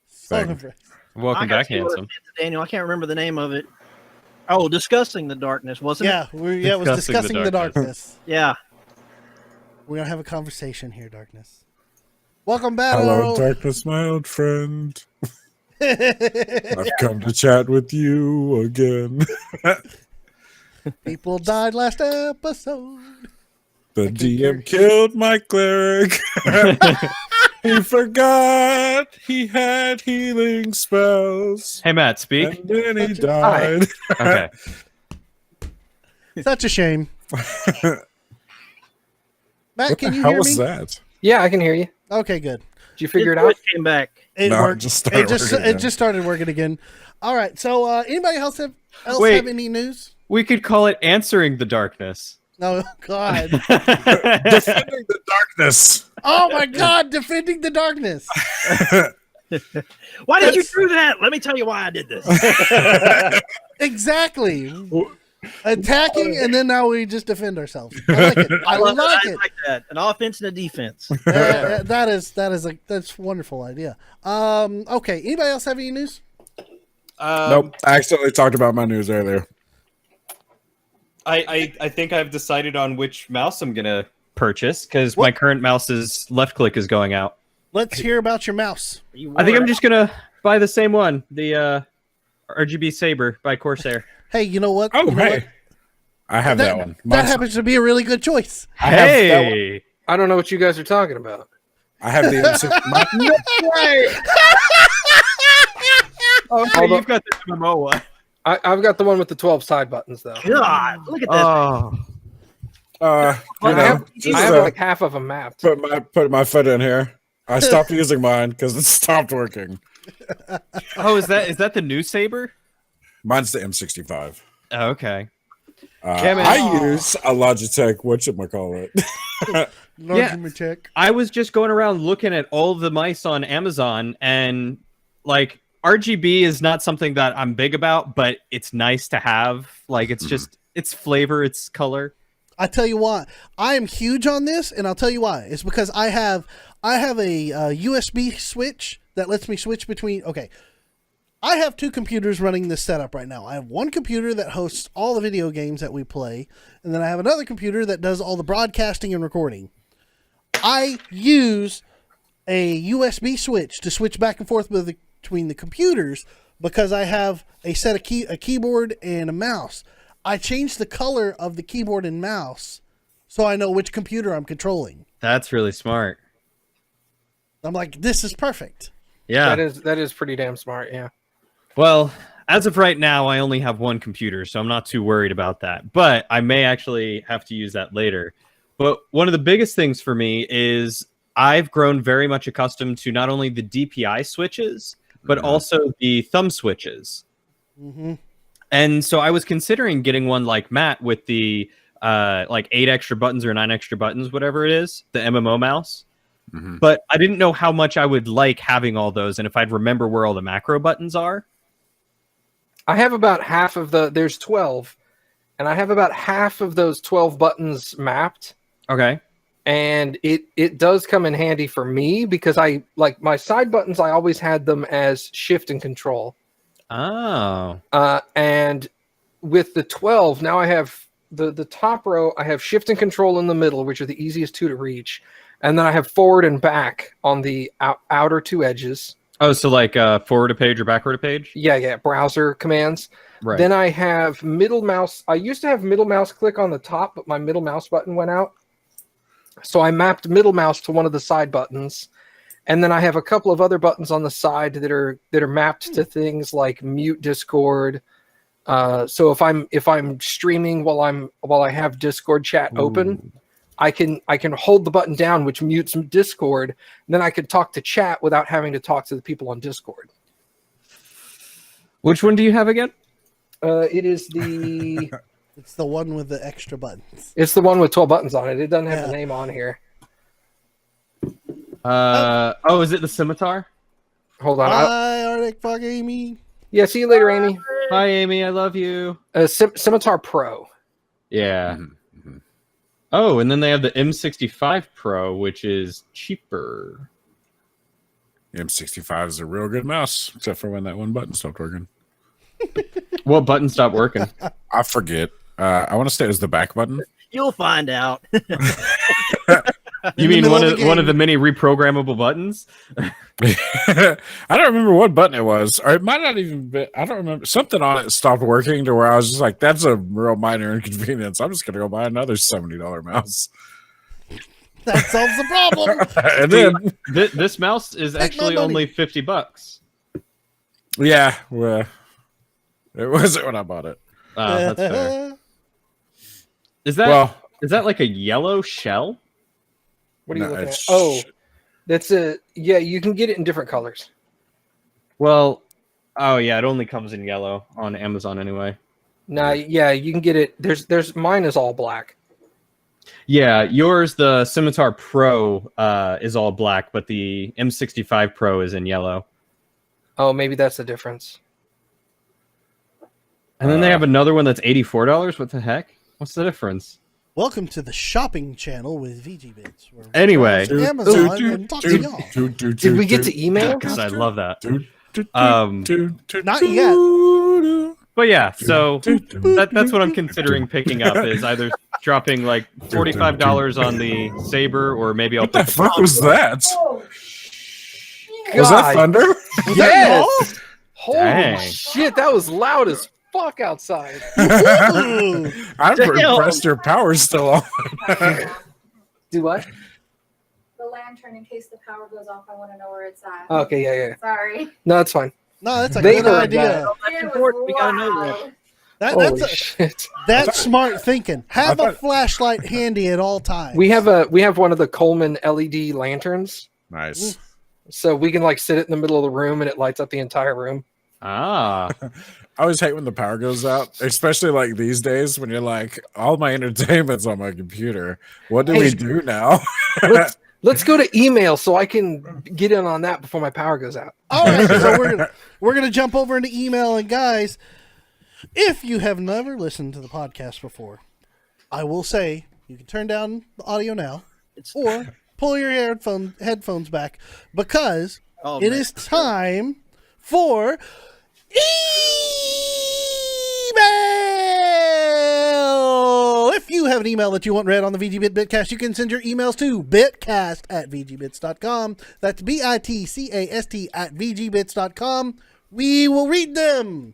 Song thing. of Rest. Welcome I gotta back, see what it handsome. is, Daniel. I can't remember the name of it. Oh, Discussing the Darkness, wasn't it? Yeah, it was discussing the darkness. Yeah. We're gonna have a conversation here, darkness. Welcome back. Hello, darkness, my old friend. I've come to chat with you again. People died last episode. The DM killed my cleric. He forgot he had healing spells. Hey, Matt, speak. And then he died. Okay. Such a shame. Matt, What can the you hell hear was me? that? Yeah, I can hear you. Okay, good. Did you figure it His out? voice came back. It No, it worked. just started working it again. just started working again. All right. So, anybody else have Wait. any news? We could call it Answering the Darkness. No, God. Defending the darkness. Oh my God! Defending the darkness. Why did you do that? Let me tell you why I did this. Exactly. Attacking, and then now we just defend ourselves. I like it. I like it. like that. An offense and a defense. That's a wonderful idea. Okay. Anybody else have any news? Nope. I accidentally talked about my news earlier. I think I've decided on which mouse I'm gonna purchase because my current mouse's left click is going out. Let's hear about your mouse. I think I'm just gonna buy the same one, the RGB Saber by Corsair. Hey, you know what? Oh, You know hey. what? I have that one. That Mine's- happens to be a really good choice. I have that one. Hey, I don't know what you guys are talking about. I have the M6. no way! Okay, Although- you've got the MMO one. I've got the one with the 12 side buttons though. God, look at this. Oh, You I know, have- just, I have like half of them mapped. put my foot in here. I stopped using mine because it stopped working. oh, is that the new Saber? Mine's the M65. Oh, okay. I use a Logitech. Whatchamacallit? Check. I was just going around looking at all the mice on Amazon, and like RGB is not something that I'm big about, but it's nice to have. Like it's just it's flavor, it's color. I tell you what, I am huge on this, and I'll tell you why. It's because I have a USB switch that lets me switch between. Okay, I have two computers running this setup right now. I have one computer that hosts all the video games that we play, and then I have another computer that does all the broadcasting and recording. I use a USB switch to switch back and forth between the computers because I have a set of a keyboard and a mouse. I change the color of the keyboard and mouse so I know which computer I'm controlling. That's really smart. I'm like, this is perfect. Yeah. That is pretty damn smart. Yeah. Well, as of right now, I only have one computer, so I'm not too worried about that. But I may actually have to use that later. But one of the biggest things for me is I've grown very much accustomed to not only the DPI switches, but also the thumb switches. Mm-hmm. And so I was considering getting one like Matt with the like 8 extra buttons or 9 extra buttons, whatever it is, the MMO mouse. Mm-hmm. But I didn't know how much I would like having all those and if I'd remember where all the macro buttons are. I have about half of there's 12, and I have about half of those 12 buttons mapped. Okay. And it does come in handy for me because I like my side buttons. I always had them as shift and control. Oh. And with the 12, now I have the top row. I have shift and control in the middle, which are the easiest two to reach. And then I have forward and back on the outer two edges. Oh, so like forward a page or backward a page? Yeah, browser commands. Right. Then I have middle mouse. I used to have middle mouse click on the top, but my middle mouse button went out. So I mapped middle mouse to one of the side buttons. And then I have a couple of other buttons on the side that are mapped to things like mute Discord. So if I'm streaming while I have Discord chat open, I can hold the button down, which mutes Discord. And then I can talk to chat without having to talk to the people on Discord. Which one do you have again? It is the It's the one with the extra buttons. it's the one with 12 buttons on it. It doesn't have the name on here. Is it the scimitar? Hold on. Hi, Arctic Fuck Amy. Yeah, see you later, Amy. Hi, Amy. I love you. Scimitar Pro. Yeah. Mhm. Oh, and then they have the M65 Pro, which is cheaper. M65 is a real good mouse, except for when that one button stopped working. What button stopped working? I forget. I want to say it was the back button. You'll find out. You mean one of the many reprogrammable buttons? I don't remember what button it was, or it might not even be. I don't remember. Something on it stopped working to where I was just like, "That's a real minor inconvenience. I'm just gonna go buy another $70 mouse." That solves the problem. And then, This mouse is Take my actually money. only $50. yeah, well, it wasn't when I bought it. That's fair. Is that like a yellow shell? What are you No, looking at? it's- Oh, that's you can get it in different colors. Well, oh yeah, it only comes in yellow on Amazon anyway. Nah, yeah, you can get it. There's mine is all black. Yeah, yours, the Scimitar Pro, is all black, but the M65 Pro is in yellow. Oh, maybe that's the difference. And then they have another one that's $84. What the heck? What's the difference? Welcome to the shopping channel with VGBits. where we Anyway. browse Amazon and talk to y'all. Did we get to email? God, I love that. Not yet. But yeah, so that's what I'm considering picking up is either dropping like $45 on the Saber, or maybe I'll What the pick fuck was that? Was that thunder? Yes. Holy Dang. shit, that was loud as fuck outside. Ooh. I'm Damn. impressed your power's still on. Do what? The lantern in case the power goes off. I want to know where it's at. Okay, yeah. Sorry. No, that's fine. No, that's a They good heard idea. that. That's It was important. We gotta know loud. that. Holy That's shit. that's smart thinking. Have I a thought- flashlight handy at all times. We have one of the Coleman LED lanterns, Nice. so we can like sit it in the middle of the room and it lights up the entire room. Ah. I always hate when the power goes out, especially like these days when you're like, all my entertainment's on my computer. What do we do now? Let's go to email so I can get in on that before my power goes out. All right, so we're gonna jump over into email, and guys, if you have never listened to the podcast before, I will say you can turn down the audio now, or pull your headphones back, because Oh, it man. is time for email. If you have an email that you want read on the VGBit Bitcast, you can send your emails to bitcast@vgbits.com. That's bitcast@vgbits.com. We will read them.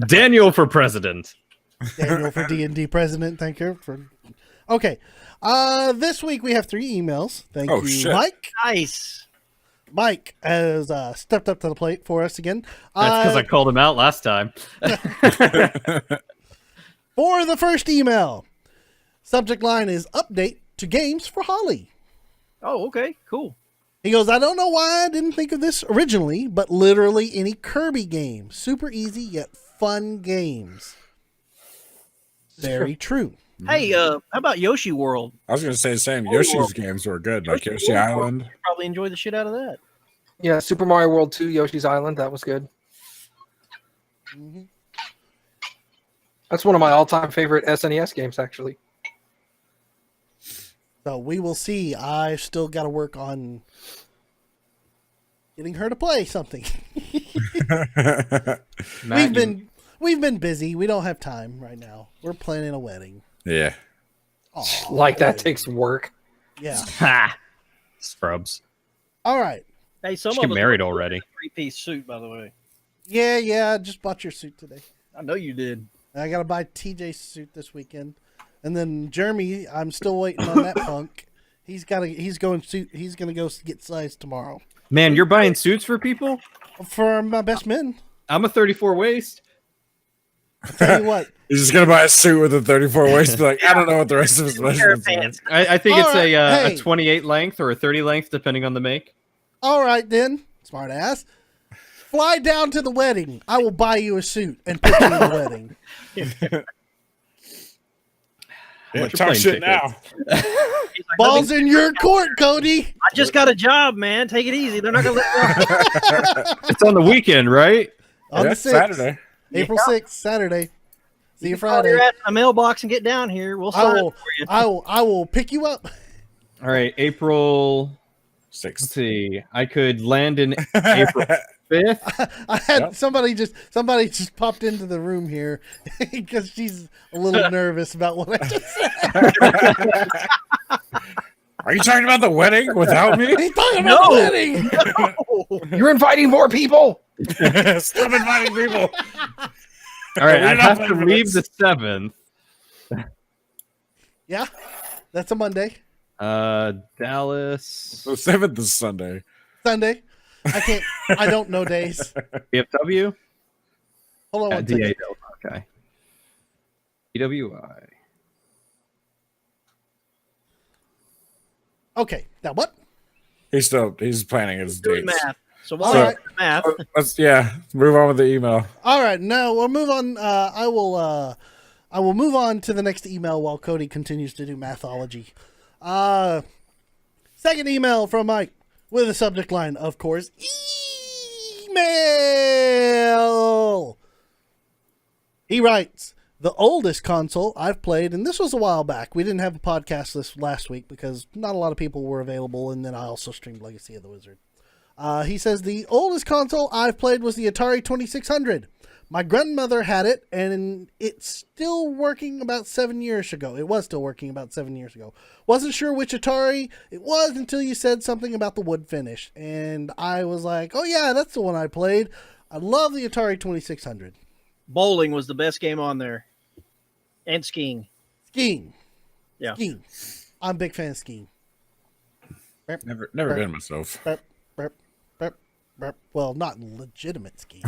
Daniel for president. Daniel for D&D president. Thank you for. Okay. This week we have 3 emails. Thank Oh, you, shit. Mike. Nice. Mike has stepped up to the plate for us again. That's because I called him out last time. For the first email, subject line is update to games for Holly. Oh, okay. Cool. He goes, I don't know why I didn't think of this originally, but literally any Kirby game. Super easy yet fun games. Very true. Hey, how about Yoshi World? I was going to say the same. Yoshi's games were good, like Yoshi Island. You probably enjoy the shit out of that. Yeah, Super Mario World 2, Yoshi's Island, that was good. Mm-hmm. That's one of my all-time favorite SNES games, actually. So we will see. I've still got to work on getting her to play something. We've been busy. We don't have time right now. We're planning a wedding. Yeah. Aw, Like, that takes work. Yeah. Ha! Scrubs. All right. Hey, some Just of get us married wear a already. 3-piece suit, by the way. Yeah. I just bought your suit today. I know you did. I got to buy TJ's suit this weekend. And then Jeremy, I'm still waiting on that punk. He's going to go get sized tomorrow. Man, you're buying suits for people? For my best men. I'm a 34 waist. I'll tell you what. He's just going to buy a suit with a 34 waist. Be like, I don't know what the rest of his Pair of measurements are. pants. I think it's Alright, a hey. 28 length or a 30 length, depending on the make. All right, then. Smart ass. Fly down to the wedding. I will buy you a suit and put you in the wedding. Yeah, much are talk plane shit tickets? now. He's like, Balls in your court, Cody. I just got a job, man. Take it easy. They're not going to let me off. It's on the weekend, right? On Yeah, the 6th. Saturday. April 6th, Saturday. See you Call Friday. your ass in a mailbox and get down here. We'll sign it for you. I will pick you up. All right, April. Let's 6th. see. I could land in April 5th. I had Yep. somebody just popped into the room here because she's a little nervous about what I just said. Are you talking about the wedding without me? He's talking about the wedding. You're inviting more people! Stop inviting people. All right, We're I'd not have to planning for leave this. the 7th. Yeah, that's a Monday, Dallas. So 7th is Sunday. Sunday. I don't know days. BFW? Hold on one second. DA. Okay. EWI. Okay, now what? He's planning his Doing dates. math. So while All I'm right. doing math, Let's move on with the email. All right, now we'll move on. I will move on to the next email while Cody continues to do mathology. Second email from Mike with a subject line, of course, email. He writes, the oldest console I've played, and this was a while back. We didn't have a podcast this last week because not a lot of people were available, and then I also streamed Legacy of the Wizard. He says, the oldest console I've played was the Atari 2600. My grandmother had it, and it's still working about 7 years ago. It was still working about 7 years ago. Wasn't sure which Atari it was until you said something about the wood finish. And I was like, oh yeah, that's the one I played. I love the Atari 2600. Bowling was the best game on there. And skiing. Skiing. Yeah. Skiing. I'm a big fan of skiing. Never been myself. Burp, burp, burp, burp. Well, not legitimate skiing.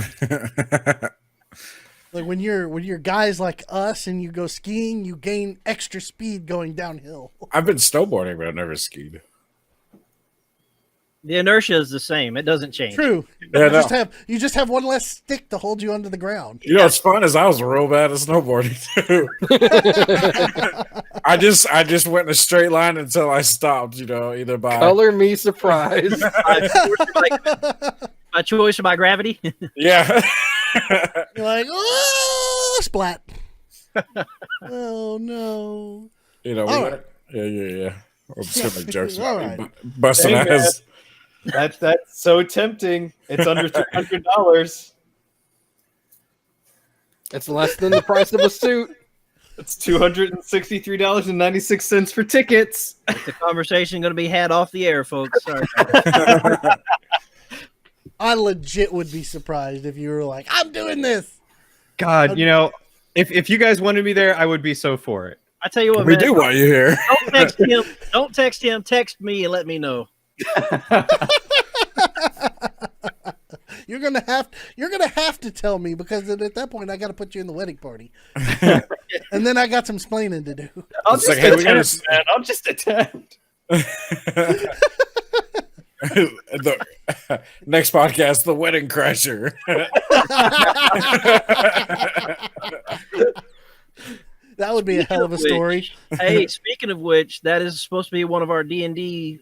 Like when you're guys like us and you go skiing, you gain extra speed going downhill. I've been snowboarding, but I've never skied. The inertia is the same. It doesn't change. True. Yeah, You just have one less stick to hold you under the ground. You know what's fun is I was real bad at snowboarding too. I just went in a straight line until I stopped. Either by Color me surprised. By choice or by gravity? yeah. You're like, oh, splat. Oh no. All right. Yeah. I'm just gonna make jokes All about right. busting Hey, man. ass. That's so tempting. It's under $300. It's less than the price of a suit. It's $263.96 for tickets. It's a conversation going to be had off the air, folks. Sorry. I legit would be surprised if you were like, I'm doing this. God, if you guys wanted me there, I would be so for it. I tell you what, We man, do want you here. don't text him. Don't text him. Text me and let me know. You're gonna have to tell me, because at that point I got to put you in the wedding party, and then I got some explaining to do. I'll It's just like, hey, we gotta attend, man. I'll just attend. The next podcast, the wedding crasher. That would be a hell of a story. Hey, speaking of which, that is supposed to be one of our D&D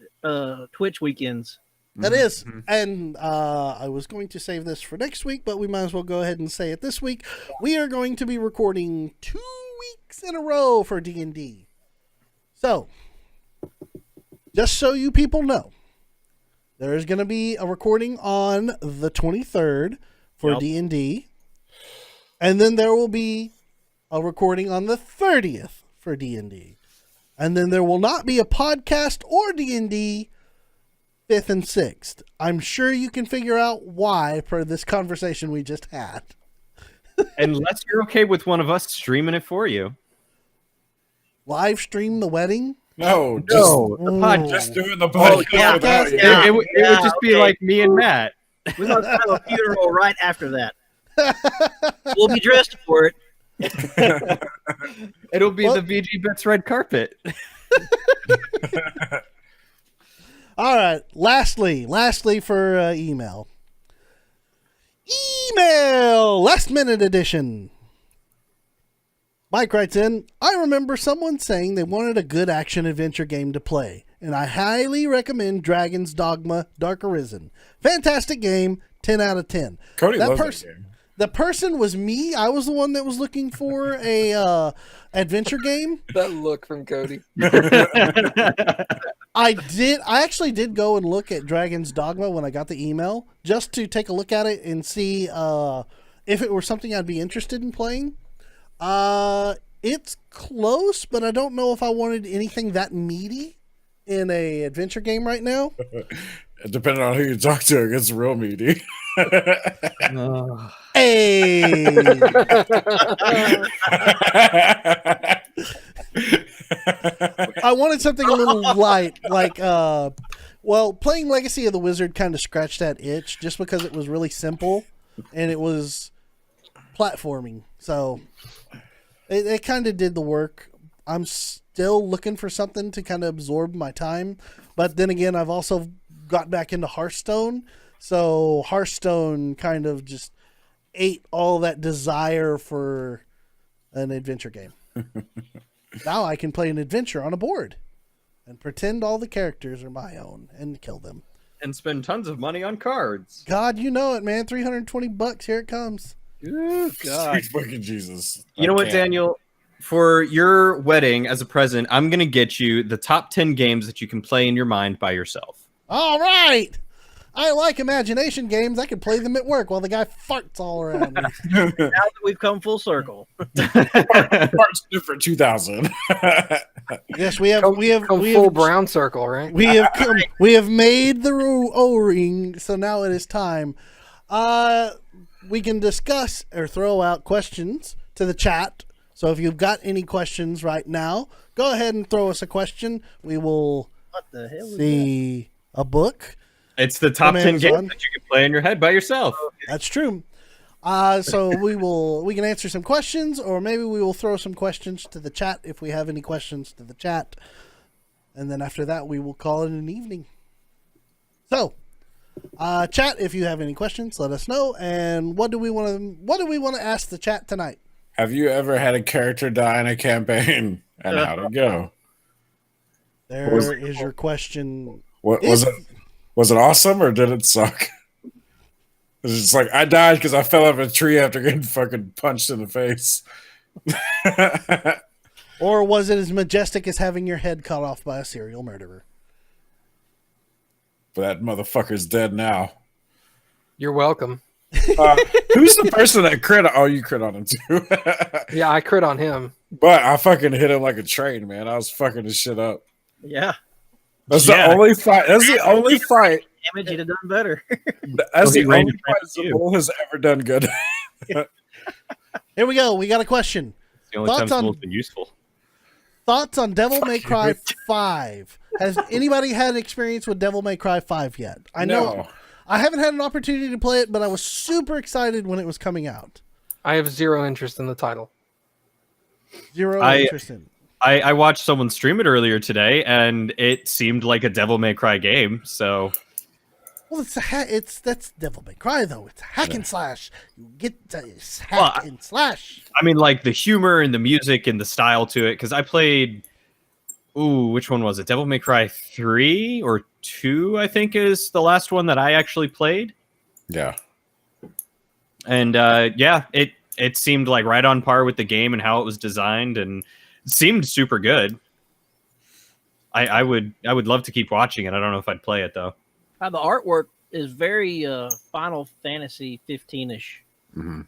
Twitch weekends. That is, and I was going to save this for next week, but we might as well go ahead and say it this week. We are going to be recording 2 weeks in a row for D&D. So, just so you people know, there is going to be a recording on the 23rd for D&D, and then there will be a recording on the 30th for D&D, and then there will not be a podcast or D&D 5th and 6th. I'm sure you can figure out why per this conversation we just had. Unless you're okay with one of us streaming it for you. Live stream the wedding? No, The podcast. just doing the podcast yeah. without you. Yeah. It would just be okay. like me and Matt. We're going to have a funeral right after that. We'll be dressed for it. It'll be the VGBits red carpet. All right. Lastly for email. Last minute edition. Mike writes in, I remember someone saying they wanted a good action adventure game to play, and I highly recommend Dragon's Dogma Dark Arisen. Fantastic game, 10 out of 10. Cody loves that game. The person was me. I was the one that was looking for a adventure game. That look from Cody. I actually did go and look at Dragon's Dogma when I got the email, just to take a look at it and see if it were something I'd be interested in playing. It's close, but I don't know if I wanted anything that meaty in a adventure game right now. Depending on who you talk to, it gets real meaty. Hey. I wanted something a little light, like playing Legacy of the Wizard kind of scratched that itch just because it was really simple and it was platforming. So it kind of did the work. I'm still looking for something to kind of absorb my time, but then again, I've also got back into Hearthstone. So Hearthstone kind of just ate all that desire for an adventure game. Now I can play an adventure on a board and pretend all the characters are my own and kill them. And spend tons of money on cards. God, you know it, man. $320. Here it comes. Ooh, God. Sweet fucking Jesus. You know what, Daniel? For your wedding as a present, I'm going to get you the top 10 games that you can play in your mind by yourself. All right. I like imagination games. I can play them at work while the guy farts all around me. Now that we've come full circle. Parts different 2000. Yes, we have Come full brown circle, right? we have made the O-ring, so now it is time. We can discuss or throw out questions to the chat. So if you've got any questions right now, go ahead and throw us a question. We will What the hell is see a book. It's the top From 10 Amazon. games that you can play in your head by yourself. That's true. So we can answer some questions, or maybe we will throw some questions to the chat if we have any questions to the chat, and then after that we will call it an evening. So, chat, if you have any questions, let us know. And what do we want to ask the chat tonight? Have you ever had a character die in a campaign, and how'd it go? There Was is your question. What was it? Was it awesome or did it suck? It's just like I died because I fell off a tree after getting fucking punched in the face. Or was it as majestic as having your head cut off by a serial murderer? But that motherfucker's dead now. You're welcome. Who's the person that crit? Oh, you crit on him too. Yeah, I crit on him. But I fucking hit him like a train, man. I was fucking his shit up. Yeah. That's the only fight. That's the only fight. Damage, you'd have done better. That's he the ran only to fight fight you. Bull has ever done good. Here we go. We got a question. It's the only time Thoughts on- Soul's been useful. Thoughts on Devil May Cry 5? Has anybody had experience with Devil May Cry 5 yet? I know No. I haven't had an opportunity to play it, but I was super excited when it was coming out. I have zero interest in the title. Zero I- interest in. I watched someone stream it earlier today, and it seemed like a Devil May Cry game. So Well, that's Devil May Cry though. It's a hack and slash. You get to hack Well, and slash. I mean, like the humor and the music and the style to it. Because I played, which one was it? Devil May Cry 3 or 2, I think, is the last one that I actually played. Yeah. And yeah, it seemed like right on par with the game and how it was designed, and it seemed super good. I would love to keep watching it. I don't know if I'd play it though. The artwork is very Final Fantasy 15-ish. Mm-hmm.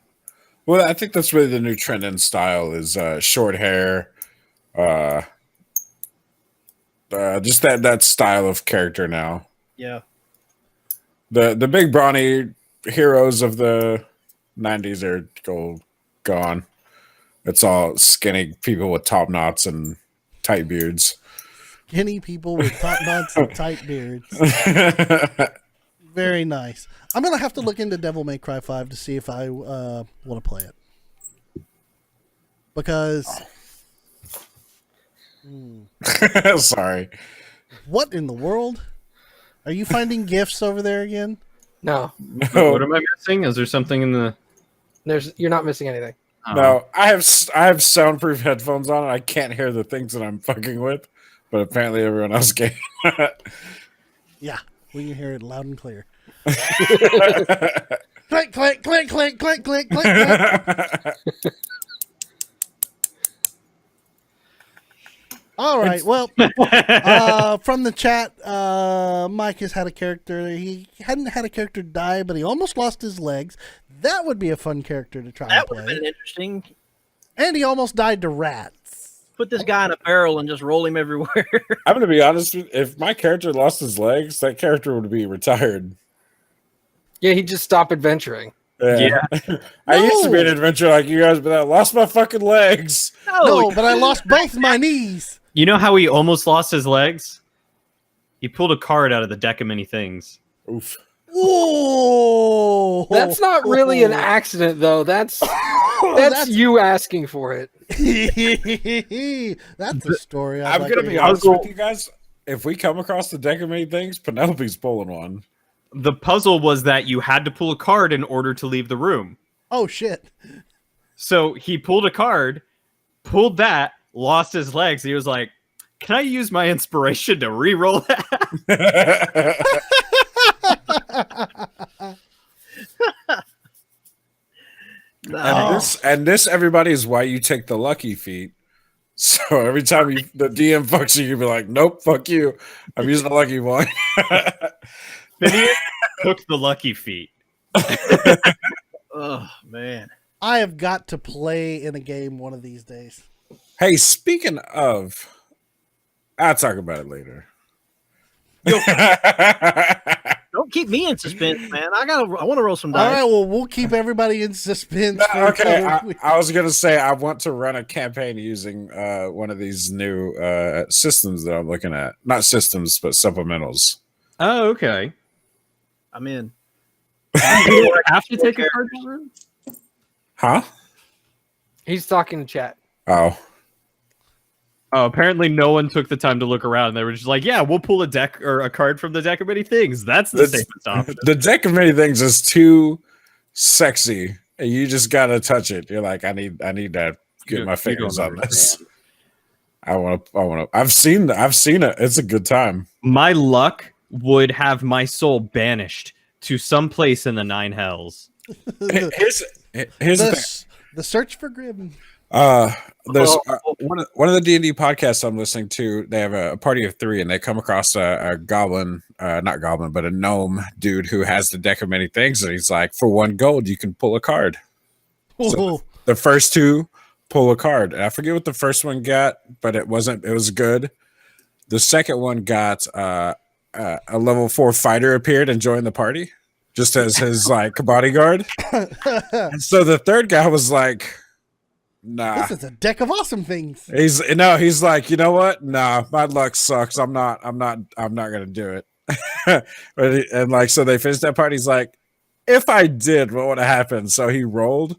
Well, I think that's really the new trend in style is short hair, just that style of character now. Yeah. The big brawny heroes of the 90s are gone. It's all skinny people with top knots and tight beards. Skinny people with top knots and tight beards. Very nice. I'm gonna have to look into Devil May Cry 5 to see if I want to play it. Because Sorry. what in the world? Are you finding gifts over there again? No, What am I missing? Is there something in the? you're not missing anything. No, I have soundproof headphones on and I can't hear the things that I'm fucking with, but apparently everyone else can. Yeah, we can hear it loud and clear. Clank, clank, clank, clank, clank, clank, clank, clank. All right. Well, from the chat, Mike has had a character. He hadn't had a character die, but he almost lost his legs. That would be a fun character to try That and would have play. been interesting. And he almost died to rats. Put this guy in a barrel and just roll him everywhere. I'm going to be honest with you. If my character lost his legs, that character would be retired. Yeah, he just stopped adventuring. Yeah. I used to be an adventurer like you guys, but I lost my fucking legs. No, but I lost both my knees. You know how he almost lost his legs? He pulled a card out of the deck of many things. Oof. Whoa! That's not really an accident, though. That's you asking for it. That's a story. I'm going to be honest with you guys. If we come across the deck of many things, Penelope's pulling one. The puzzle was that you had to pull a card in order to leave the room. Oh shit! So he pulled a card, pulled that, lost his legs. He was like, "Can I use my inspiration to re-roll that?" And this, everybody, is why you take the lucky feat. So every time the DM fucks you, you'll be like, "Nope, fuck you. I'm using the lucky one." Phineas took the lucky feet. Oh man. I have got to play in a game one of these days. Hey, speaking of, I'll talk about it later. Don't keep me in suspense, man. I want to roll some All dice. right, well, we'll keep everybody in suspense. For Okay, another week. I was gonna say I want to run a campaign using one of these new systems that I'm looking at. Not systems, but supplementals. Oh, okay. I'm in. You don't have to take a card in the room? Huh? He's talking to chat. Oh, Oh, apparently no one took the time to look around. They were just like, "Yeah, we'll pull a deck or a card from the deck of many things. That's the safest option." the deck of many things is too sexy, and you just gotta touch it. You're like, I need to get my fingers on this. I want to. I've seen it. It's a good time. My luck would have my soul banished to some place in the nine hells. Here's the thing. The search for Grim. There's one of the D&D podcasts I'm listening to. They have a party of 3, and they come across a goblin, not goblin, but a gnome dude who has the deck of many things, and he's like, for 1 gold, you can pull a card. So the first 2 pull a card. And I forget what the first one got, but it was good. The second one got a level 4 fighter appeared and joined the party, just as his like bodyguard. And so the third guy was like, nah. This is a deck of awesome things. He's like, you know what? Nah, my luck sucks. I'm not gonna do it. And like, so they finished that part. He's like, if I did, what would have happened? So he rolled,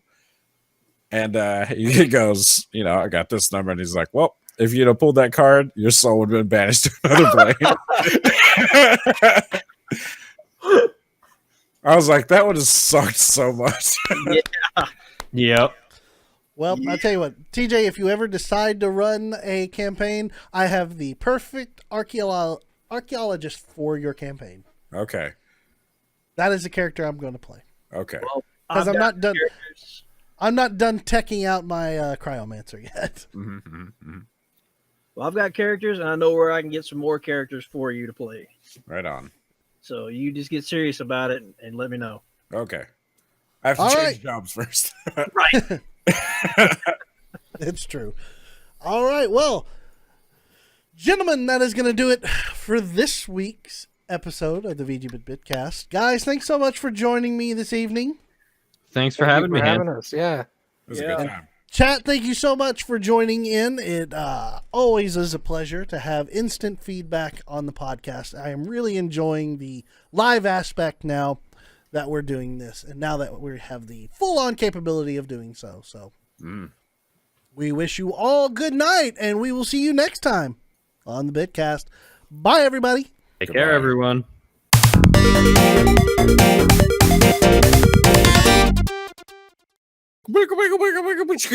and he goes, I got this number, and he's like, well, if you'd have pulled that card, your soul would have been banished to another plane. I was like, that would have sucked so much. Yeah. Yep. Well, I'll tell you what, TJ, if you ever decide to run a campaign, I have the perfect archaeologist for your campaign. Okay. That is the character I'm going to play. Okay. Well, Because I've I'm got not done. characters. I'm not done teching out my cryomancer yet. Well, I've got characters, and I know where I can get some more characters for you to play. Right on. So you just get serious about it and let me know. Okay. I have to All change right. jobs first. Right. It's true. All right. Well, gentlemen, that is going to do it for this week's episode of the VGBits Bitcast. Guys, thanks so much for joining me this evening. Thanks for having me. having us. Yeah. It was a good time. Chat, thank you so much for joining in. It always is a pleasure to have instant feedback on the podcast. I am really enjoying the live aspect now that we're doing this, and now that we have the full-on capability of doing so. So we wish you all good night, and we will see you next time on the Bitcast. Bye, everybody. Take care, everyone. Wiggle, wiggle, wiggle, wiggle, wiggle.